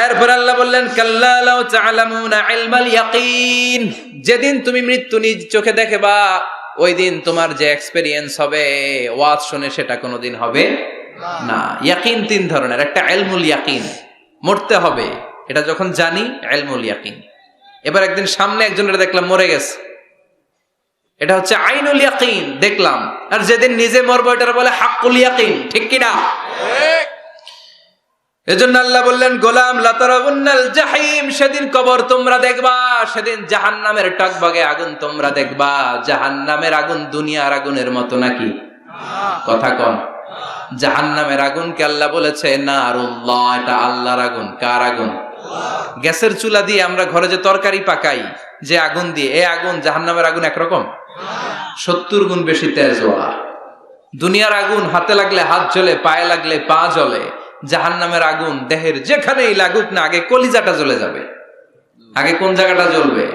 এরপর আল্লাহ বললেন কাল্লা লাউ তা'লামুনা ইলমাল ইয়াকিন, যেদিন তুমি মৃত্যু নিজ চোখে দেখবা ওই দিন তোমার যে এক্সপেরিয়েন্স হবে ওয়াজ শুনে সেটা কোনোদিন হবে না। ইয়াকিন তিন ধরনের, একটা ইলমুল ইয়াকিন, মরতে হবে, এটা যখন জানি ইলমুল ইয়াকিন। এবার একদিন সামনে একজনের দেখলাম মরে গেছে, এটা হচ্ছে আইনুল ইয়াকিন, দেখলাম। আর যেদিন নিজে মরবো এটার বলে হাক্কুল ইয়াকিন, ঠিক কি না? এজন্য আল্লাহ বললেন গোলাম লাতারাবুন্নাল জাহিম, সেদিন কবর তোমরা দেখবা, সেদিন জাহান্নামের টকবগে আগুন তোমরা দেখবা। জাহান্নামের আগুন দুনিয়ার আগুনের মতো নাকি? কথা কন। জাহান্নামের আগুনকে আল্লাহ বলেছে নারুল্লাহ, এটা আল্লাহর আগুন। কার আগুন? গ্যাসের চুলা দিয়ে আমরা ঘরে যে তরকারি পাকাই যে আগুন দিয়ে, এই আগুন জাহান্নামের আগুন একরকম, 70 গুণ বেশি তেজওয়ালা। দুনিয়ার আগুন হাতে লাগলে হাত জ্বলে, পায়ে লাগলে পা জ্বলে। জাহান্নামের আগুন দেহের যেখানেই লাগুক না আগে কলিজাটা জ্বলে যাবে। আগে কোন জায়গাটা জ্বলবে?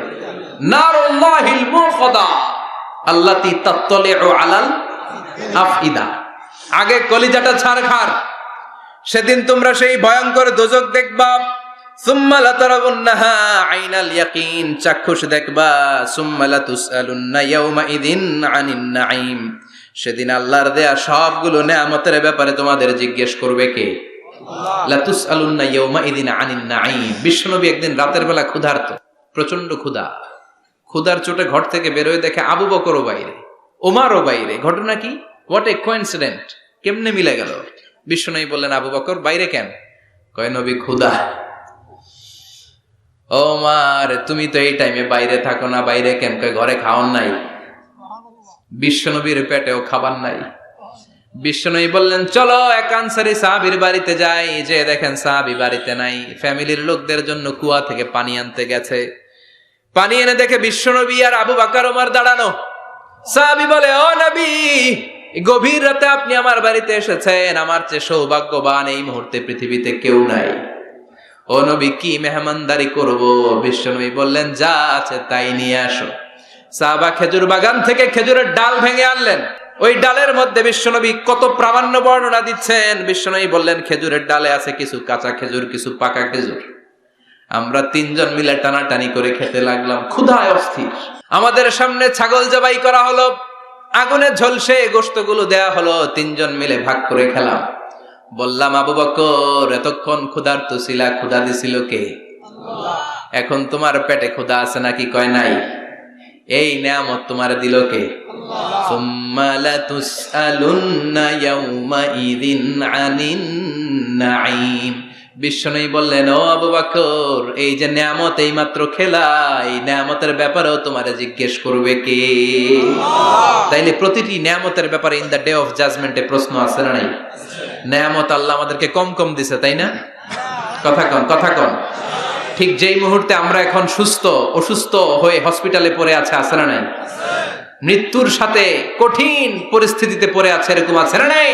নারুল্লাহিল মুখদা আল্লাতী তাত্তালিউ আলাল আফইদা, আগে কলিজাটা ছারখার। সেদিন তোমরা সেই ভয়ঙ্কর দোজখ দেখবা। সুম্মা লাতারাবুন্নাহা আইনাল ইয়াকিন, চাক্ষুষ দেখবা। সুম্মা লাতুসআলুন্না ইয়াওমা ইযিন আনিন নাঈম, সেদিন আল্লাহর দেয়া সবগুলো নেয়ামতের ব্যাপারে তোমাদের জিজ্ঞেস করবে কে? লাতুসআলুন্না ইয়াওমা ইযিন আনিন নাঈম। বিশ্বনবী একদিন রাতের বেলা ক্ষুধার্ত, প্রচন্ড ক্ষুধা। ক্ষুধার চোটে ঘর থেকে বের হয়ে দেখে আবু বকরও বাইরে, ওমরও বাইরে। ঘটনা কি? হোয়াট এ কোইন্সিডেন্ট, কেমনে মিলে গেল? বিশ্বনবী বললেন আবু বকর বাইরে কেন? কয় নবী ক্ষুধা। ওমর তুমি তো এই টাইমে বাইরে থাকো না, বাইরে কেন? কয় ঘরে খাওয়ান নাই। বিশ্বনবীর পেটেও খাবার নাই। বিশ্বনবী বললেন চলো এক আনসারী সাহাবীর বাড়িতে যাই। যে দেখেন সাহাবী বাড়িতে নাই, ফ্যামিলির লোকদের জন্য কুয়া থেকে পানি আনতে গেছে। পানি এনে দেখে বিশ্বনবী আর আবু বকর ওমর দাঁড়ানো। সাহাবী বলে ও নবী, গভীর রাতে আপনি আমার বাড়িতে এসেছেন, আমার চেয়ে সৌভাগ্যবান এই মুহূর্তে পৃথিবীতে কেউ নাই। ও নবী কি মেহমানদারি করব? বিশ্বনবী বললেন যা আছে তাই নিয়ে আসো। সাহাবা খেজুর বাগান থেকে খেজুরের ডাল ভেঙে আনলেন। ওই ডালের মধ্যে বিশ্বনবী কত প্রামাণ্য বর্ণনা দিচ্ছেন। বিশ্বনবী বললেন খেজুরের ডালে আছে কিছু কাঁচা খেজুর, কিছু পাকা খেজুর। আমরা তিনজন মিলে টানাটানি করে খেতে লাগলাম, ক্ষুধায় অস্থির। আমাদের সামনে ছাগল জবাই করা হলো, আগুনে ঝলসে গোশতগুলো দেয়া হলো, তিনজন মিলে ভাগ করে খেলাম। বললাম আবু বকর এতক্ষণ ক্ষুধার্ত ছিলা, ক্ষুধা দিছিল কে? এখন তোমার পেটে ক্ষুধা আছে নাকি? কয় নাই। এই নেয়ামত তোমার দিল কে? সুম্মা লাতুসআলুন্না ইয়াওমা ইযিন আনিন নাঈম। বিশ্বনবী বললেন ও আবু বকর এই যে নেয়ামত এই মাত্র খেলা, এই নেয়ামতের ব্যাপারেও তোমারে জিজ্ঞেস করবে কে? তাইলে প্রতিটি নেয়ামতের ব্যাপারে ইন দ্য ডে অফ জাজমেন্টে প্রশ্ন আছে না নাই? নেয়ামত আল্লাহ আমাদেরকে কম কম দিছে, তাই না? কথা কন, কথা কন। ঠিক যেই মুহূর্তে আমরা এখন সুস্থ, অসুস্থ হয়ে হসপিটালে পড়ে আছে না নাই? মৃত্যুর সাথে কঠিন পরিস্থিতিতে পড়ে আছে, এরকম আছে না নাই?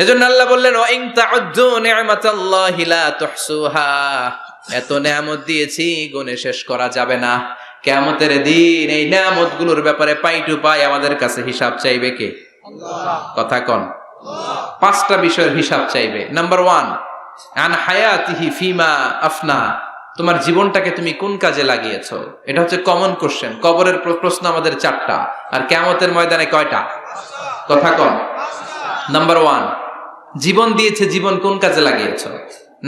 এজন্য আল্লাহ বললেন ওয়া ইন তাউদ্দু নি'মাতাল্লাহি লা তুহসুহা, এত নেয়ামত দিয়েছি গুণে শেষ করা যাবে না। কিয়ামতের দিন এই নেয়ামতগুলোর ব্যাপারে পাই টু পাই আমাদের কাছে হিসাব চাইবে কে? আল্লাহ। কথা কোন? আল্লাহ। 5টা বিষয়ের হিসাব চাইবে। নাম্বার 1 আন হায়াতিহি ফিমা আফনা, তোমার জীবনটাকে তুমি কোন কাজে লাগিয়েছো? এটা হচ্ছে কমন কোশ্চেন। কবরের প্রশ্ন আমাদের 4টা, আর কিয়ামতের ময়দানে কয়টা? কথা কোন? নাম্বার 1 জীবন দিয়েছে, জীবন কোন কাজে লাগিয়েছো?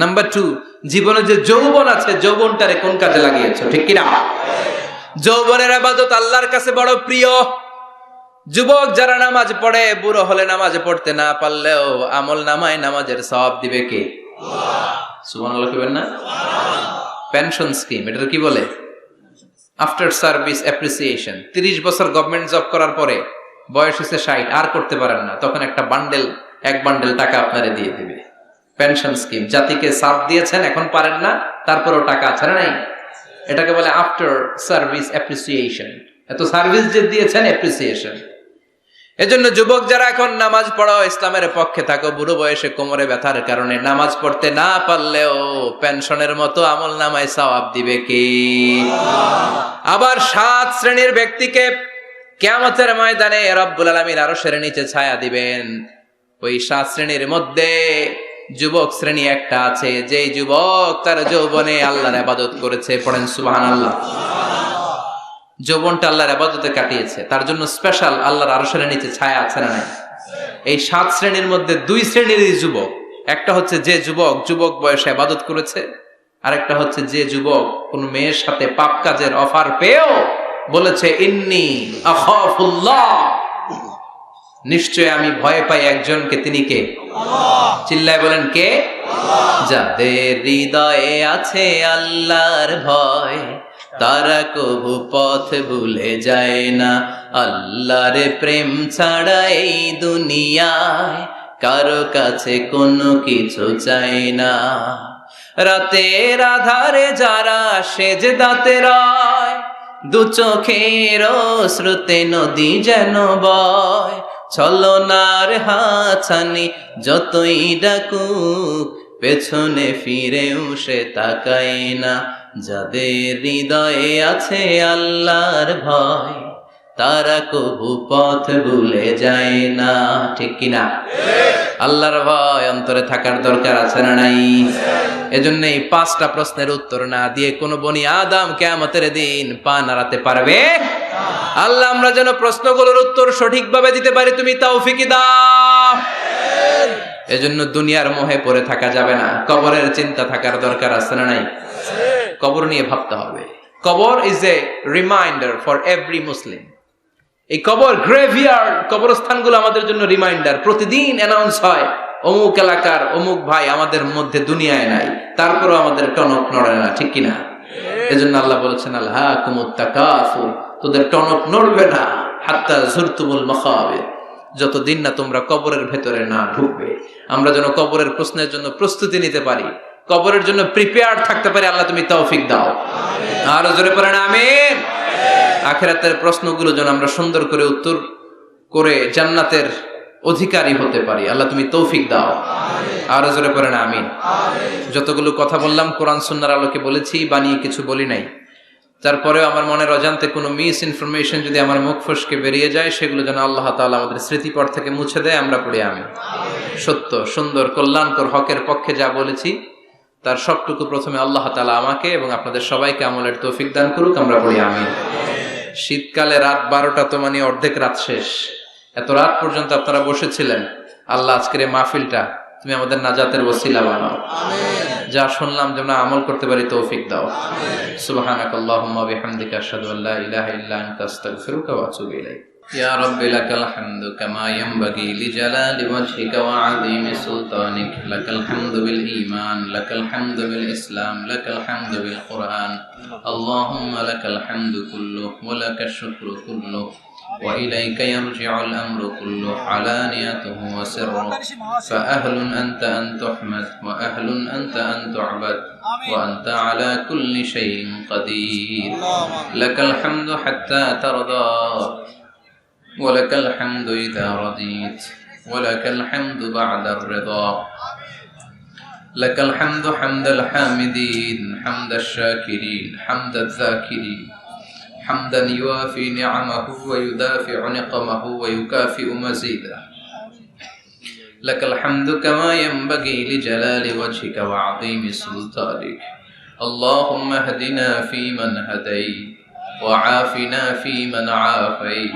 নাম্বার 2 জীবনে যে যৌবন আছে যৌবনটারে কোন কাজে লাগিয়েছো? ঠিক কি না? যৌবনের ইবাদত আল্লাহর কাছে বড় প্রিয়। যুবক যারা নামাজ পড়ে, বুড়ো হলে নামাজ পড়তে না পারলেও আমল নামায় নামাজের সওয়াব দিবে কে? আল্লাহ। সুবহানাল্লাহ কইবেন না? পেনশন স্কিম, এটা কি বলে? After service appreciation. 30 বছর গভর্নমেন্ট জব করার পরে বয়স হচ্ছে 60, আর করতে পারেন না, তখন একটা বান্ডেল, এক বান্ডেল টাকা আপনারে দিয়ে দিবে। পেনশন স্কিম, জাতিকে সার্ভ দিয়েছেন, এখন পারেন না, তারপরেও টাকা আছে না নাই? এটাকে বলে আফটার সার্ভিস অ্যাপ্রিসিয়েশন। এত সার্ভিস যে দিয়েছেন, অ্যাপ্রিসিয়েশন। এজন্য যুবক যারা এখন নামাজ পড়ো, ইসলামের পক্ষে থাকো, বুড়ো বয়সে কোমরে ব্যথার কারণে নামাজ পড়তে না পারলেও পেনশনের মতো আমল নামায় সওয়াব দিবে কি? আবার 7 শ্রেণীর ব্যক্তিকে কিয়ামতের ময়দানে রব্বুল আলামিন আরশের নিচে ছায়া দিবেন। ওই 7 শ্রেণীর মধ্যে যুবক শ্রেণী একটা আছে, যেই যুবক তার যৌবনে আল্লাহর ইবাদত করেছে। পড়েন সুবহানাল্লাহ। যৌবনটা আল্লাহর ইবাদতে কাটিয়েছে, তার জন্য স্পেশাল আল্লাহর আরশের নিচে ছায়া আছে না নাই? এই 7 শ্রেণীর মধ্যে 2 শ্রেণীরই যুবক। একটা হচ্ছে যে যুবক বয়সে ইবাদত করেছে, আরেকটা হচ্ছে যে যুবক কোন মেয়ের সাথে পাপ কাজের অফার পেয়েও বলেছে ইন্নী আখাফুল্লাহ, নিশ্চয় আমি ভয় পাই একজনকে, তিনি কে? চিল্লায় বলেন কে? যাদের হৃদয়ে আছে আল্লাহর ভয়, তারা কবু পথ ভুলে যায় না। আল্লাহর প্রেম ছাড়া এই দুনিয়ায় কারো কাছে কোনো কিছু চাই না। রাতের আধারে যারা সেজদাতে রয়, দু চোখের শ্রুতে নদী যেন বয়। ছলনার হাছানি যতই ডাকুক, পেছনে ফিরেও সে তাকায় না। যাদের হৃদয়ে আছে আল্লাহর ভয়, তারা কবু পথ ভুলে যায় না। ঠিক কিনা? আল্লাহর ভয় অন্তরে থাকার দরকার আছে না নাই? এজন্য এই 5টা প্রশ্নের উত্তর না দিয়ে কোন বনি আদম কিয়ামতের দিন পা নাড়াতে পারবে? আল্লাহ আমরা যেন প্রশ্নগুলোর উত্তর সঠিকভাবে দিতে পারি, তুমি তৌফিক দাও। এজন্য দুনিয়ার মোহে পড়ে থাকা যাবে না, কবরের চিন্তা থাকার দরকার আছে না নাই? কবর নিয়ে ভাবতে হবে। কবর is a reminder for every মুসলিম। এই কবর গ্রেভিয়ার্ড, কবরস্থানগুলো আমাদের জন্য রিমাইন্ডার। প্রতিদিন অ্যানাউন্স হয় অমুক এলাকার অমুক ভাই আমাদের মধ্যে দুনিয়ায় নাই, তারপরও আমাদের টনক নড়ে না। ঠিক কিনা? এজন্য আল্লাহ বলেছেন আলহাকুমুত তাকাসুর, তোদের টনক নড়বে না হাত্তা যুরতুমুল মাকাবির, যতদিন না তোমরা কবরের ভেতরে না ঢুকবে। আমরা যেন কবরের প্রশ্নের জন্য প্রস্তুতি নিতে পারি, কবরের জন্য প্রিপেয়ার্ড থাকতে পারি। আল্লাহ তুমি তৌফিক দাও। আরো জোরে পড়েন আমিন। আখিরাতের প্রশ্নগুলো যেন আমরা সুন্দর করে উত্তর করে জান্নাতের অধিকারী হতে পারি। আল্লাহ তুমি তৌফিক দাও। আরো জোরে পড়েন আমিন। যতগুলো কথা বললাম কোরআন সুন্নাহর আলোকে বলেছি, বানিয়ে কিছু বলি নাই। তারপরেও আমার মনের অজান্তে কোনো মিস ইনফরমেশন যদি আমার মুখ ফসকে বেরিয়ে যায়, সেগুলো যেন আল্লাহ তাআলা আমাদের স্মৃতিপট থেকে মুছে দেয়। আমরা পড়ি আমিন। সত্য, সুন্দর, কল্যাণকর, হকের পক্ষে যা বলেছি তার সবটুকু প্রথমে আল্লাহ তাআলা আমাকে এবং আপনাদের সবাইকে আমলের তৌফিক দান করুক। আমরা পড়ি আমিন। শীতকালে রাত 12টা তো মানে অর্ধেক রাত শেষ। এত রাত পর্যন্ত আপনারা বসেছিলেন। আল্লাহ আজকের এই মাহফিলটা তুমি আমাদের নাজাতের ওসিলা বানাও। যা শুনলাম যেন আমল করতে পারি, তৌফিক দাও। সুবহানাকাল্লাহুম্মা বিহামদিকা আশহাদু আল্লা ইলাহা ইল্লা আনতা আস্তাগফিরুকা ওয়া আতুবু ইলাইক। ইয়া রাব্বি লাকাল হামদু কামা ইয়ানবাগি লিজালালি ওয়াজহিকা ওয়া আযীমি সুলতানিক। লাকাল হামদু বিল ঈমান, লাকাল হামদু বিল ইসলাম, লাকাল হামদু বিল কুরআন। আল্লাহুম্মা লাকাল হামদু কুল্লু ওয়া লাকাশ শুকরু কুল্লু وإليك يرجع الأمر كله علانيته وسره فأهل أنت أن تحمد وأهل أنت أن تعبد وأنت على كل شيء قدير. لك الحمد حتى ترضى ولك الحمد إذا رضيت ولك الحمد بعد الرضا. لك الحمد حمد الحامدين حمد الشاكرين حمد الذاكرين حمدا يوافي نعمه ويدافع نقمه ويكافئ مزيده. لك الحمد كما ينبغي لجلال وجهك وعظيم سلطانك. اللهم اهدنا فيمن هديت وعافنا فيمن عافيت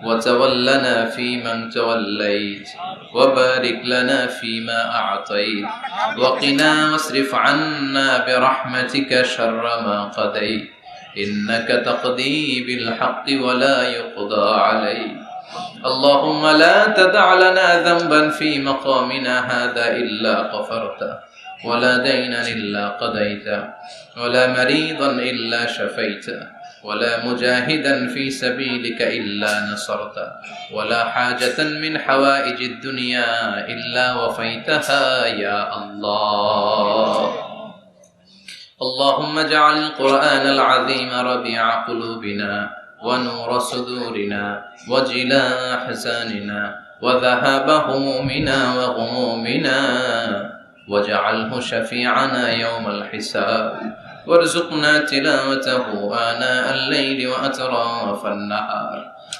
وتولنا فيمن توليت وبارك لنا فيما أعطيت وقنا واصرف عنا برحمتك شر ما قضيت إنك تقضي بالحق ولا يقضى عليك. اللهم لا تدع لنا ذنبا في مقامنا هذا إلا غفرته ولا دينا إلا قضيته ولا مريضا إلا شفيته ولا مجاهدا في سبيلك إلا نصرته ولا حاجة من حوائج الدنيا إلا وفيتها يا الله. اللهم اجعل القرآن العظيم ربيع قلوبنا ونور صدورنا وجلاء أحزاننا وذهاب همومنا وغمومنا واجعله شفيعنا يوم الحساب وارزقنا تلاوته آناء الليل وأطراف النهار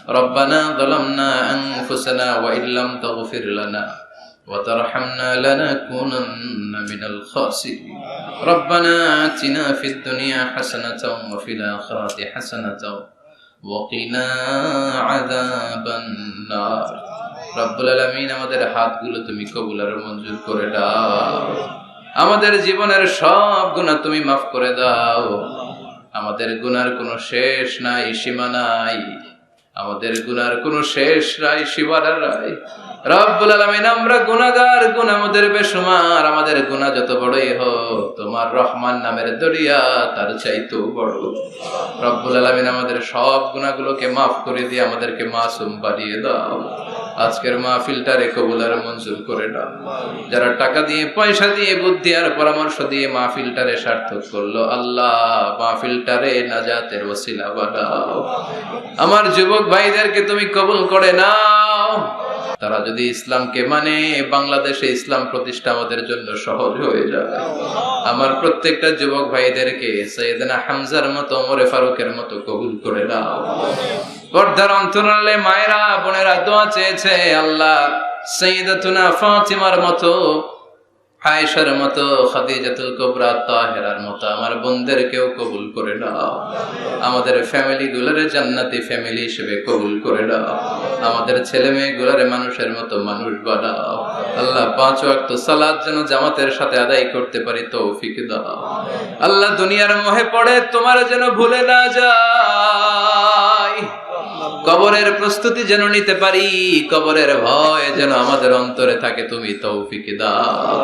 ربنا ظلمنا أنفسنا وإن لم تغفر لنا وترحمنا لنكونن من الخاسرين ربنا آتنا في الدنيا حسنة وفي الآخرة حسنة وقنا عذاب النار রব্বুল আলামিন আমাদের হাতগুলো তুমি কবুল আর মঞ্জুর করে দাও আমাদের জীবনের সব গুনাহ তুমি মাফ করে দাও আমাদের গুনার কোনো শেষ নাই সীমা নাই আমাদের গুনার কোনো শেষ নাই সীমানা নাই রব্বুল আলামিন আমরা গুনাহগার গুনাহ আমাদের বেশুমার আমাদের গুনাহ যত বড়ই হোক তোমার রহমান নামের দরিয়া তার চাইতেও বড় রব্বুল আলামিন আমাদের সব গুনাহগুলোকে মাফ করে দিয়ে আমাদেরকে মাসুম বানিয়ে দাও আজকের মাহফিলটারে কবুল আর মঞ্জুর করে দাও যারা টাকা দিয়ে পয়সা দিয়ে বুদ্ধি আর পরামর্শ দিয়ে মাহফিলটারে সার্থক করলো আল্লাহ মাহফিলটারে নাজাতের ওসিলা বানাও আমার যুবক ভাইদেরকে তুমি কবুল করে নাও তারা যদি ইসলামকে মানে বাংলাদেশে ইসলাম প্রতিষ্ঠা আমাদের জন্য সহজ হয়ে যাবে আমার প্রত্যেকটা যুবক ভাইদেরকে সৈয়দনা হামজার মতো ওমরে ফারুকের মতো কবুল করে দাও পর্দার অন্তরালে মায়েরা বোনেরা দোয়া চেয়েছে আল্লাহ সাইয়্যিদাতুনা ফাতিমার মতো আয়েশার মতো খাদিজাতুল কুবরা তাহেরার মতো আমার বোনদেরকেও কবুল করে নাও আমাদের ফ্যামিলি গুলোরে জান্নাতি ফ্যামিলি হিসেবে কবুল করে নাও আমাদের ছেলে মেয়ে গুলোরে মানুষের মতো মানুষ বানাও আল্লাহ 5 ওয়াক্ত সালাত যেন জামাতের সাথে আদায় করতে পারি তৌফিক দাও আল্লাহ দুনিয়ার মোহে পড়ে তোমার যেন ভুলে না যাই কবরের প্রস্তুতি যেন নিতে পারি কবরের ভয় যেন আমাদের অন্তরে থাকে তুমি তৌফিক দাও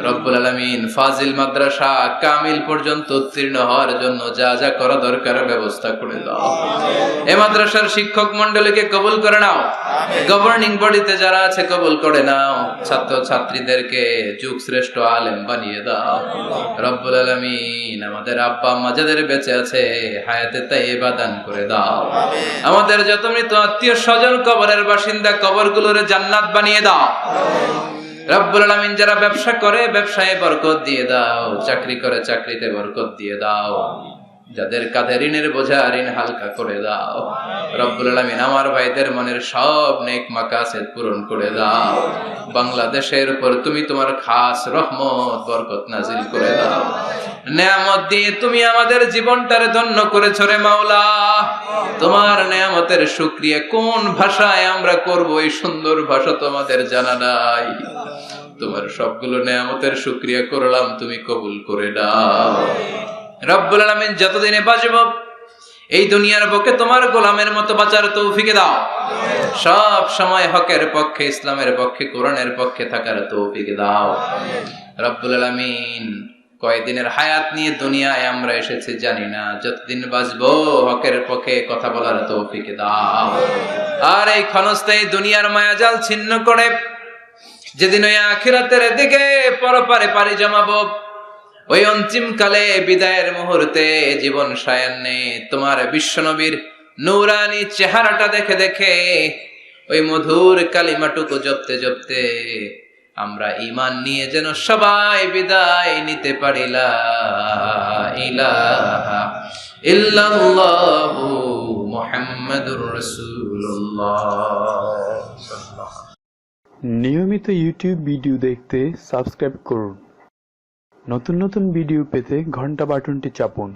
রব্বুল আলামিন ফাজিল মাদ্রাসা কামিল পর্যন্ত উত্তীর্ণ হওয়ার জন্য যা যা করা দরকার ব্যবস্থা করে দাও এই মাদ্রাসার শিক্ষক মণ্ডলীকে কবুল করে নাও গভর্নিং বডিতে যারা আছে কবুল করে নাও ছাত্র ছাত্রীদেরকে যুগ শ্রেষ্ঠ আলেম বানিয়ে দাও রব্বুল আলামিন আমাদের আব্বা আম্মা যাদের বেঁচে আছে হায়াতে তাইয়্যিবা দান করে দাও আমাদের যত মৃত আত্মীয় স্বজন কবরের বাসিন্দা কবরগুলোরে জান্নাত বানিয়ে দাও রব্বুল আলামিন যারা ব্যবসা করে ব্যবসায় বরকত দিয়ে দাও চাকরি করে চাকরিতে বরকত দিয়ে দাও যাদের কাঁধে ঋণের বোঝা ঋণ হালকা করে দাও রব্বুল আলামিন আমার ভাইদের মনের সব নেক মাকাসেদ পূরণ করে দাও বাংলাদেশের উপর তুমি তোমার খাস রহমত বরকত নাজিল করে দাও নেয়ামত দিয়ে তুমি আমাদের জীবনটারে ধন্য করেছো রে মাওলা তোমার নেয়ামতের শুকরিয়া কোন ভাষায় আমরা করব এই সুন্দর ভাষা তোমাদের জানা নাই তোমার সবগুলো নেয়ামতের শুকরিয়া করলাম তুমি কবুল করে দাও রব্বুল আলামিন যতদিনে বাঁচব এই দুনিয়ার বুকে তোমার গোলামের মতো বাঁচার তৌফিক দাও সব সময় হকের পক্ষে ইসলামের পক্ষে কোরআনের পক্ষে থাকার তৌফিক দাও রব্বুল আলামিন কয়দিনের হায়াত নিয়ে দুনিয়ায় আমরা এসেছি জানি না যতদিন বাঁচবো হকের পক্ষে কথা বলার তৌফিক দাও আর এই ক্ষণস্থায়ী দুনিয়ার মায়াজাল ছিন্ন করে যেদিন ওই আখিরাতের দিকে পরপারে পাড়ি জমাবো ওই অন্তিম কালে বিদায়ের মুহূর্তে জীবন সায়ান্নে তোমার বিশ্বনবীর নূরানি চেহারাটা দেখে দেখে ওই মধুর কালিমাটুকু জপতে জপতে আমরা ঈমান নিয়ে যেন সবাই বিদায় নিতে পারি লা ইলাহা ইল্লাল্লাহু মুহাম্মাদুর রাসূলুল্লাহ। নিয়মিত ইউটিউব ভিডিও দেখতে সাবস্ক্রাইব করুন। নতুন নতুন ভিডিও পেতে ঘন্টা বাটনটি চাপুন।